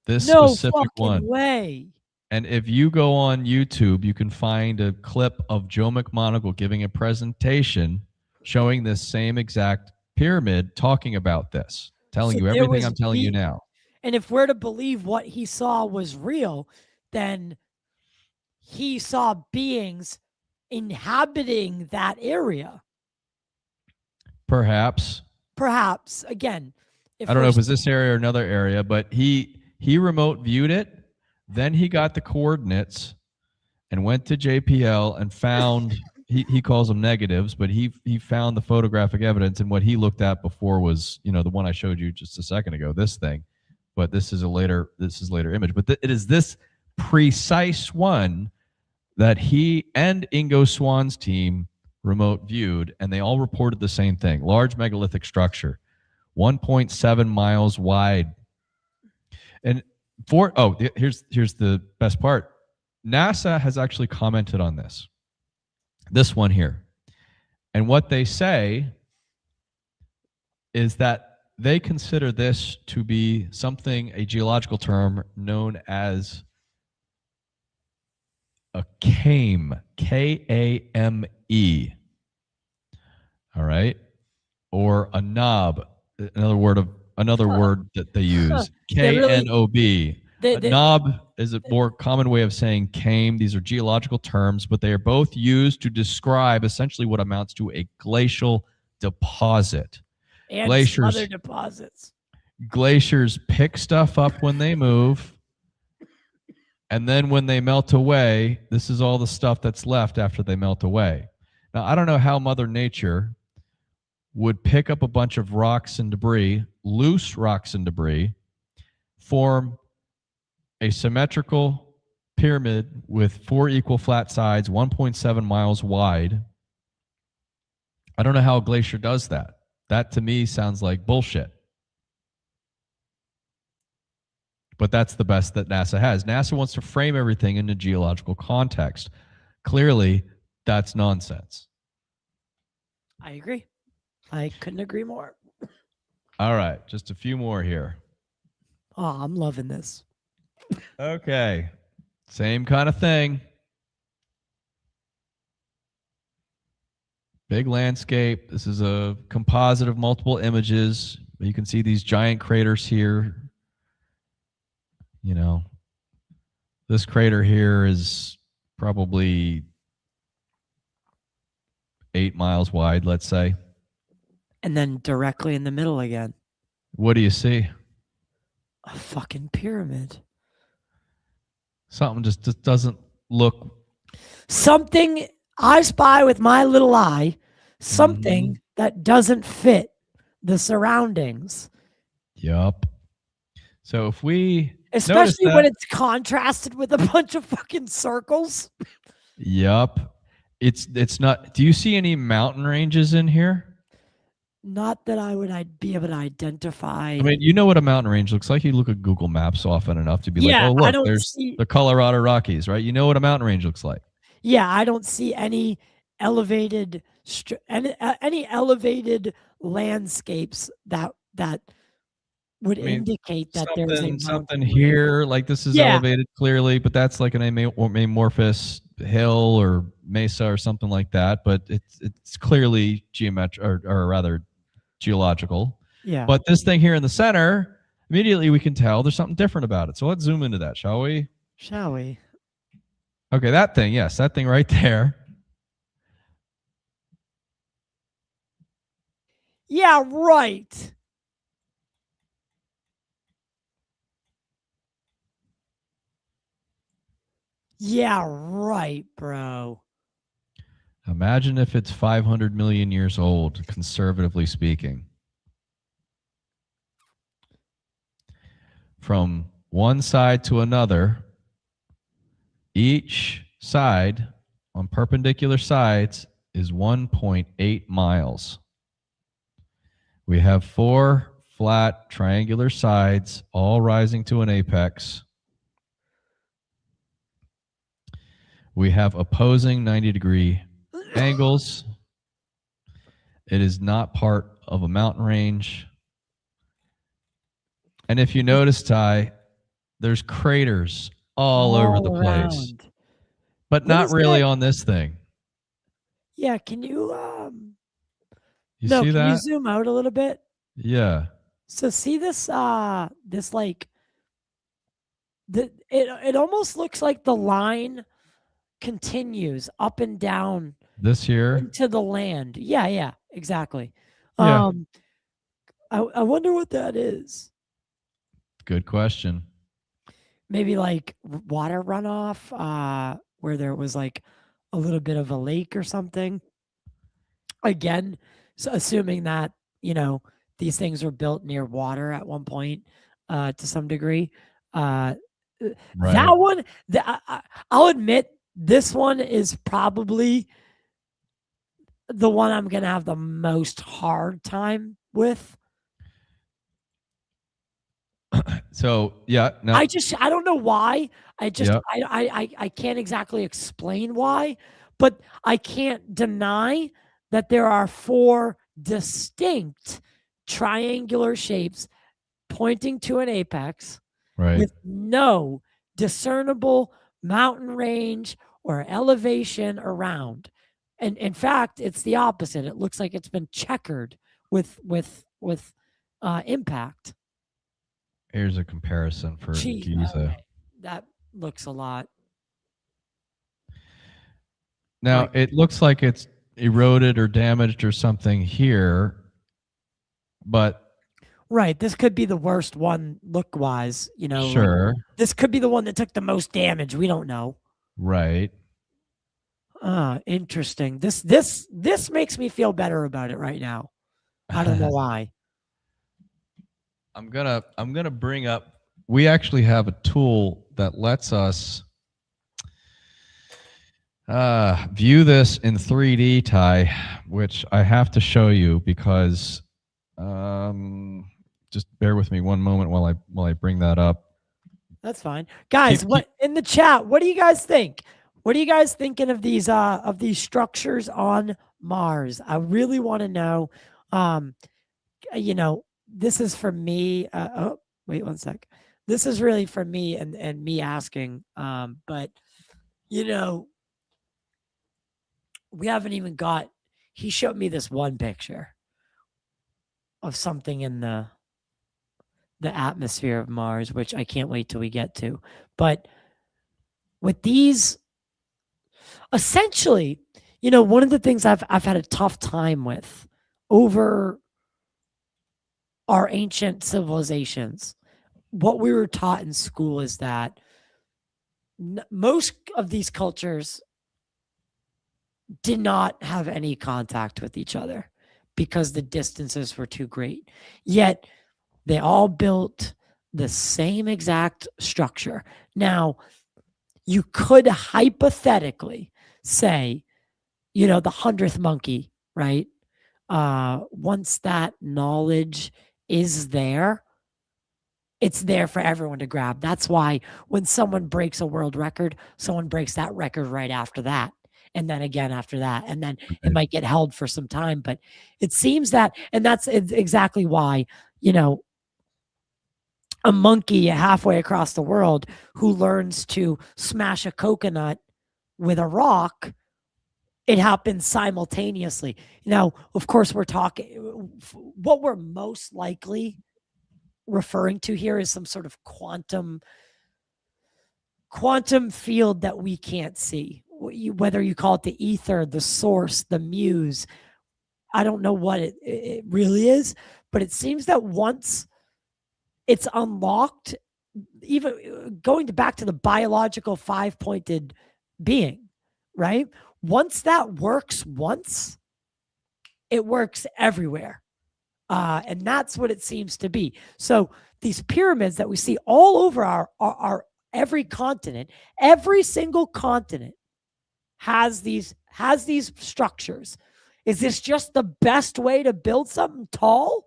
Speaker 2: This specific one.
Speaker 1: No way.
Speaker 2: And if you go on YouTube, you can find a clip of Joe McMoneagle giving a presentation showing this same exact pyramid, talking about this, telling you everything I'm telling you now.
Speaker 1: And if we're to believe what he saw was real, then he saw beings inhabiting that area.
Speaker 2: Perhaps.
Speaker 1: Again,
Speaker 2: I don't know if it's this area or another area, but he remote viewed it. Then he got the coordinates and went to JPL and found, he calls them negatives, but he found the photographic evidence. And what he looked at before was, the one I showed you just a second ago, this thing. But this is later image. But it is this precise one that he and Ingo Swann's team remote viewed, and they all reported the same thing. Large megalithic structure, 1.7 miles wide. And here's the best part. NASA has actually commented on this one here. And what they say is that they consider this to be a geological term known as a KAME, K-A-M-E. All right, or a knob, another word that they use, K-N-O-B. Knob is a more common way of saying KAME. These are geological terms, but they are both used to describe essentially what amounts to a glacial deposit.
Speaker 1: And some other deposits.
Speaker 2: Glaciers pick stuff up when they move. And then when they melt away, this is all the stuff that's left after they melt away. Now, I don't know how Mother Nature would pick up a bunch of rocks and debris, loose rocks and debris, form a symmetrical pyramid with 4 equal flat sides, 1.7 miles wide. I don't know how a glacier does that. That to me sounds like bullshit. But that's the best that NASA has. NASA wants to frame everything into geological context. Clearly, that's nonsense.
Speaker 1: I agree. I couldn't agree more.
Speaker 2: All right, just a few more here.
Speaker 1: Oh, I'm loving this.
Speaker 2: Okay, same kind of thing. Big landscape. This is a composite of multiple images. You can see these giant craters here. You know, this crater here is probably 8 miles wide, let's say.
Speaker 1: And then directly in the middle again.
Speaker 2: What do you see?
Speaker 1: A fucking pyramid.
Speaker 2: Something just doesn't look.
Speaker 1: Something I spy with my little eye. Something that doesn't fit the surroundings.
Speaker 2: Yup. So if we...
Speaker 1: Especially when it's contrasted with a bunch of fucking circles.
Speaker 2: Yup. It's not... Do you see any mountain ranges in here?
Speaker 1: Not that I'd be able to identify.
Speaker 2: I mean, you know what a mountain range looks like. You look at Google Maps often enough to be like, oh, look, there's the Colorado Rockies, right? You know what a mountain range looks like.
Speaker 1: Yeah, I don't see any elevated landscapes that would indicate that there's
Speaker 2: something here. Like this is elevated clearly, but that's like an amorphous hill or mesa or something like that. But it's clearly geometric or rather geological.
Speaker 1: Yeah.
Speaker 2: But this thing here in the center, immediately we can tell there's something different about it. So let's zoom into that, shall we?
Speaker 1: Shall we?
Speaker 2: Okay, that thing, yes, that thing right there.
Speaker 1: Yeah, right. Yeah, right, bro.
Speaker 2: Imagine if it's 500 million years old, conservatively speaking. From one side to another, each side on perpendicular sides is 1.8 miles. We have 4 flat triangular sides, all rising to an apex. We have opposing 90-degree angles. It is not part of a mountain range. And if you notice, Ty, there's craters all over the place, but not really on this thing.
Speaker 1: Yeah, can you
Speaker 2: you see that?
Speaker 1: Can you zoom out a little bit?
Speaker 2: Yeah.
Speaker 1: So see this this like it almost looks like the line continues up and down
Speaker 2: this here
Speaker 1: into the land. Yeah, exactly.
Speaker 2: Yeah.
Speaker 1: I wonder what that is.
Speaker 2: Good question.
Speaker 1: Maybe like water runoff, where there was like a little bit of a lake or something. Again, so assuming that, you know, these things were built near water at one point, to some degree. Right. That one, I'll admit, this one is probably the one I'm going to have the most hard time with.
Speaker 2: So yeah, no.
Speaker 1: I don't know why. I can't exactly explain why, but I can't deny that there are 4 distinct triangular shapes pointing to an apex,
Speaker 2: right,
Speaker 1: with no discernible mountain range or elevation around. And in fact, it's the opposite. It looks like it's been checkered with impact.
Speaker 2: Here's a comparison for Giza.
Speaker 1: That looks a lot.
Speaker 2: Now, it looks like it's eroded or damaged or something here, but
Speaker 1: Right. This could be the worst one look wise, like
Speaker 2: sure,
Speaker 1: this could be the one that took the most damage. We don't know.
Speaker 2: right.
Speaker 1: Interesting. This makes me feel better about it right now. I don't know why.
Speaker 2: I'm gonna bring up. We actually have a tool that lets us view this in 3D, Ty, which I have to show you because just bear with me one moment while I bring that up.
Speaker 1: That's fine. Guys, what in the chat, what do you guys think? What are you guys thinking of these structures on Mars? I really want to know. This is for me. Oh, wait one sec. This is really for me and me asking. But we haven't even got. He showed me this one picture of something in the atmosphere of Mars, which I can't wait till we get to. But with these, essentially, one of the things I've had a tough time with over our ancient civilizations, what we were taught in school is that most of these cultures did not have any contact with each other because the distances were too great. Yet they all built the same exact structure. Now, you could hypothetically say, the 100th monkey, right? Once that knowledge is there, it's there for everyone to grab. That's why when someone breaks a world record, someone breaks that record right after that. And then again after that. And then it might get held for some time. But it seems that, and that's exactly why, a monkey halfway across the world who learns to smash a coconut with a rock, it happens simultaneously. Now, of course, we're talking, what we're most likely referring to here is some sort of quantum field that we can't see. Whether you call it the ether, the source, the muse, I don't know what it really is, but it seems that once it's unlocked, even going back to the biological 5-pointed being, right? Once that works it works everywhere. And that's what it seems to be. So these pyramids that we see all over our every continent, every single continent has these structures. Is this just the best way to build something tall,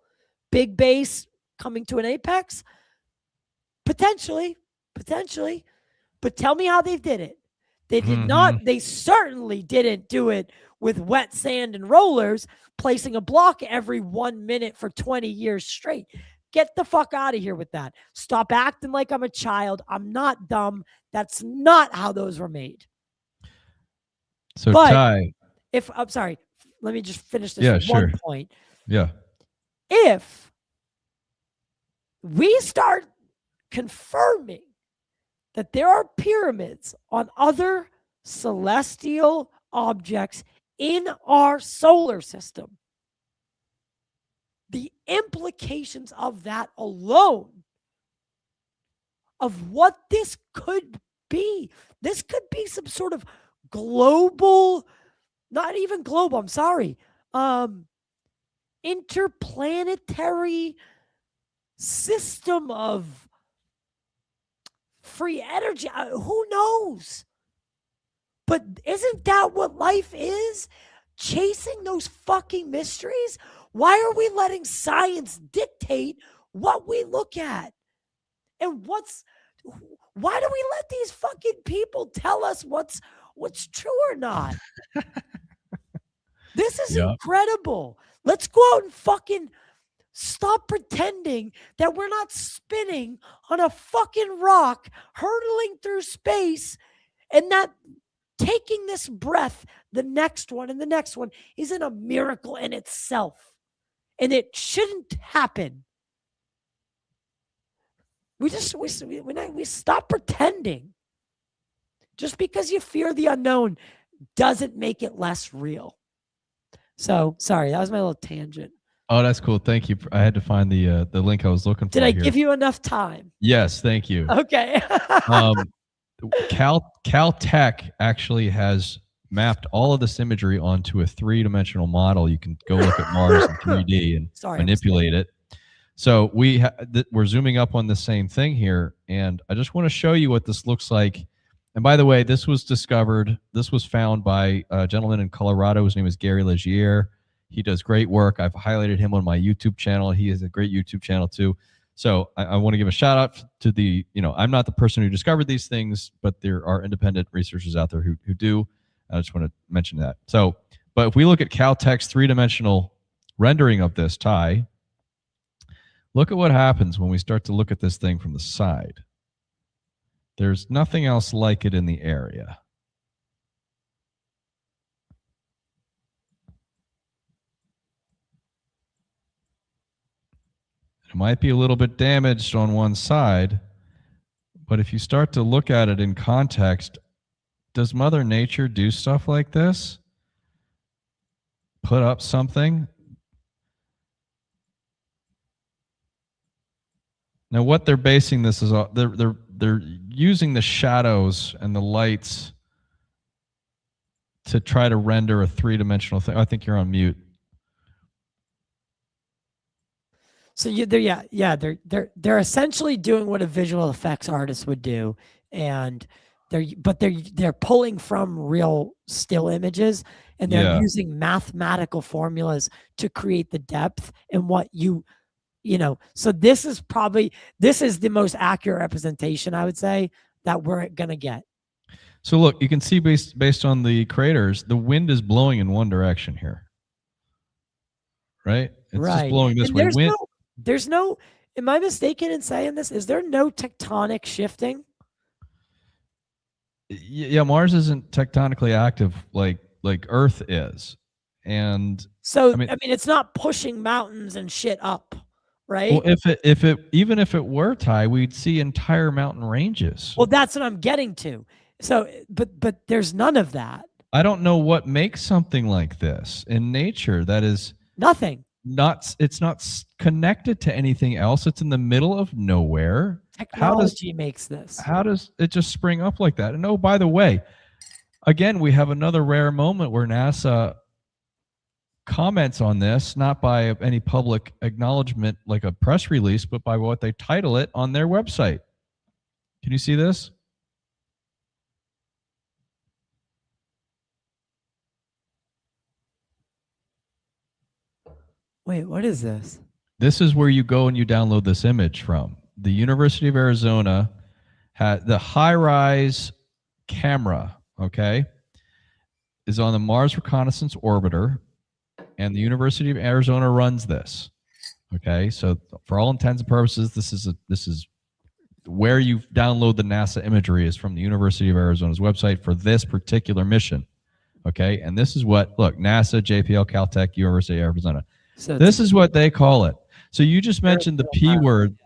Speaker 1: big base coming to an apex? Potentially. But tell me how they did it. They did not, they certainly didn't do it with wet sand and rollers, placing a block every 1 minute for 20 years straight. Get the fuck out of here with that. Stop acting like I'm a child. I'm not dumb. That's not how those were made.
Speaker 2: So, but Ty,
Speaker 1: I'm sorry, let me just finish this one point.
Speaker 2: Yeah.
Speaker 1: If we start confirming that there are pyramids on other celestial objects in our solar system, the implications of that alone, of what this could be, this could be some sort of global, not even global, I'm sorry, interplanetary system of free energy. Who knows? But isn't that what life is? Chasing those fucking mysteries? Why are we letting science dictate what we look at? And why do we let these fucking people tell us what's true or not? This is incredible. Let's go out and fucking stop pretending that we're not spinning on a fucking rock, hurtling through space, and that taking this breath, the next one and the next one, isn't a miracle in itself. And it shouldn't happen. We stop pretending. Just because you fear the unknown doesn't make it less real. So sorry, that was my little tangent.
Speaker 2: Oh, that's cool. Thank you. I had to find the link I was looking for
Speaker 1: Did I
Speaker 2: here.
Speaker 1: give you enough time?
Speaker 2: Yes, thank you.
Speaker 1: Okay.
Speaker 2: Caltech actually has mapped all of this imagery onto a three-dimensional model. You can go look at Mars in 3D and manipulate it. So we're zooming up on the same thing here, and I just want to show you what this looks like. And by the way, this was found by a gentleman in Colorado. His name is Gary Legier. He does great work. I've highlighted him on my YouTube channel. He has a great YouTube channel too. So I want to give a shout out to the, I'm not the person who discovered these things, but there are independent researchers out there who do. I just want to mention that. So, but if we look at Caltech's three-dimensional rendering of this tie, look at what happens when we start to look at this thing from the side. There's nothing else like it in the area. It might be a little bit damaged on one side, but if you start to look at it in context, does Mother Nature do stuff like this? Put up something? Now, what they're basing this is, they're using the shadows and the lights to try to render a three-dimensional thing. I think you're on mute.
Speaker 1: So they're essentially doing what a visual effects artist would do, and they're pulling from real still images, and they're using mathematical formulas to create the depth and what so this is the most accurate representation, I would say, that we're gonna get.
Speaker 2: So look, you can see based on the craters, the wind is blowing in one direction here, right? It's just blowing this way.
Speaker 1: There's no, am I mistaken in saying this? Is there no tectonic shifting?
Speaker 2: Yeah, Mars isn't tectonically active like Earth is. And
Speaker 1: so I mean it's not pushing mountains and shit up, right?
Speaker 2: Well, even if it were, Ty, we'd see entire mountain ranges.
Speaker 1: Well, that's what I'm getting to. So but there's none of that.
Speaker 2: I don't know what makes something like this in nature that is
Speaker 1: nothing.
Speaker 2: It's not connected to anything else. It's in the middle of nowhere.
Speaker 1: Technology makes this.
Speaker 2: How does it just spring up like that? And oh, by the way, again, we have another rare moment where NASA comments on this, not by any public acknowledgement like a press release, but by what they title it on their website. Can you see this?
Speaker 1: Wait, what is this?
Speaker 2: This is where you go and you download this image from. The University of Arizona had the high-rise camera, okay, is on the Mars Reconnaissance Orbiter, and the University of Arizona runs this. Okay, so for all intents and purposes, this is where you download the NASA imagery is from the University of Arizona's website for this particular mission. Okay, and this is what, look, NASA, JPL, Caltech, University of Arizona. So this is what they call it. So you just mentioned the P word.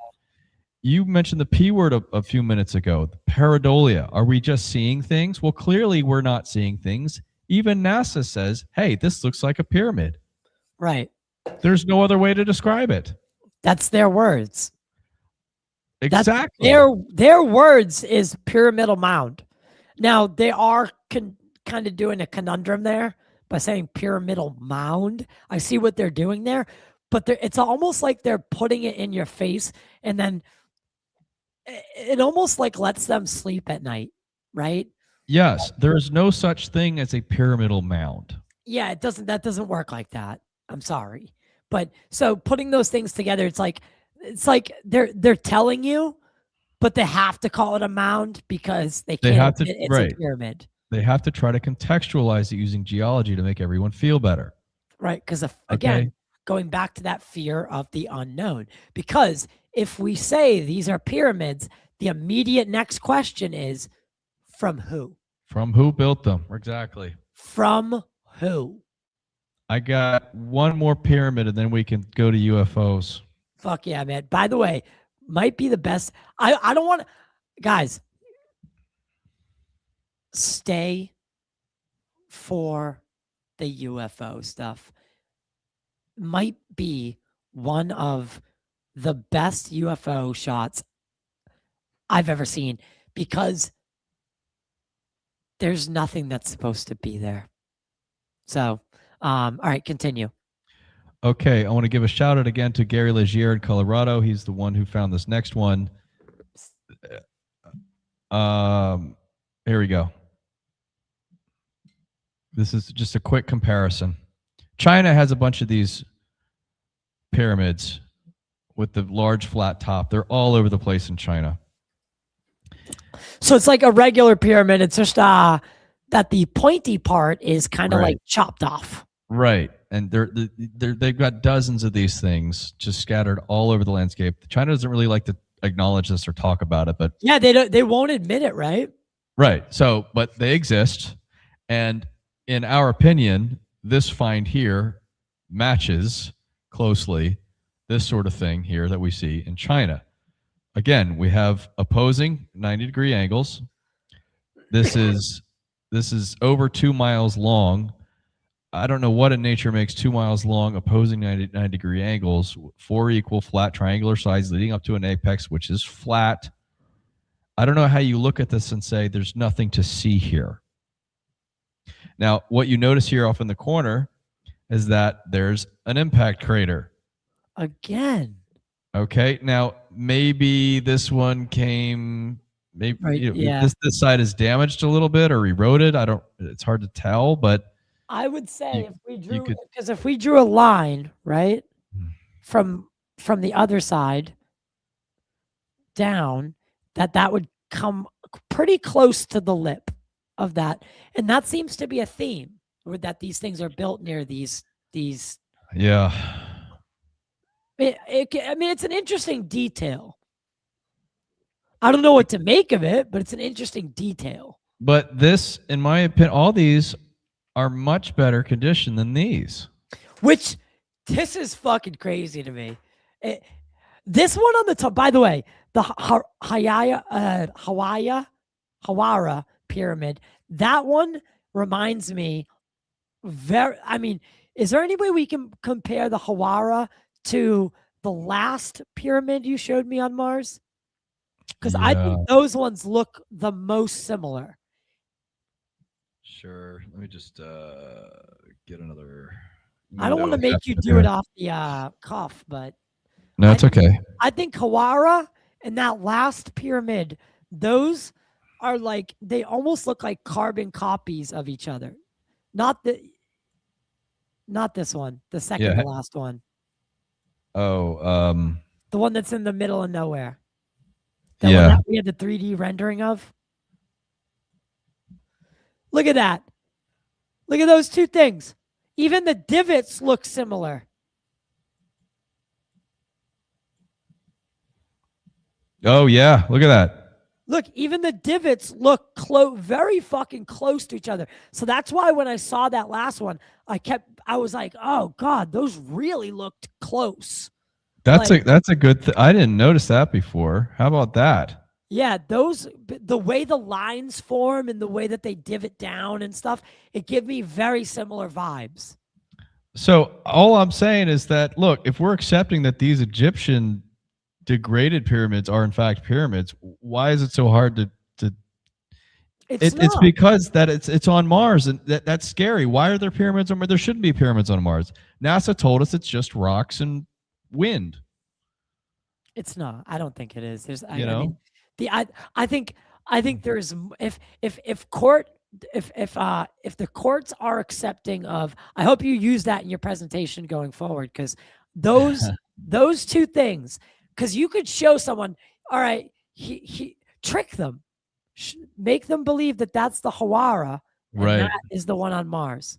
Speaker 2: You mentioned the P word a few minutes ago, pareidolia. Are we just seeing things? Well, clearly we're not seeing things. Even NASA says, hey, this looks like a pyramid.
Speaker 1: Right.
Speaker 2: There's no other way to describe it.
Speaker 1: That's their words.
Speaker 2: Exactly.
Speaker 1: Their words is pyramidal mound. Now, they are kind of doing a conundrum there by saying pyramidal mound. I see what they're doing there, but it's almost like they're putting it in your face, and then it almost like lets them sleep at night, right?
Speaker 2: Yes, there is no such thing as a pyramidal mound.
Speaker 1: Yeah, that doesn't work like that. I'm sorry. But so putting those things together, it's like they're telling you, but they have to call it a mound because it's a pyramid.
Speaker 2: They have to try to contextualize it using geology to make everyone feel better.
Speaker 1: Right, because again, going back to that fear of the unknown. Because if we say these are pyramids, the immediate next question is, from who?
Speaker 2: From who built them? Exactly.
Speaker 1: From who?
Speaker 2: I got one more pyramid and then we can go to UFOs.
Speaker 1: Fuck yeah, man. By the way, might be the best. I don't want to, guys, stay for the UFO stuff. might be one of the best UFO shots I've ever seen, because there's nothing that's supposed to be there. So, all right, continue.
Speaker 2: Okay, I want to give a shout out again to Gary Legier in Colorado. He's the one who found this next one. Here we go. This is just a quick comparison. China has a bunch of these pyramids with the large flat top. They're all over the place in China.
Speaker 1: So it's like a regular pyramid. It's just that the pointy part is kind of like chopped off.
Speaker 2: Right. And they've got dozens of these things just scattered all over the landscape. China doesn't really like to acknowledge this or talk about it, but
Speaker 1: yeah, they won't admit it, right?
Speaker 2: Right. So, but they exist, and in our opinion, this find here matches closely this sort of thing here that we see in China. Again, we have opposing 90-degree angles. This is over 2 miles long. I don't know what in nature makes 2 miles long opposing 90-degree angles, 4 equal flat triangular sides leading up to an apex, which is flat. I don't know how you look at this and say there's nothing to see here. Now, what you notice here off in the corner is that there's an impact crater.
Speaker 1: Again.
Speaker 2: Okay. Now, maybe this one came, maybe
Speaker 1: right,
Speaker 2: this side is damaged a little bit or eroded. It's hard to tell, but
Speaker 1: I would say if we drew a line, right, from the other side down, that would come pretty close to the lip of that. And that seems to be a theme, or that these things are built near these.
Speaker 2: Yeah.
Speaker 1: I mean, it's an interesting detail. I don't know what to make of it, but it's an interesting detail.
Speaker 2: But this, in my opinion, all these are much better condition than these.
Speaker 1: Which, this is fucking crazy to me. This one on the top, by the way, the Hawara pyramid, that one reminds me is there any way we can compare the Hawara to the last pyramid you showed me on Mars? Because I think those ones look the most similar.
Speaker 2: Sure. Let me just get another.
Speaker 1: I don't want to make you do it off the cuff, but
Speaker 2: no, it's okay.
Speaker 1: I think Hawara and that last pyramid, those are like, they almost look like carbon copies of each other. Not this one, the second to last one.
Speaker 2: Oh,
Speaker 1: the one that's in the middle of nowhere. One that we had the 3D rendering of. Look at that. Look at those two things. Even the divots look similar.
Speaker 2: Oh, yeah. Look at that.
Speaker 1: Look, even the divots look very fucking close to each other. So that's why when I saw that last one, I was like, oh God, those really looked close.
Speaker 2: That's a good thing. I didn't notice that before. How about that?
Speaker 1: Yeah, the way the lines form and the way that they divot down and stuff, it gave me very similar vibes.
Speaker 2: So all I'm saying is that, look, if we're accepting that these Egyptian degraded pyramids are in fact pyramids, why is it so hard to it's because that it's on Mars, and that's scary. Why are there pyramids on Mars? There shouldn't be pyramids on Mars. NASA told us it's just rocks and wind. It's
Speaker 1: not. I don't think it is. There's I think there's if the courts are accepting of, I hope you use that in your presentation going forward, because those two things, because you could show someone, all right, he trick them, make them believe that that's the Hawara, and that is the one on Mars.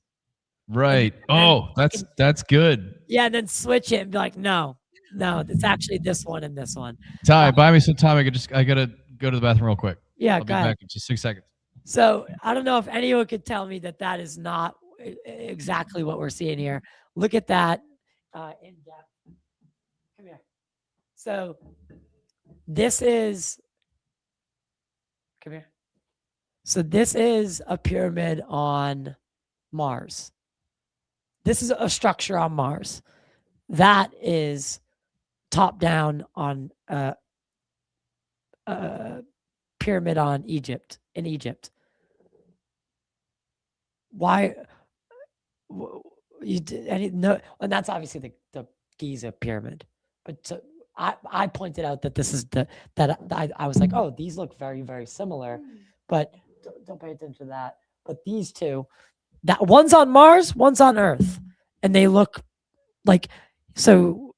Speaker 2: Right. That's good.
Speaker 1: Yeah, and then switch it and be like, no, it's actually this one and this one.
Speaker 2: Ty, buy me some time. I gotta go to the bathroom real quick.
Speaker 1: Yeah,
Speaker 2: I'll be back in just 6 seconds.
Speaker 1: So I don't know if anyone could tell me that is not exactly what we're seeing here. Look at that in depth. Come here. So this is, come here. So this is a pyramid on Mars. This is a structure on Mars. that is top down on pyramid on Egypt, in Egypt. Why you did any no? And that's obviously the Giza pyramid. But I pointed out that this is that I was like, oh, these look very very similar, but don't pay attention to that. But these two, that one's on Mars, one's on Earth, and they look like so.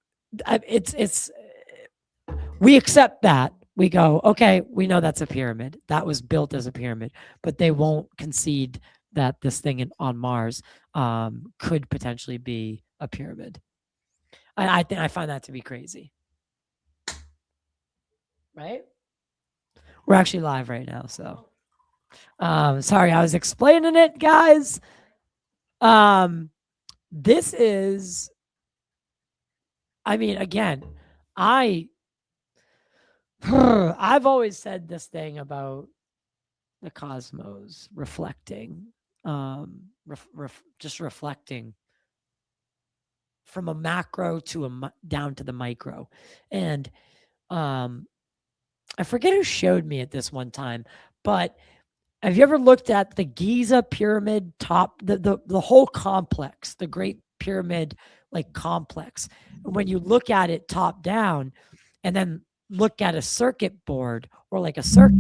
Speaker 1: It's we accept that. We go, okay, we know that's a pyramid. That was built as a pyramid, but they won't concede that this thing on Mars could potentially be a pyramid. And I think I find that to be crazy. Right? We're actually live right now, so sorry, I was explaining it, guys. This is, I mean, again, I've always said this thing about the cosmos reflecting, just reflecting from a macro to down to the micro. And I forget who showed me it this one time, but have you ever looked at the Giza pyramid top, the whole complex, the Great Pyramid like complex? When you look at it top down and then look at a circuit board or like a circuit,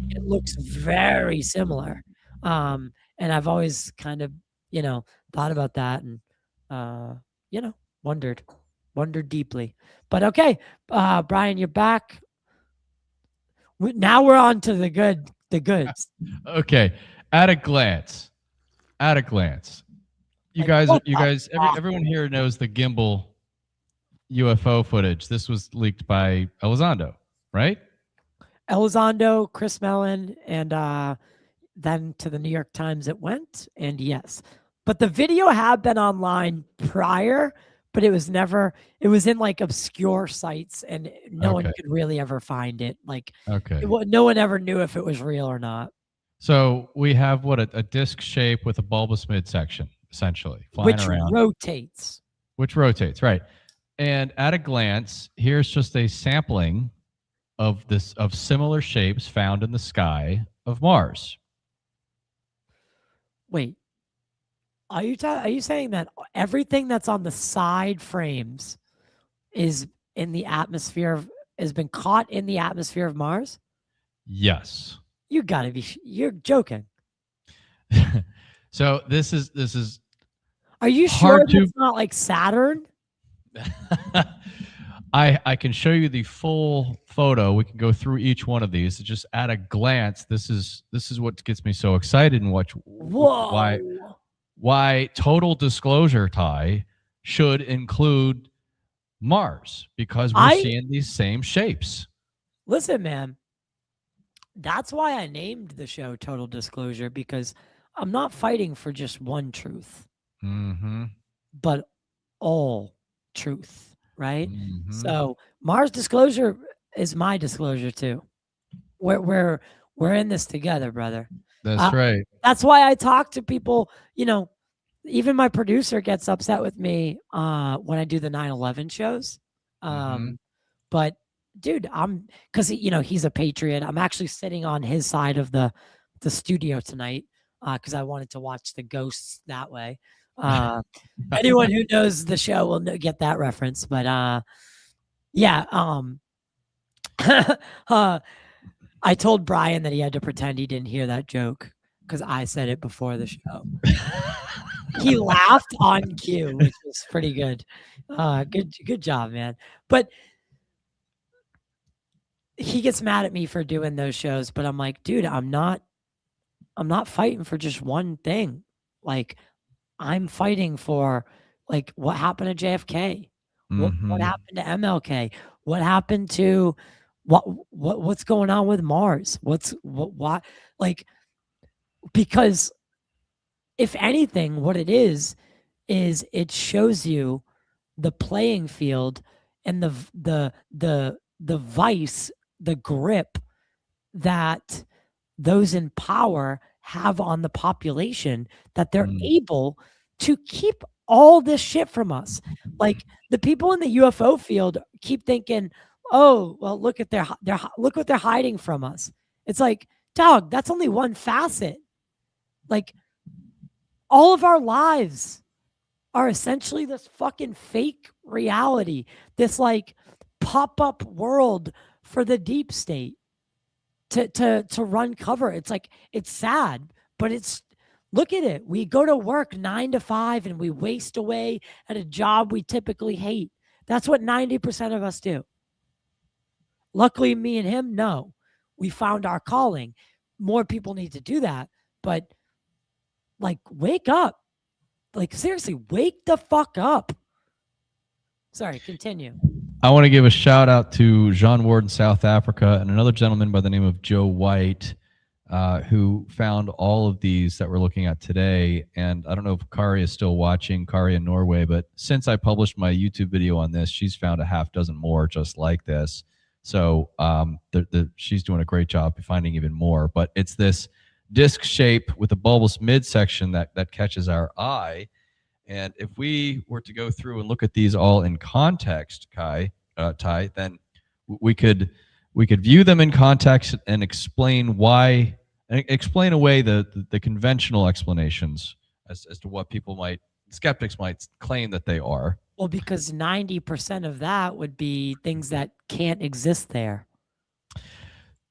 Speaker 1: it looks very similar. And I've always kind of, thought about that and, wondered deeply. But okay, Brian, you're back. Now we're on to the goods.
Speaker 2: Okay. At a glance, you guys, everyone here knows the gimbal UFO footage. This was leaked by Elizondo, right?
Speaker 1: Elizondo, Chris Mellon, and then to the New York Times it went. And yes, but the video had been online prior, but it was in like obscure sites and no one could really ever find it. Like, no one ever knew if it was real or not.
Speaker 2: So we have a disc shape with a bulbous midsection, essentially, flying around.
Speaker 1: Which rotates,
Speaker 2: right. And at a glance, here's just a sampling of similar shapes found in the sky of Mars.
Speaker 1: Wait, are you saying that everything that's on the side frames is in the atmosphere has been caught in the atmosphere of Mars?
Speaker 2: Yes.
Speaker 1: You're joking.
Speaker 2: So this is.
Speaker 1: Are you sure it's not like Saturn?
Speaker 2: I can show you the full photo. We can go through each one of these. Just at a glance, this is what gets me so excited and why total disclosure, Ty, should include Mars, because we're seeing these same shapes.
Speaker 1: Listen, man, that's why I named the show Total Disclosure, because I'm not fighting for just one truth, but all truth, right? So Mars disclosure is my disclosure too. We're in this together, brother.
Speaker 2: That's right.
Speaker 1: That's why I talk to people, even my producer gets upset with me when I do the 9/11 shows. But dude, because he's a patriot. I'm actually sitting on his side of the studio tonight because I wanted to watch the ghosts that way. Anyone who knows the show will get that reference. But yeah, I told Brian that he had to pretend he didn't hear that joke because I said it before the show. He laughed on cue, which was pretty good. Good job, man. But he gets mad at me for doing those shows, but I'm like, dude, I'm not fighting for just one thing. Like, I'm fighting for like what happened to JFK, what happened to MLK, what happened to what's going on with Mars, what like, because if anything, what it is it shows you the playing field and the vice, the grip that those in power have on the population, that they're able to keep all this shit from us. Like the people in the UFO field keep thinking, "Oh, well, look at look what they're hiding from us." It's like, dog, that's only one facet. Like all of our lives are essentially this fucking fake reality, this like pop-up world for the deep state to run cover. It's like, it's sad, but it's, look at it. We go to work 9 to 5 and we waste away at a job we typically hate. That's what 90% of us do. Luckily, me and him, no. We found our calling. More people need to do that. But like, wake up. Like, seriously, wake the fuck up. Sorry, continue.
Speaker 2: I want to give a shout out to Jean Ward in South Africa and another gentleman by the name of Joe White, who found all of these that we're looking at today. And I don't know if Kari is still watching, Kari in Norway, but since I published my YouTube video on this, she's found a half dozen more just like this. So she's doing a great job finding even more. But it's this disc shape with a bulbous midsection that catches our eye. And if we were to go through and look at these all in context, Ty, then we could view them in context and explain away the conventional explanations as to what skeptics might claim that they are.
Speaker 1: Well, because 90% of that would be things that can't exist there.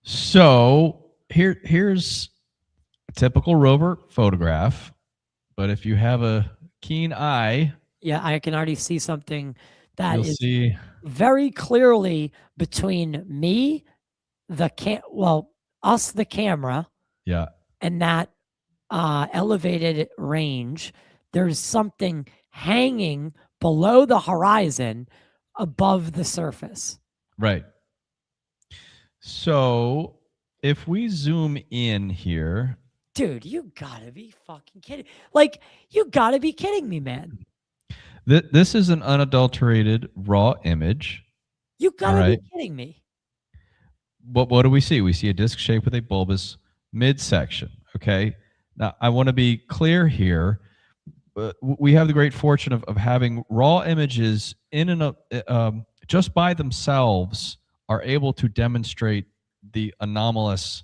Speaker 2: So here's a typical rover photograph, but if you have a keen eye,
Speaker 1: yeah, I can already see something that is
Speaker 2: see
Speaker 1: very clearly between me, the camera,
Speaker 2: yeah,
Speaker 1: and that elevated range. There's something hanging below the horizon above the surface.
Speaker 2: Right. So if we zoom in here,
Speaker 1: dude, you gotta be fucking kidding. Like, you gotta be kidding me, man.
Speaker 2: This is an unadulterated raw image.
Speaker 1: You gotta be kidding me.
Speaker 2: What do we see? We see a disc shape with a bulbous midsection. Okay. Now, I want to be clear here. We have the great fortune of having raw images in and just by themselves are able to demonstrate the anomalous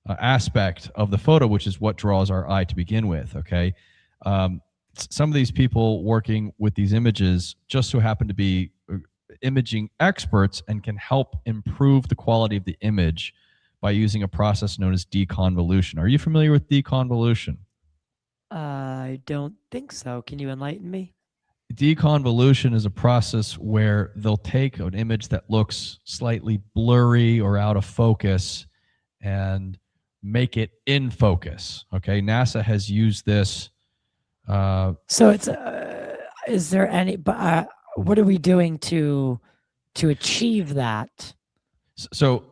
Speaker 2: aspect of the photo, which is what draws our eye to begin with. Okay. Some of these people working with these images just so happen to be imaging experts and can help improve the quality of the image by using a process known as deconvolution. Are you familiar with deconvolution?
Speaker 1: I don't think so. Can you enlighten me?
Speaker 2: Deconvolution is a process where they'll take an image that looks slightly blurry or out of focus and make it in focus. Okay, NASA has used this.
Speaker 1: So it's is there any? What are we doing to achieve that?
Speaker 2: So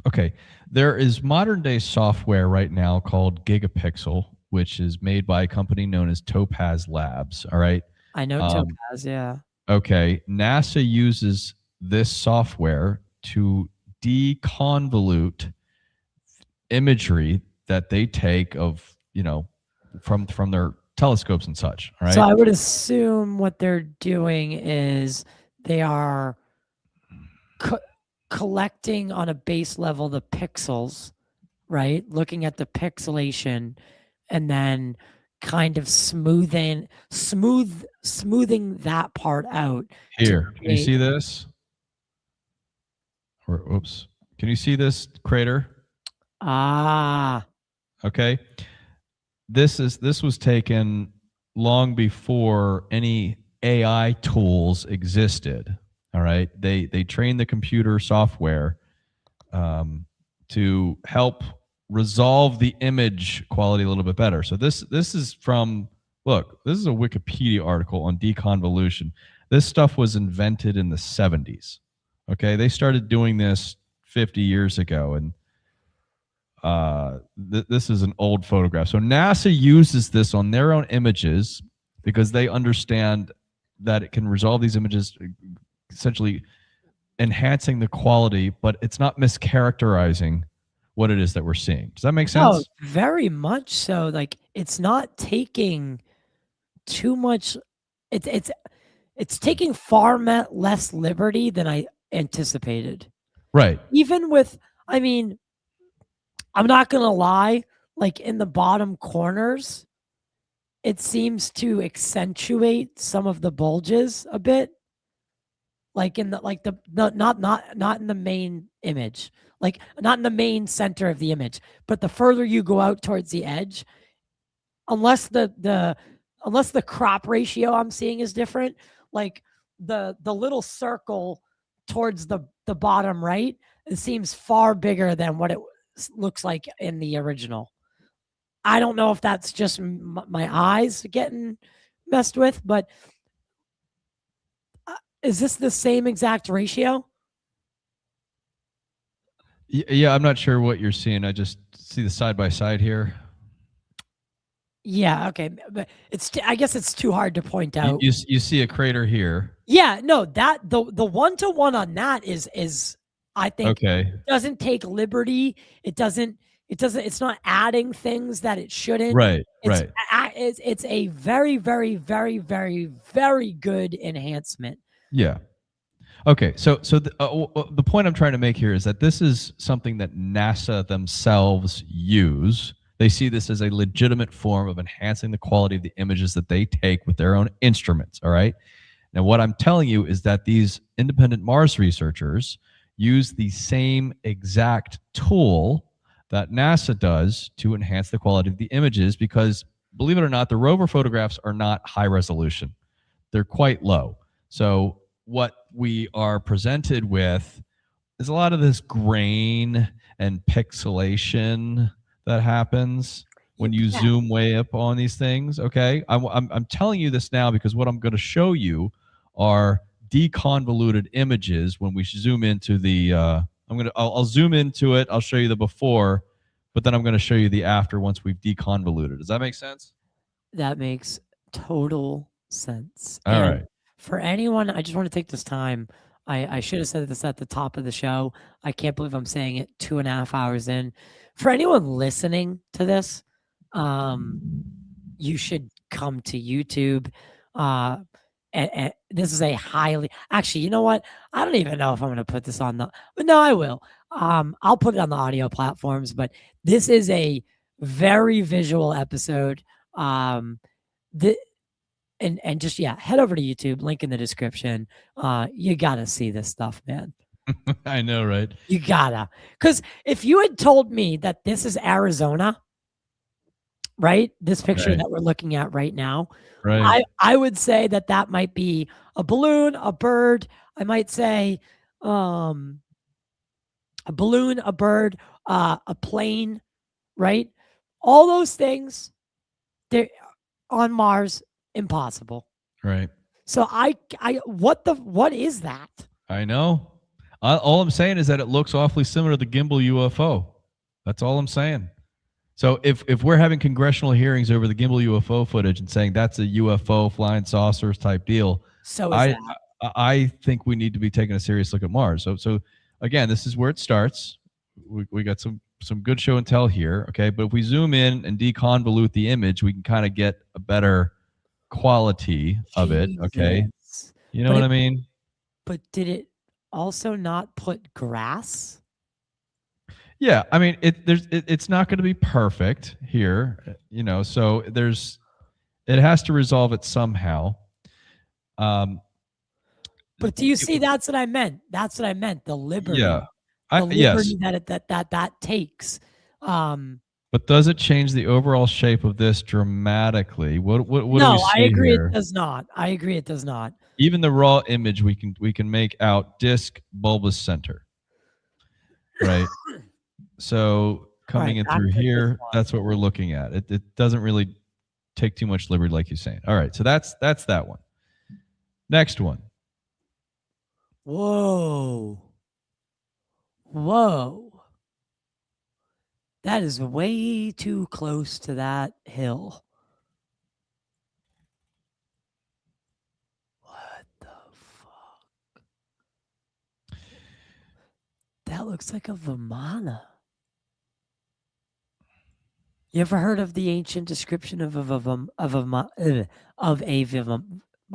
Speaker 2: okay. There is modern day software right now called Gigapixel, which is made by a company known as Topaz Labs. All right.
Speaker 1: I know Topaz, yeah.
Speaker 2: Okay. NASA uses this software to deconvolute imagery that they take of, from their telescopes and such. All right.
Speaker 1: So I would assume what they're doing is they are collecting on a base level the pixels, right? Looking at the pixelation and then kind of smoothing that part out.
Speaker 2: Here, can you see this? Or oops. Can you see this crater?
Speaker 1: Ah.
Speaker 2: Okay. This was taken long before any AI tools existed. All right. They trained the computer software to help resolve the image quality a little bit better. So this is from, look, this is a Wikipedia article on deconvolution. This stuff was invented in the 70s. Okay. They started doing this 50 years ago. And this is an old photograph. So NASA uses this on their own images because they understand that it can resolve these images, essentially enhancing the quality, but it's not mischaracterizing what it is that we're seeing. Does that make sense?
Speaker 1: Oh, very much so. Like, it's not taking too much. It's taking far less liberty than I anticipated.
Speaker 2: Right.
Speaker 1: Even with, I mean, I'm not gonna lie, like in the bottom corners, it seems to accentuate some of the bulges a bit. Like in the not in the main image, like not in the main center of the image, but the further you go out towards the edge, unless the crop ratio I'm seeing is different, like the little circle towards the bottom right, it seems far bigger than what it looks like in the original. I don't know if that's just my eyes getting messed with, but is this the same exact ratio?
Speaker 2: Yeah, I'm not sure what you're seeing. I just see the side by side here.
Speaker 1: Yeah, okay, but I guess it's too hard to point out.
Speaker 2: You see a crater here.
Speaker 1: Yeah, no, that the 1-to-1 on that is I think
Speaker 2: Okay.
Speaker 1: doesn't take liberty. It's not adding things that it shouldn't.
Speaker 2: Right.
Speaker 1: It's
Speaker 2: Right.
Speaker 1: it's a very, very, very, very, very good enhancement.
Speaker 2: Yeah. Okay, so the point I'm trying to make here is that this is something that NASA themselves use. They see this as a legitimate form of enhancing the quality of the images that they take with their own instruments. All right. Now, what I'm telling you is that these independent Mars researchers use the same exact tool that NASA does to enhance the quality of the images because, believe it or not, the rover photographs are not high resolution. They're quite low. So what we are presented with is a lot of this grain and pixelation that happens when you
Speaker 1: Yeah,
Speaker 2: zoom way up on these things. Okay, I'm telling you this now because what I'm going to show you are deconvoluted images when we zoom into the. I'll zoom into it. I'll show you the before, but then I'm going to show you the after once we've deconvoluted. Does that make sense?
Speaker 1: that makes total sense.
Speaker 2: All
Speaker 1: And
Speaker 2: right.
Speaker 1: for anyone, I just want to take this time. I should have said this at the top of the show. I can't believe I'm saying it 2.5 hours in. For anyone listening to this, you should come to YouTube. And this is a highly actually, you know what? I don't even know if I'm going to put this on but no, I will. I'll put it on the audio platforms, but this is a very visual episode. The and just head over to YouTube, link in the description. You gotta see this stuff, man.
Speaker 2: I know, right?
Speaker 1: You gotta. Because if you had told me that this is Arizona, right? This picture
Speaker 2: Right.
Speaker 1: that we're looking at right now,
Speaker 2: Right.
Speaker 1: I would say that might be a balloon, a bird. I might say a balloon, a bird, a plane, right? All those things, they're on Mars, impossible.
Speaker 2: Right.
Speaker 1: So what is that?
Speaker 2: I know. All I'm saying is that it looks awfully similar to the gimbal UFO. That's all I'm saying. So if we're having congressional hearings over the gimbal UFO footage and saying that's a UFO flying saucers type deal,
Speaker 1: So is
Speaker 2: I
Speaker 1: that.
Speaker 2: I think we need to be taking a serious look at Mars. So again, this is where it starts. We got some good show and tell here, okay? But if we zoom in and deconvolute the image, we can kind of get a better quality of it, okay?
Speaker 1: Jesus.
Speaker 2: You know
Speaker 1: But
Speaker 2: what
Speaker 1: it
Speaker 2: I mean?
Speaker 1: but did it also not put grass?
Speaker 2: Yeah, I mean, it's not going to be perfect here, you know. So it has to resolve it somehow. Um,
Speaker 1: But do you see that's what I meant? That's what I meant. The
Speaker 2: yeah,
Speaker 1: liberty.
Speaker 2: I
Speaker 1: The
Speaker 2: yes,
Speaker 1: liberty that takes. Um
Speaker 2: but does it change the overall shape of this dramatically? What do we
Speaker 1: no, I
Speaker 2: see
Speaker 1: agree it
Speaker 2: here?
Speaker 1: does not. I agree it does not.
Speaker 2: Even the raw image, we can make out disc bulbous center, right? So
Speaker 1: All
Speaker 2: coming
Speaker 1: right,
Speaker 2: in
Speaker 1: back
Speaker 2: through
Speaker 1: to this
Speaker 2: here,
Speaker 1: one.
Speaker 2: that's what we're looking at. It doesn't really take too much liberty, like you're saying. All right, so that's that one. Next one.
Speaker 1: Whoa. Whoa. That is way too close to that hill. What the fuck? That looks like a Vimana. You ever heard of the ancient description of a vivum? I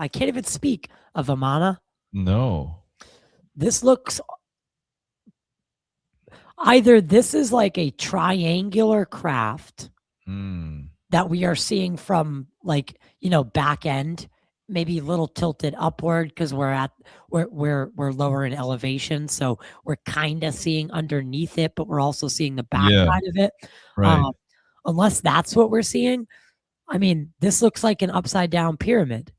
Speaker 1: can't even speak of Vimana.
Speaker 2: No.
Speaker 1: This looks either this is like a triangular craft
Speaker 2: Hmm.
Speaker 1: that we are seeing from like back end, maybe a little tilted upward because we're lower in elevation, so we're kind of seeing underneath it, but we're also seeing the
Speaker 2: Yeah.
Speaker 1: backside of it.
Speaker 2: Right.
Speaker 1: Um, unless that's what we're seeing, I mean, this looks like an upside down pyramid,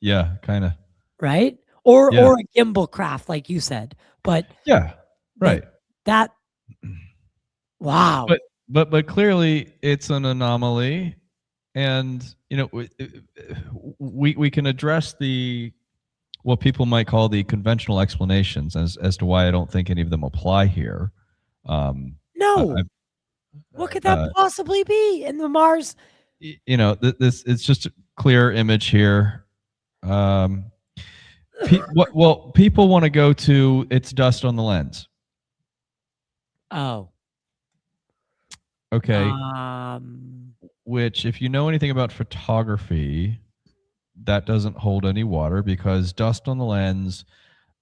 Speaker 2: Yeah. Kind of.
Speaker 1: right? Or
Speaker 2: Yeah.
Speaker 1: or a gimbal craft, like you said, but
Speaker 2: Yeah.
Speaker 1: that
Speaker 2: Right.
Speaker 1: that wow.
Speaker 2: But but clearly it's an anomaly, and we can address the what people might call the conventional explanations as to why I don't think any of them apply here. Um,
Speaker 1: No,
Speaker 2: I,
Speaker 1: what could that
Speaker 2: uh,
Speaker 1: possibly be in the Mars?
Speaker 2: this it's just a clear image here. Um, people want to go to it's dust on the lens.
Speaker 1: Oh.
Speaker 2: Okay,
Speaker 1: Um,
Speaker 2: which if you know anything about photography, that doesn't hold any water because dust on the lens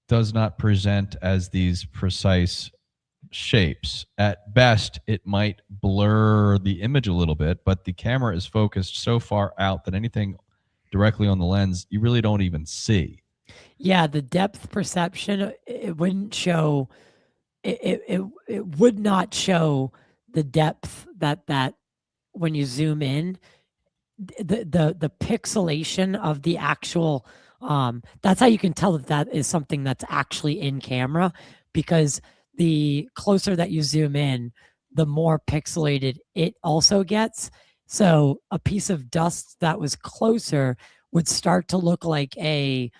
Speaker 2: does not present as these precise shapes. At best, it might blur the image a little bit, but the camera is focused so far out that anything directly on the lens you really don't even see.
Speaker 1: yeah, the depth perception, it wouldn't show it would not show the depth that when you zoom in, the pixelation of the actual that's how you can tell that that is something that's actually in camera, because the closer that you zoom in, the more pixelated it also gets. So a piece of dust that was closer would start to look like a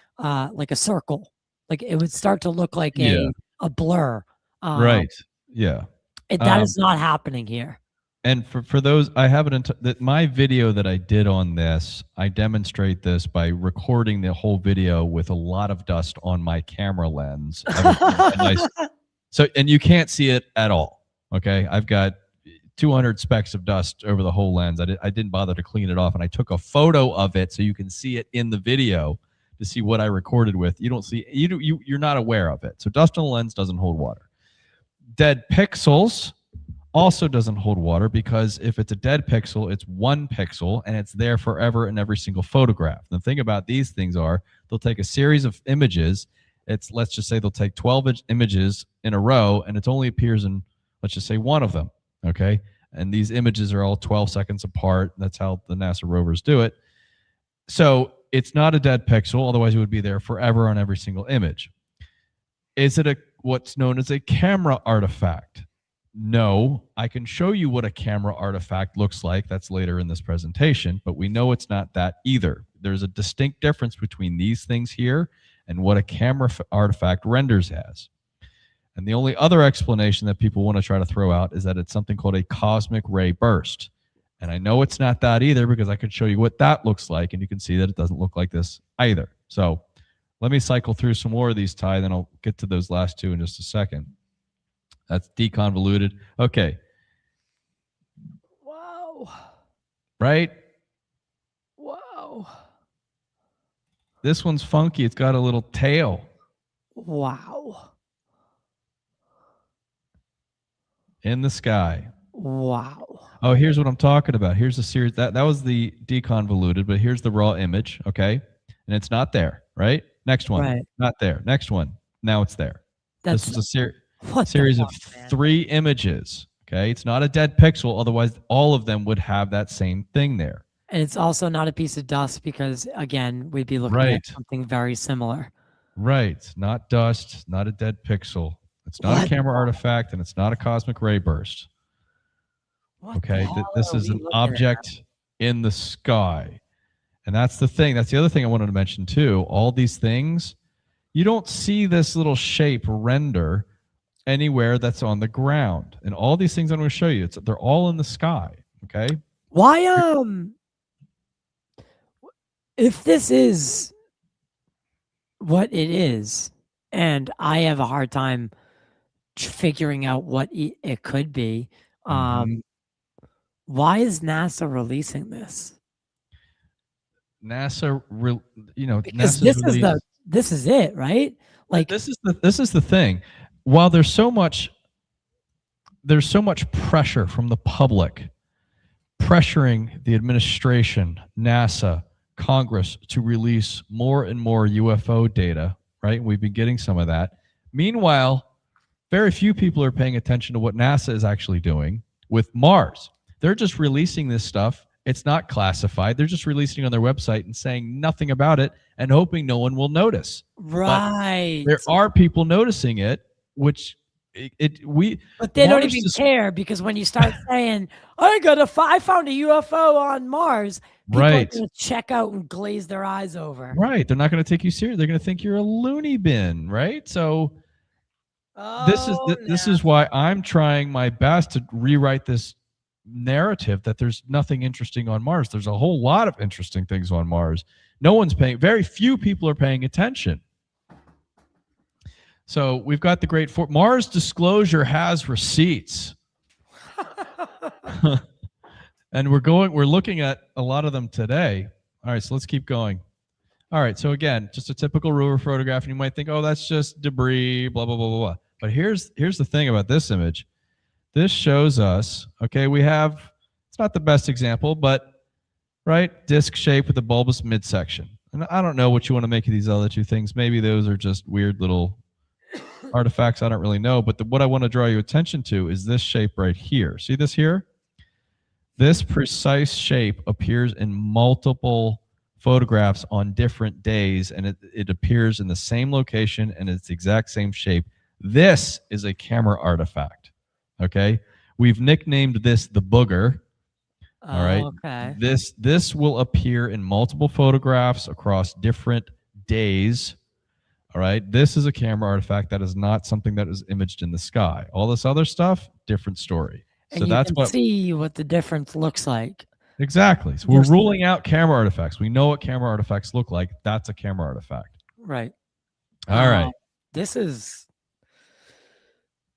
Speaker 1: circle, like it would start to look like
Speaker 2: Yeah.
Speaker 1: a blur. um
Speaker 2: Right. Yeah.
Speaker 1: that
Speaker 2: Um,
Speaker 1: is not happening here.
Speaker 2: and for those, I have it in that my video that I did on this, I demonstrate this by recording the whole video with a lot of dust on my camera lens. I have a nice so, and you can't see it at all. Okay, I've got 200 specks of dust over the whole lens. I didn't bother to clean it off, and I took a photo of it so you can see it in the video to see what I recorded with. You don't see you're not aware of it. So dust on the lens doesn't hold water. Dead pixels also doesn't hold water because if it's a dead pixel, it's one pixel and it's there forever in every single photograph. The thing about these things are they'll take a series of images. It's let's just say they'll take 12 images in a row and it only appears in let's just say one of them. Okay. And these images are all 12 seconds apart. That's how the NASA rovers do it. So it's not a dead pixel, otherwise it would be there forever on every single image. Is it a what's known as a camera artifact? No, I can show you what a camera artifact looks like. That's later in this presentation, but we know it's not that either. There's a distinct difference between these things here and what a camera artifact renders as. And the only other explanation that people want to try to throw out is that it's something called a cosmic ray burst. And I know it's not that either because I could show you what that looks like, and you can see that it doesn't look like this either. So let me cycle through some more of these, Ty, then I'll get to those last two in just a second. That's deconvoluted. Okay.
Speaker 1: Wow.
Speaker 2: Right?
Speaker 1: Wow.
Speaker 2: This one's funky. It's got a little tail
Speaker 1: Wow.
Speaker 2: in the sky.
Speaker 1: Wow.
Speaker 2: Oh, here's what I'm talking about. Here's a series that was the deconvoluted, but here's the raw image, okay? And it's not there, right? Next one.
Speaker 1: Right.
Speaker 2: Not there. Next one. Now it's there.
Speaker 1: That's
Speaker 2: This is a
Speaker 1: what
Speaker 2: series
Speaker 1: the
Speaker 2: of
Speaker 1: fuck, man?
Speaker 2: 3 images, okay? It's not a dead pixel, otherwise all of them would have that same thing there.
Speaker 1: And it's also not a piece of dust because, again, we'd be looking
Speaker 2: Right.
Speaker 1: at something very similar.
Speaker 2: Right. Not dust, not a dead pixel. It's not
Speaker 1: What
Speaker 2: a camera artifact, and it's not a cosmic ray burst.
Speaker 1: What
Speaker 2: Okay.
Speaker 1: the hell
Speaker 2: This
Speaker 1: are
Speaker 2: is
Speaker 1: we
Speaker 2: an
Speaker 1: looking at?
Speaker 2: object in the sky. And that's the thing. That's the other thing I wanted to mention too. All these things, you don't see this little shape render anywhere that's on the ground. And all these things I'm going to show you, they're all in the sky. Okay.
Speaker 1: Why, if this is what it is, and I have a hard time figuring out what it could be,
Speaker 2: Mhm.
Speaker 1: Why is NASA releasing this?
Speaker 2: NASA,
Speaker 1: Because
Speaker 2: NASA's released.
Speaker 1: this is it, right? Like
Speaker 2: This is the thing. While there's so much pressure from the public, pressuring the administration, NASA, Congress to release more and more UFO data, right? We've been getting some of that. Meanwhile, very few people are paying attention to what NASA is actually doing with Mars. They're just releasing this stuff. It's not classified. They're just releasing it on their website and saying nothing about it and hoping no one will notice.
Speaker 1: right.
Speaker 2: But there are people noticing it, which
Speaker 1: But they don't
Speaker 2: Mars
Speaker 1: even
Speaker 2: is-
Speaker 1: care, because when you start saying, I found a UFO on Mars, people are
Speaker 2: Right.
Speaker 1: going to check out and glaze their eyes over.
Speaker 2: Right. They're not going to take you serious. They're going to think you're a loony bin, right? So this is why I'm trying my best to rewrite this narrative that there's nothing interesting on Mars. There's a whole lot of interesting things on Mars. Very few people are paying attention. So we've got the great Mars disclosure has receipts. And we're looking at a lot of them today. All right, so let's keep going. All right, so again, just a typical rover photograph, and you might think, oh, that's just debris, blah, blah, blah, blah, blah. But here's the thing about this image. This shows us, okay, it's not the best example, but, right, disc shape with a bulbous midsection. And I don't know what you want to make of these other two things. Maybe those are just weird little artifacts. I don't really know. But what I want to draw your attention to is this shape right here. See this here? This precise shape appears in multiple photographs on different days, and it appears in the same location and it's the exact same shape. This is a camera artifact. Okay? We've nicknamed this the booger. All right.
Speaker 1: Okay.
Speaker 2: This will appear in multiple photographs across different days. All right. This is a camera artifact. That is not something that is imaged in the sky. All this other stuff, different story.
Speaker 1: And
Speaker 2: So
Speaker 1: you
Speaker 2: that's
Speaker 1: can see what the difference looks like.
Speaker 2: exactly. So we're ruling out camera artifacts. We know what camera artifacts look like. That's a camera artifact.
Speaker 1: Right.
Speaker 2: All right.
Speaker 1: This is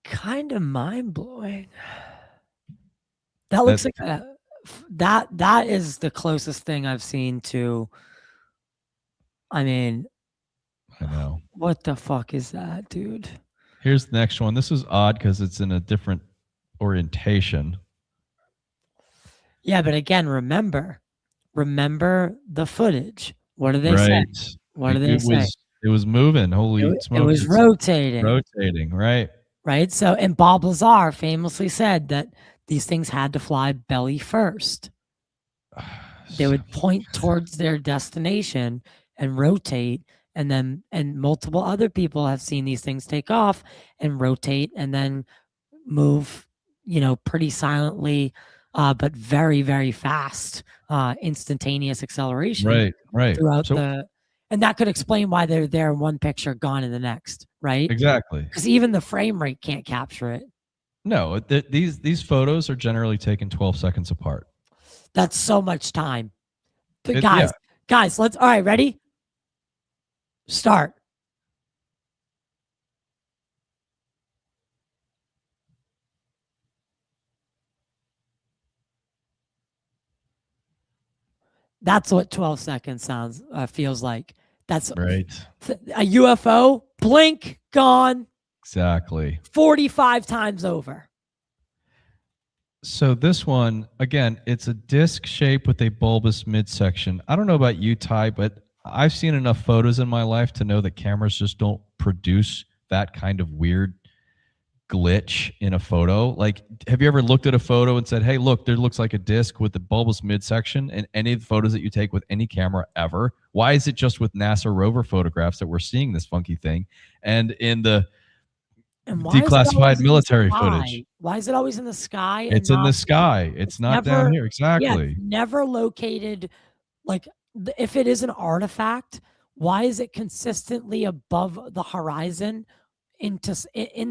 Speaker 1: kind of mind-blowing. That looks like that is the closest thing I've seen to, I mean,
Speaker 2: I know.
Speaker 1: what the fuck is that, dude?
Speaker 2: Here's the next one. This is odd because it's in a different orientation.
Speaker 1: Yeah, but again, remember the footage. What do they say? What do they say?
Speaker 2: It was moving. Holy
Speaker 1: It
Speaker 2: smokes.
Speaker 1: was rotating.
Speaker 2: Rotating, right.
Speaker 1: Right? So, and Bob Lazar famously said that these things had to fly belly first. They would point towards their destination and rotate, and multiple other people have seen these things take off and rotate and then move, pretty silently, but very, very fast, instantaneous acceleration.
Speaker 2: Right.
Speaker 1: Throughout and that could explain why they're there in one picture, gone in the next, right?
Speaker 2: Exactly.
Speaker 1: Because even the frame rate can't capture it.
Speaker 2: No, these photos are generally taken 12 seconds apart.
Speaker 1: That's so much time. But
Speaker 2: Yeah.
Speaker 1: guys, all right, ready? Start. That's what 12 seconds feels like. That's
Speaker 2: right.
Speaker 1: A UFO, blink, gone.
Speaker 2: Exactly.
Speaker 1: 45 times over.
Speaker 2: So this one, again, it's a disc shape with a bulbous midsection. I don't know about you, Ty, but I've seen enough photos in my life to know that cameras just don't produce that kind of weird glitch in a photo. Like, have you ever looked at a photo and said, hey, look, there looks like a disc with the bulbous midsection in any of the photos that you take with any camera ever? Why is it just with NASA rover photographs that we're seeing this funky thing? And in the declassified military footage.
Speaker 1: Why is it always in the sky?
Speaker 2: It's in the sky. It's not down here. Exactly.
Speaker 1: Yeah, never located. Like, if it is an artifact, why is it consistently above the horizon, in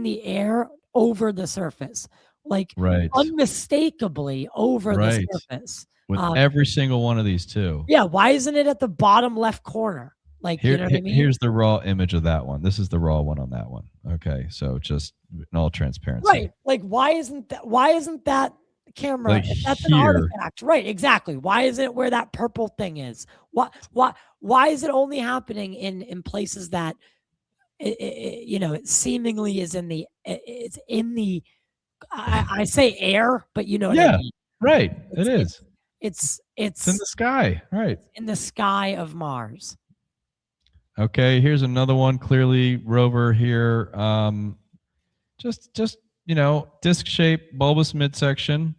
Speaker 1: the air, over the surface? Like, unmistakably over the surface.
Speaker 2: With every single one of these too.
Speaker 1: Yeah, why isn't it at the bottom left corner? Like, you know what I mean?
Speaker 2: Here's the raw image of that one. This is the raw one on that one. Okay, so just in all transparency.
Speaker 1: Right. Like, why isn't that camera,
Speaker 2: Like
Speaker 1: if that's an
Speaker 2: here.
Speaker 1: artifact, right? Exactly. Why isn't it where that purple thing is? Why is it only happening in places that it seemingly is in the it's in the I say air, but you know what I
Speaker 2: Yeah,
Speaker 1: mean.
Speaker 2: right. It
Speaker 1: It's
Speaker 2: is.
Speaker 1: it's
Speaker 2: It's in the sky. Right.
Speaker 1: it's in the sky of Mars.
Speaker 2: Okay, here's another one. Clearly rover here. Just disc shape, bulbous midsection.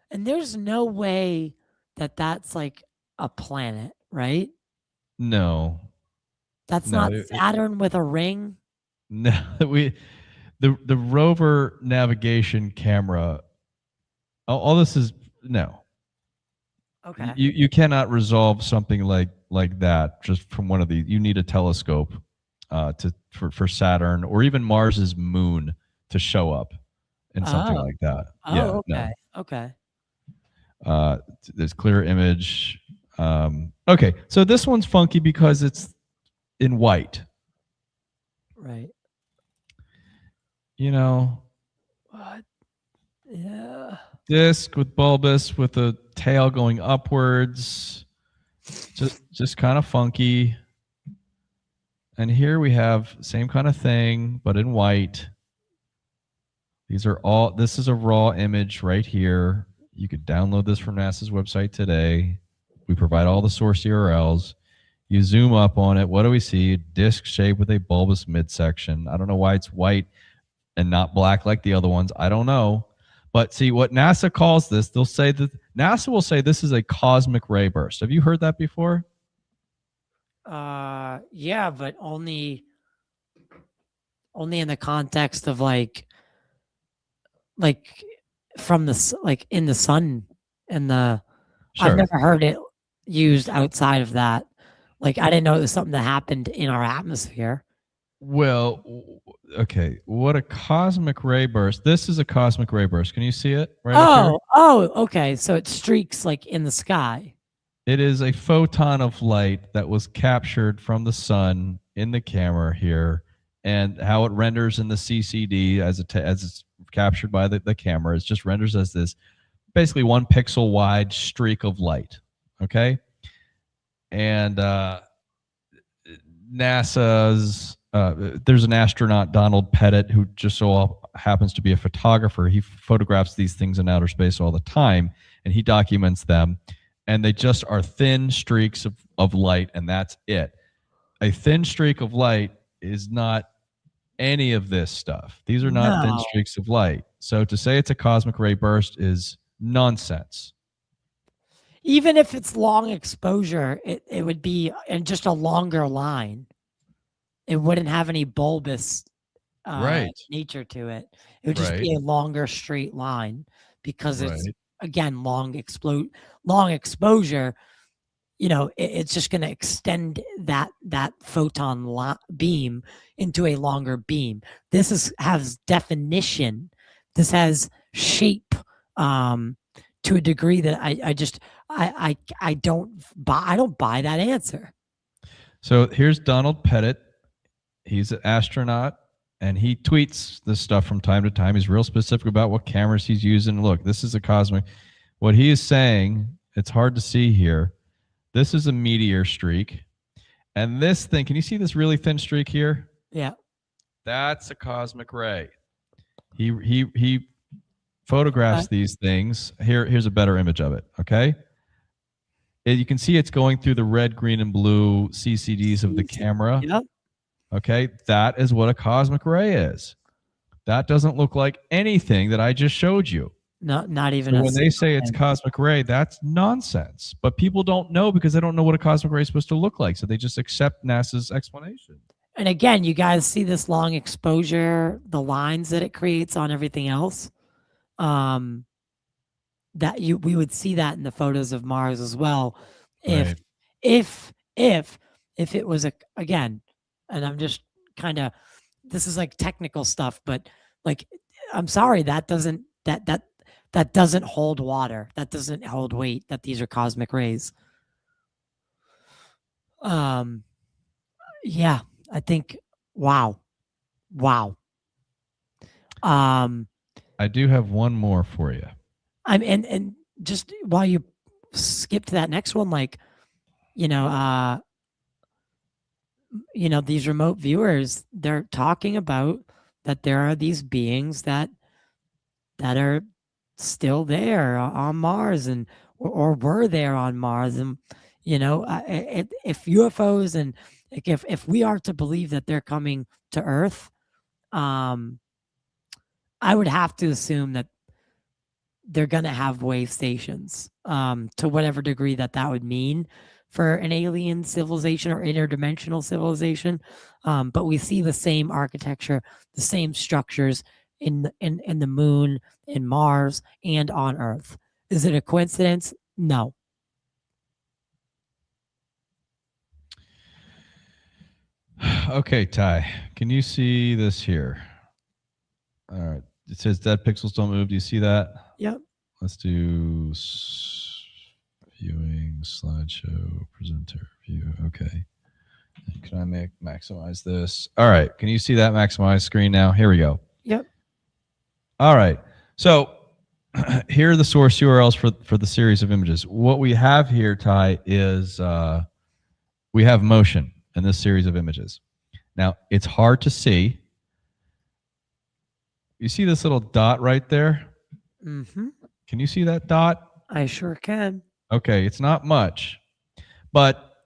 Speaker 1: And there's no way that that's like a planet, right?
Speaker 2: No,
Speaker 1: That's
Speaker 2: no,
Speaker 1: not Saturn with a ring.
Speaker 2: no. The rover navigation camera. All this is no.
Speaker 1: Okay.
Speaker 2: You cannot resolve something like that just from one of these. You need a telescope for Saturn or even Mars's moon to show up in something
Speaker 1: Oh.
Speaker 2: like that. Yeah,
Speaker 1: Oh,
Speaker 2: no.
Speaker 1: okay. Okay.
Speaker 2: There's clear image. Okay, so this one's funky because it's in white.
Speaker 1: Right.
Speaker 2: You know,
Speaker 1: What? Yeah.
Speaker 2: disc with bulbous with a tail going upwards. Just kind of funky. And here we have same kind of thing, but in white. This is a raw image right here. You could download this from NASA's website today. We provide all the source URLs. You zoom up on it. What do we see? Disc shape with a bulbous midsection. I don't know why it's white and not black like the other ones. I don't know. But see what NASA calls this, they'll say that NASA will say this is a cosmic ray burst. Have you heard that before?
Speaker 1: Yeah, but only in the context of like from the like in the sun and the I've
Speaker 2: Sure.
Speaker 1: never heard it used outside of that. Like I didn't know it was something that happened in our atmosphere.
Speaker 2: Well, okay. What a cosmic ray burst. This is a cosmic ray burst. Can you see it right up here?
Speaker 1: Okay. So it streaks like in the sky.
Speaker 2: It is a photon of light that was captured from the sun in the camera here, and how it renders in the CCD as it's captured by the camera. It just renders as this basically 1 pixel wide streak of light. Okay, and NASA's there's an astronaut, Donald Pettit, who just so happens to be a photographer. He photographs these things in outer space all the time, and he documents them. And they just are thin streaks of light, and that's it. A thin streak of light is not any of this stuff. These are not thin streaks of light. So to say it's a cosmic ray burst is nonsense.
Speaker 1: Even if it's long exposure, it would be in just a longer line. It wouldn't have any bulbous nature to it. It would just be a longer straight line because it's again long exposure. It's just going to extend that photon beam into a longer beam. This has definition. This has shape to a degree that I don't buy that answer.
Speaker 2: So here's Donald Pettit. He's an astronaut, and he tweets this stuff from time to time. He's real specific about what cameras he's using. Look, this is a cosmic. What he is saying, it's hard to see here. This is a meteor streak. And this thing, can you see this really thin streak here?
Speaker 1: Yeah.
Speaker 2: That's a cosmic ray. He photographs these things. Here's a better image of it, okay? You can see it's going through the red, green, and blue CCDs of the camera.
Speaker 1: Yep.
Speaker 2: Okay, that is what a cosmic ray is. That doesn't look like anything that I just showed you.
Speaker 1: No, not even.
Speaker 2: So when they say it's cosmic ray, that's nonsense. But people don't know because they don't know what a cosmic ray is supposed to look like. So they just accept NASA's explanation.
Speaker 1: And again, you guys see this long exposure, the lines that it creates on everything else. We would see that in the photos of Mars as well. If it was again, and I'm just kind of, this is like technical stuff, but like, I'm sorry, that doesn't hold water. That doesn't hold weight, that these are cosmic rays. Yeah, I think, wow.
Speaker 2: I do have one more for you.
Speaker 1: And just while you skip to that next one, like, you know, these remote viewers, they're talking about that there are these beings that are still there on Mars and or were there on Mars, and if UFOs and like if we are to believe that they're coming to Earth, um, I would have to assume that they're going to have wave stations, to whatever degree that would mean for an alien civilization or interdimensional civilization. But we see the same architecture, the same structures in the moon, in Mars, and on Earth. Is it a coincidence? No.
Speaker 2: Okay, Ty, can you see this here? All right. It says dead pixels don't move. Do you see that?
Speaker 1: Yep.
Speaker 2: Let's do viewing, slideshow, presenter, view. Okay. Can I maximize this? All right. Can you see that maximized screen now? Here we go.
Speaker 1: Yep.
Speaker 2: All right. So here are the source URLs for the series of images. What we have here, Ty, is we have motion in this series of images. Now, it's hard to see. You see this little dot right there?
Speaker 1: Mm-hmm.
Speaker 2: Can you see that dot?
Speaker 1: I sure can.
Speaker 2: Okay, it's not much, but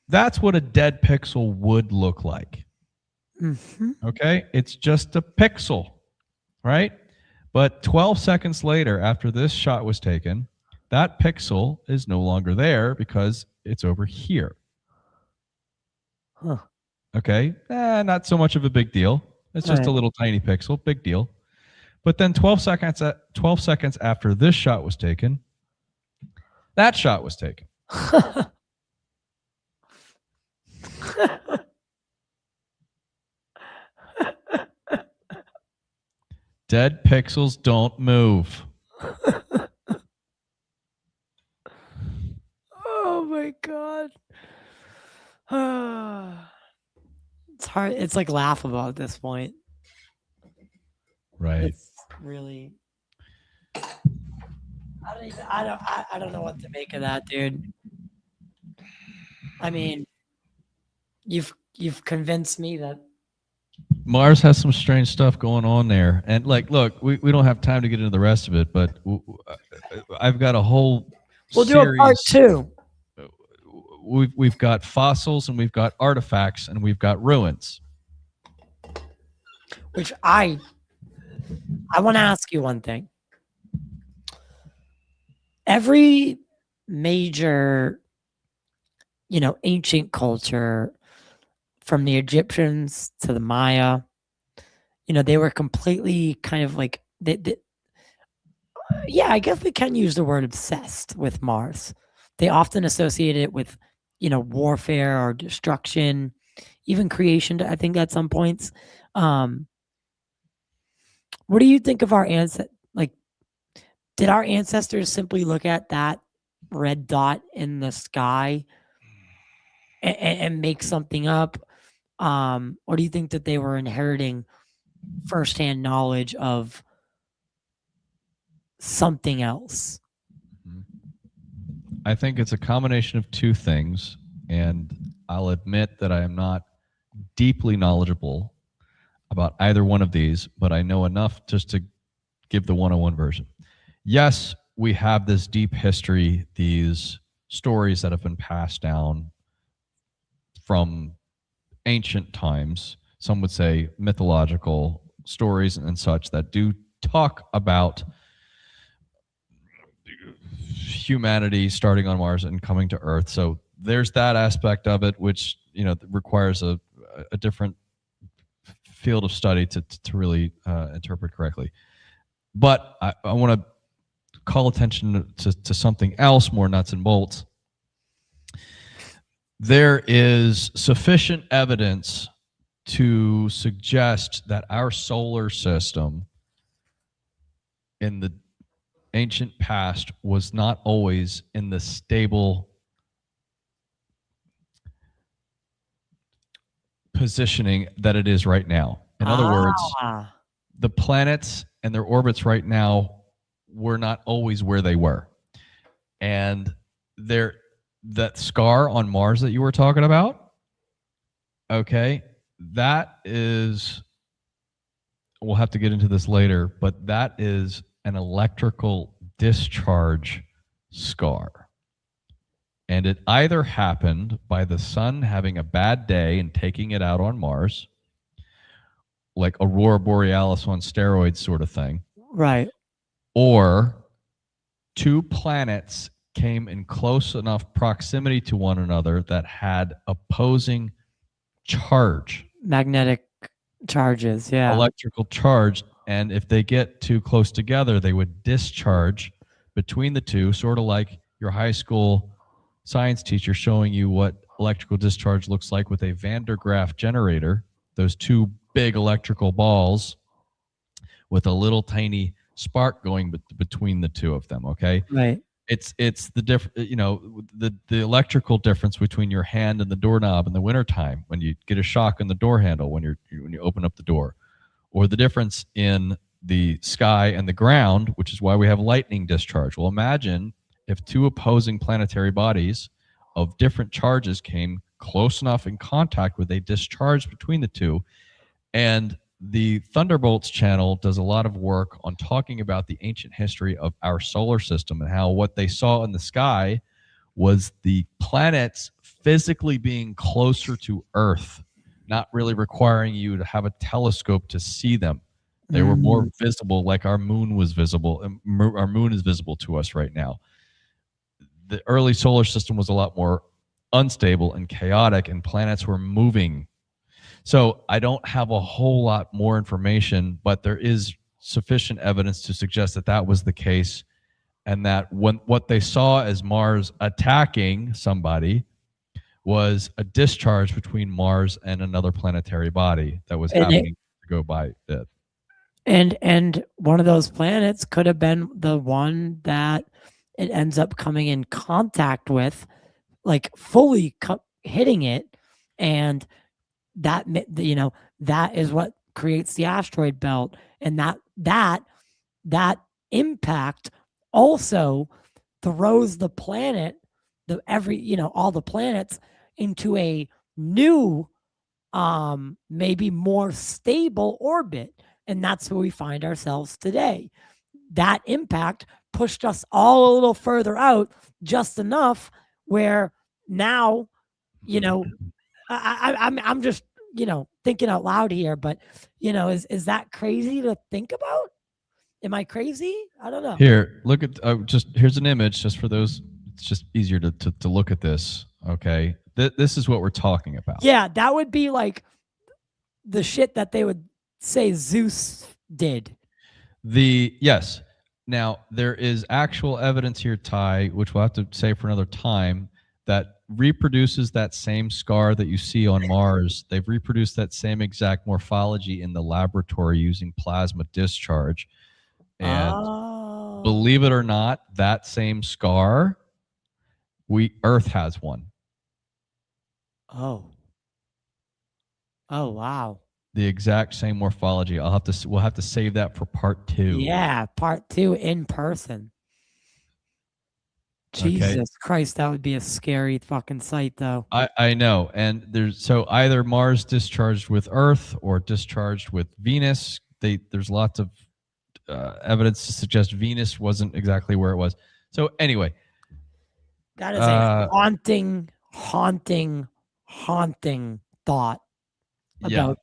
Speaker 2: that's what a dead pixel would look like.
Speaker 1: Mm-hmm.
Speaker 2: Okay, it's just a pixel, right? But 12 seconds later, after this shot was taken, that pixel is no longer there because it's over here.
Speaker 1: Huh.
Speaker 2: Okay, not so much of a big deal. It's just a little tiny pixel, big deal. But then 12 seconds after this shot was taken, that shot was taken. Dead pixels don't move.
Speaker 1: Oh my God. It's hard. It's like laughable at this point.
Speaker 2: Right.
Speaker 1: It's really. I don't know what to make of that, dude. I mean, you've convinced me that
Speaker 2: Mars has some strange stuff going on there. And like, look, we don't have time to get into the rest of it, but I've got a whole
Speaker 1: we'll
Speaker 2: series.
Speaker 1: do a part 2.
Speaker 2: We've got fossils and we've got artifacts and we've got ruins.
Speaker 1: Which I want to ask you one thing. Every major, ancient culture, from the Egyptians to the Maya, they were completely kind of like, yeah, I guess we can use the word obsessed with Mars. They often associate it with, warfare or destruction, even creation, I think at some points. What do you think of our ancestors? Like, did our ancestors simply look at that red dot in the sky and make something up? Or do you think that they were inheriting firsthand knowledge of something else?
Speaker 2: I think it's a combination of two things, and I'll admit that I am not deeply knowledgeable about either one of these, but I know enough just to give the 101 version. Yes, we have this deep history, these stories that have been passed down from ancient times, some would say mythological stories and such, that do talk about humanity starting on Mars and coming to Earth. So there's that aspect of it, which requires a different field of study to really interpret correctly. But I want to call attention to something else, more nuts and bolts. There is sufficient evidence to suggest that our solar system in the ancient past was not always in the stable positioning that it is right now. In other words, the planets and their orbits right now were not always where they were. And there, that scar on Mars that you were talking about, okay, that is, we'll have to get into this later, but that is an electrical discharge scar. And it either happened by the sun having a bad day and taking it out on Mars, like Aurora Borealis on steroids sort of thing.
Speaker 1: Right.
Speaker 2: Or two planets came in close enough proximity to one another that had opposing charge.
Speaker 1: Magnetic charges, yeah.
Speaker 2: Electrical charge. And if they get too close together, they would discharge between the two, sort of like your high school science teacher showing you what electrical discharge looks like with a Van der Graaf generator, those two big electrical balls with a little tiny spark going between the two of them. Okay.
Speaker 1: Right.
Speaker 2: It's the the electrical difference between your hand and the doorknob in the wintertime when you get a shock in the door handle when you open up the door, or the difference in the sky and the ground, which is why we have lightning discharge. Well, imagine if two opposing planetary bodies of different charges came close enough in contact where they discharged between the two. And the Thunderbolts channel does a lot of work on talking about the ancient history of our solar system and how what they saw in the sky was the planets physically being closer to Earth, not really requiring you to have a telescope to see them. They were more visible, like our moon was visible. Our moon is visible to us right now. The early solar system was a lot more unstable and chaotic, and planets were moving. So I don't have a whole lot more information, but there is sufficient evidence to suggest that that was the case, and that what they saw as Mars attacking somebody was a discharge between Mars and another planetary body that was happening to go by it.
Speaker 1: And one of those planets could have been the one that it ends up coming in contact with, like fully hitting it, and that that is what creates the asteroid belt, and that impact also throws the planet, all the planets into a new, maybe more stable orbit, and that's where we find ourselves today. That impact pushed us all a little further out, just enough where now, I'm just, thinking out loud here, but is that crazy to think about? Am I crazy? I don't know.
Speaker 2: Here, look at here's an image just for those. It's just easier to look at this. Okay, this is what we're talking about.
Speaker 1: Yeah, that would be like the shit that they would say Zeus did.
Speaker 2: Yes. Now there is actual evidence here, Ty, which we'll have to say for another time, that reproduces that same scar that you see on Mars. They've reproduced that same exact morphology in the laboratory using plasma discharge. And believe it or not, that same scar, Earth has one.
Speaker 1: Oh, wow.
Speaker 2: The exact same morphology. We'll have to save that for part 2.
Speaker 1: Yeah, part 2 in person. Jesus Christ, that would be a scary fucking sight, though.
Speaker 2: I know. And there's either Mars discharged with Earth or discharged with Venus. There's lots of evidence to suggest Venus wasn't exactly where it was. So anyway,
Speaker 1: that is a haunting thought about.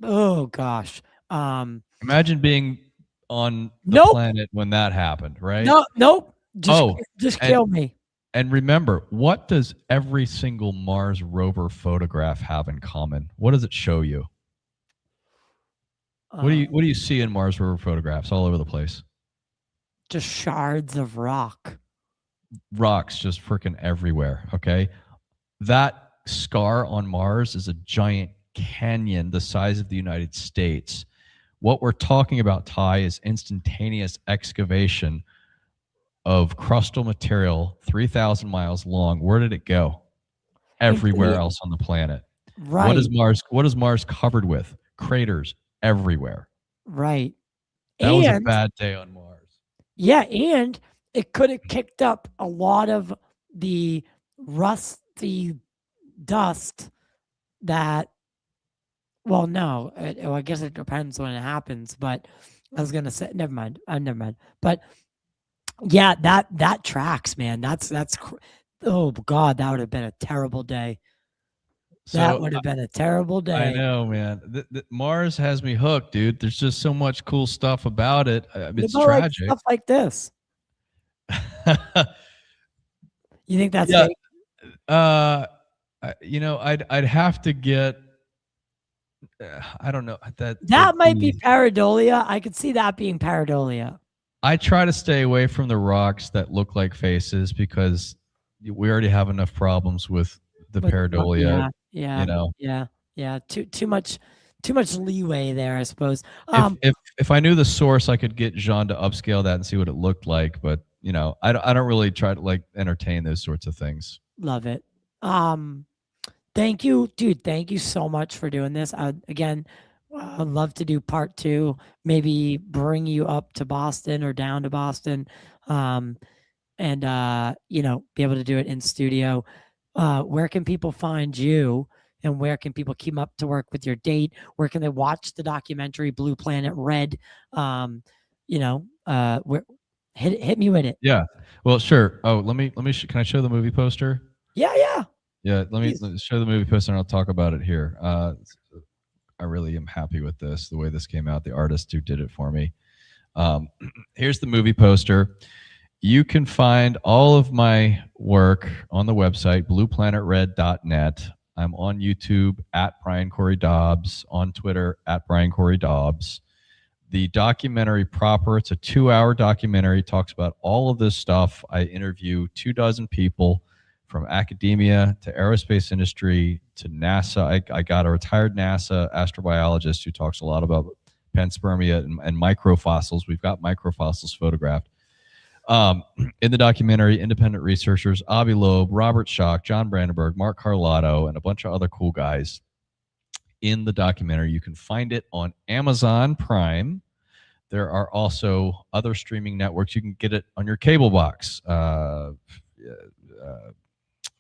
Speaker 1: Oh gosh.
Speaker 2: Imagine being on the planet when that happened, right?
Speaker 1: Nope. Just kill me.
Speaker 2: And remember, what does every single Mars rover photograph have in common? What does it show you? What do you see in Mars rover photographs all over the place?
Speaker 1: Just shards of rock.
Speaker 2: Rocks just freaking everywhere, okay? That scar on Mars is a giant canyon the size of the United States. What we're talking about, Ty, is instantaneous excavation of crustal material 3,000 miles long. Where did it go? Everywhere else on the planet.
Speaker 1: Right.
Speaker 2: What is Mars covered with? Craters everywhere.
Speaker 1: Right.
Speaker 2: That was a bad day on Mars.
Speaker 1: Yeah, and it could have kicked up a lot of the rusty dust that, well, no, well, I guess it depends when it happens, but I was gonna say, never mind, never mind. But yeah, that tracks, man. Oh God, that would have been a terrible day. That
Speaker 2: So
Speaker 1: would have been a terrible
Speaker 2: I
Speaker 1: day.
Speaker 2: know, man. Mars has me hooked, dude. There's just so much cool stuff about it.
Speaker 1: What
Speaker 2: It's
Speaker 1: about like
Speaker 2: tragic.
Speaker 1: stuff like this? You think that's
Speaker 2: Yeah.
Speaker 1: fake?
Speaker 2: I'd have to get. I don't know
Speaker 1: That might be pareidolia. I could see that being pareidolia.
Speaker 2: I try to stay away from the rocks that look like faces because we already have enough problems with the
Speaker 1: But
Speaker 2: pareidolia.
Speaker 1: yeah,
Speaker 2: You
Speaker 1: yeah,
Speaker 2: know,
Speaker 1: yeah, yeah. Too much leeway there, I suppose.
Speaker 2: if I knew the source, I could get Jean to upscale that and see what it looked like. But I don't really try to like entertain those sorts of things.
Speaker 1: Love it. Um, Thank you, dude. Thank you so much for doing this. Again, I'd love to do part two. Maybe bring you up to Boston or down to Boston, um, and be able to do it in studio. Where can people find you, and where can people keep up to work with your date? Where can they watch the documentary Blue Planet Red? Where hit me with it.
Speaker 2: Yeah. Well, sure. Oh, can I show the movie poster?
Speaker 1: Yeah, yeah.
Speaker 2: Yeah.
Speaker 1: Please.
Speaker 2: Let me show the movie poster and I'll talk about it here. I really am happy with this, the way this came out, the artist who did it for me. Here's the movie poster. You can find all of my work on the website, blueplanetred.net. I'm on YouTube at Brian Cory Dobbs, on Twitter at Brian Cory Dobbs. The documentary proper, it's a 2-hour documentary, talks about all of this stuff. I interview 24 people from academia to aerospace industry to NASA. I got a retired NASA astrobiologist who talks a lot about panspermia and microfossils. We've got microfossils photographed. In the documentary, independent researchers, Avi Loeb, Robert Schock, John Brandenburg, Mark Carlotto, and a bunch of other cool guys in the documentary. You can find it on Amazon Prime. There are also other streaming networks. You can get it on your cable box.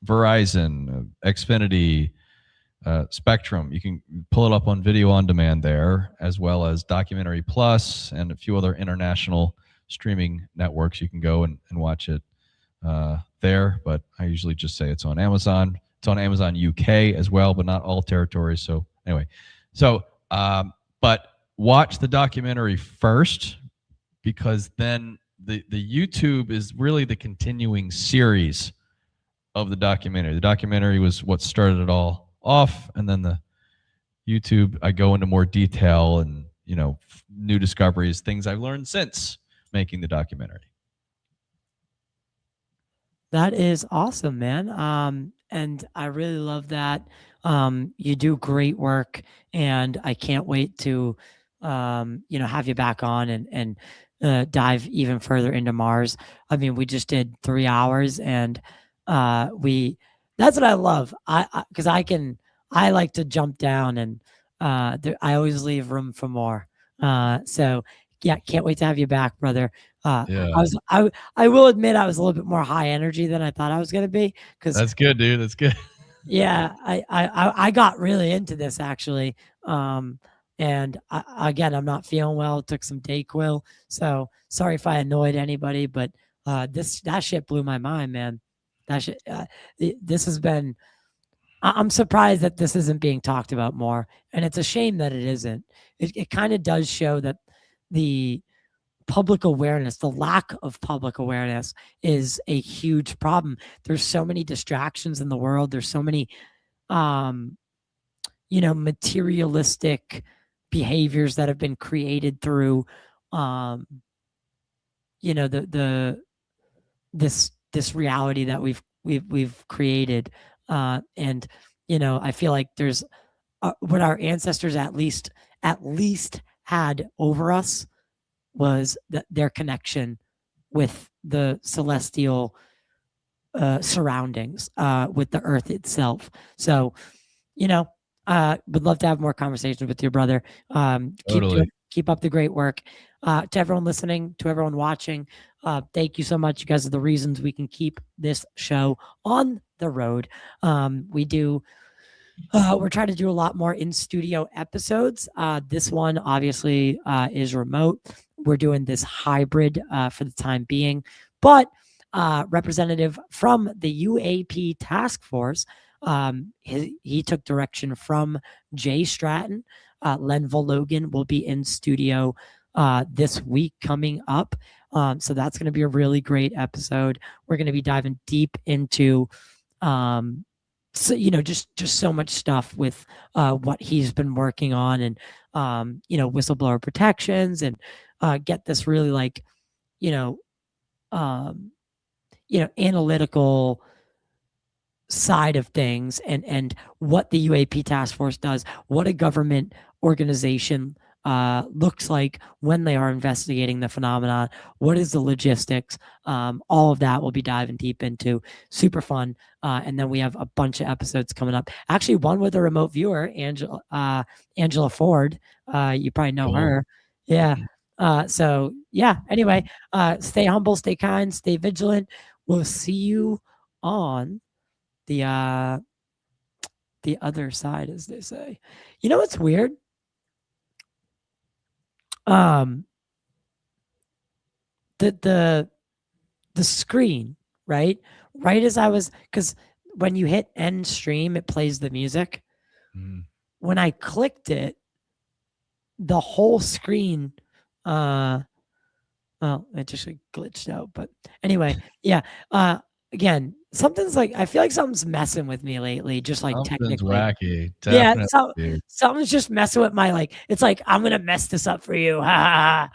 Speaker 2: Verizon, Xfinity, Spectrum. You can pull it up on video on demand there, as well as Documentary Plus and a few other international streaming networks. You can go and watch it there, but I usually just say it's on Amazon. It's on Amazon UK as well, but not all territories. So anyway, but watch the documentary first, because then the YouTube is really the continuing series of the documentary. The documentary was what started it all off, and then the YouTube, I go into more detail and new discoveries, things I've learned since making the documentary.
Speaker 1: That is awesome, man. And I really love that. You do great work, and I can't wait to, have you back on and dive even further into Mars. I mean, we just did 3 hours, and that's what I love. Because I like to jump down, and I always leave room for more. So yeah, can't wait to have you back, brother.
Speaker 2: Yeah,
Speaker 1: I will admit I was a little bit more high energy than I thought I was going to be, because
Speaker 2: that's good, dude. That's good.
Speaker 1: yeah, I got really into this actually. And again, I'm not feeling well. Took some Dayquil, so sorry if I annoyed anybody, but that shit blew my mind, man. That shit. This has been. I'm surprised that this isn't being talked about more, and it's a shame that it isn't. It kind of does show that the public awareness, the lack of public awareness, is a huge problem. There's so many distractions in the world. There's so many, materialistic behaviors that have been created through, this reality that we've created, and I feel like there's what our ancestors at least had over us was their connection with the celestial surroundings, with the earth itself. So, would love to have more conversations with your brother.
Speaker 2: Totally.
Speaker 1: Keep up the great work. To everyone listening, to everyone watching, thank you so much. You guys are the reasons we can keep this show on the road. We're trying to do a lot more in studio episodes. This one obviously is remote. We're doing this hybrid for the time being, but representative from the UAP task force, he took direction from Jay Stratton. Lenville Logan will be in studio this week coming up. So that's going to be a really great episode. We're going to be diving deep into so just so much stuff with what he's been working on, and whistleblower protections, and get this really like analytical side of things, and what the UAP task force does, what a government organization looks like when they are investigating the phenomenon, what is the logistics, all of that we'll be diving deep into. Super fun. And then we have a bunch of episodes coming up, actually one with a remote viewer, Angela Ford. You probably know her. Yeah. So yeah, anyway, stay humble, stay kind, stay vigilant. We'll see you on the other side, as they say. You know what's weird? The screen, right as I was, because when you hit end stream, it plays the music. When I clicked it, the whole screen well, it just glitched out. But anyway, yeah, again, something's like, I feel like something's messing with me lately, just like
Speaker 2: Something's
Speaker 1: technically
Speaker 2: wacky.
Speaker 1: yeah,
Speaker 2: Definitely.
Speaker 1: something's just messing with my, like, it's like, I'm gonna mess this up for you. But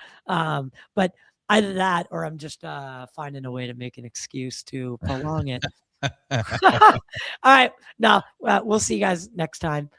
Speaker 1: either that, or I'm just finding a way to make an excuse to prolong it. All right, now we'll see you guys next time.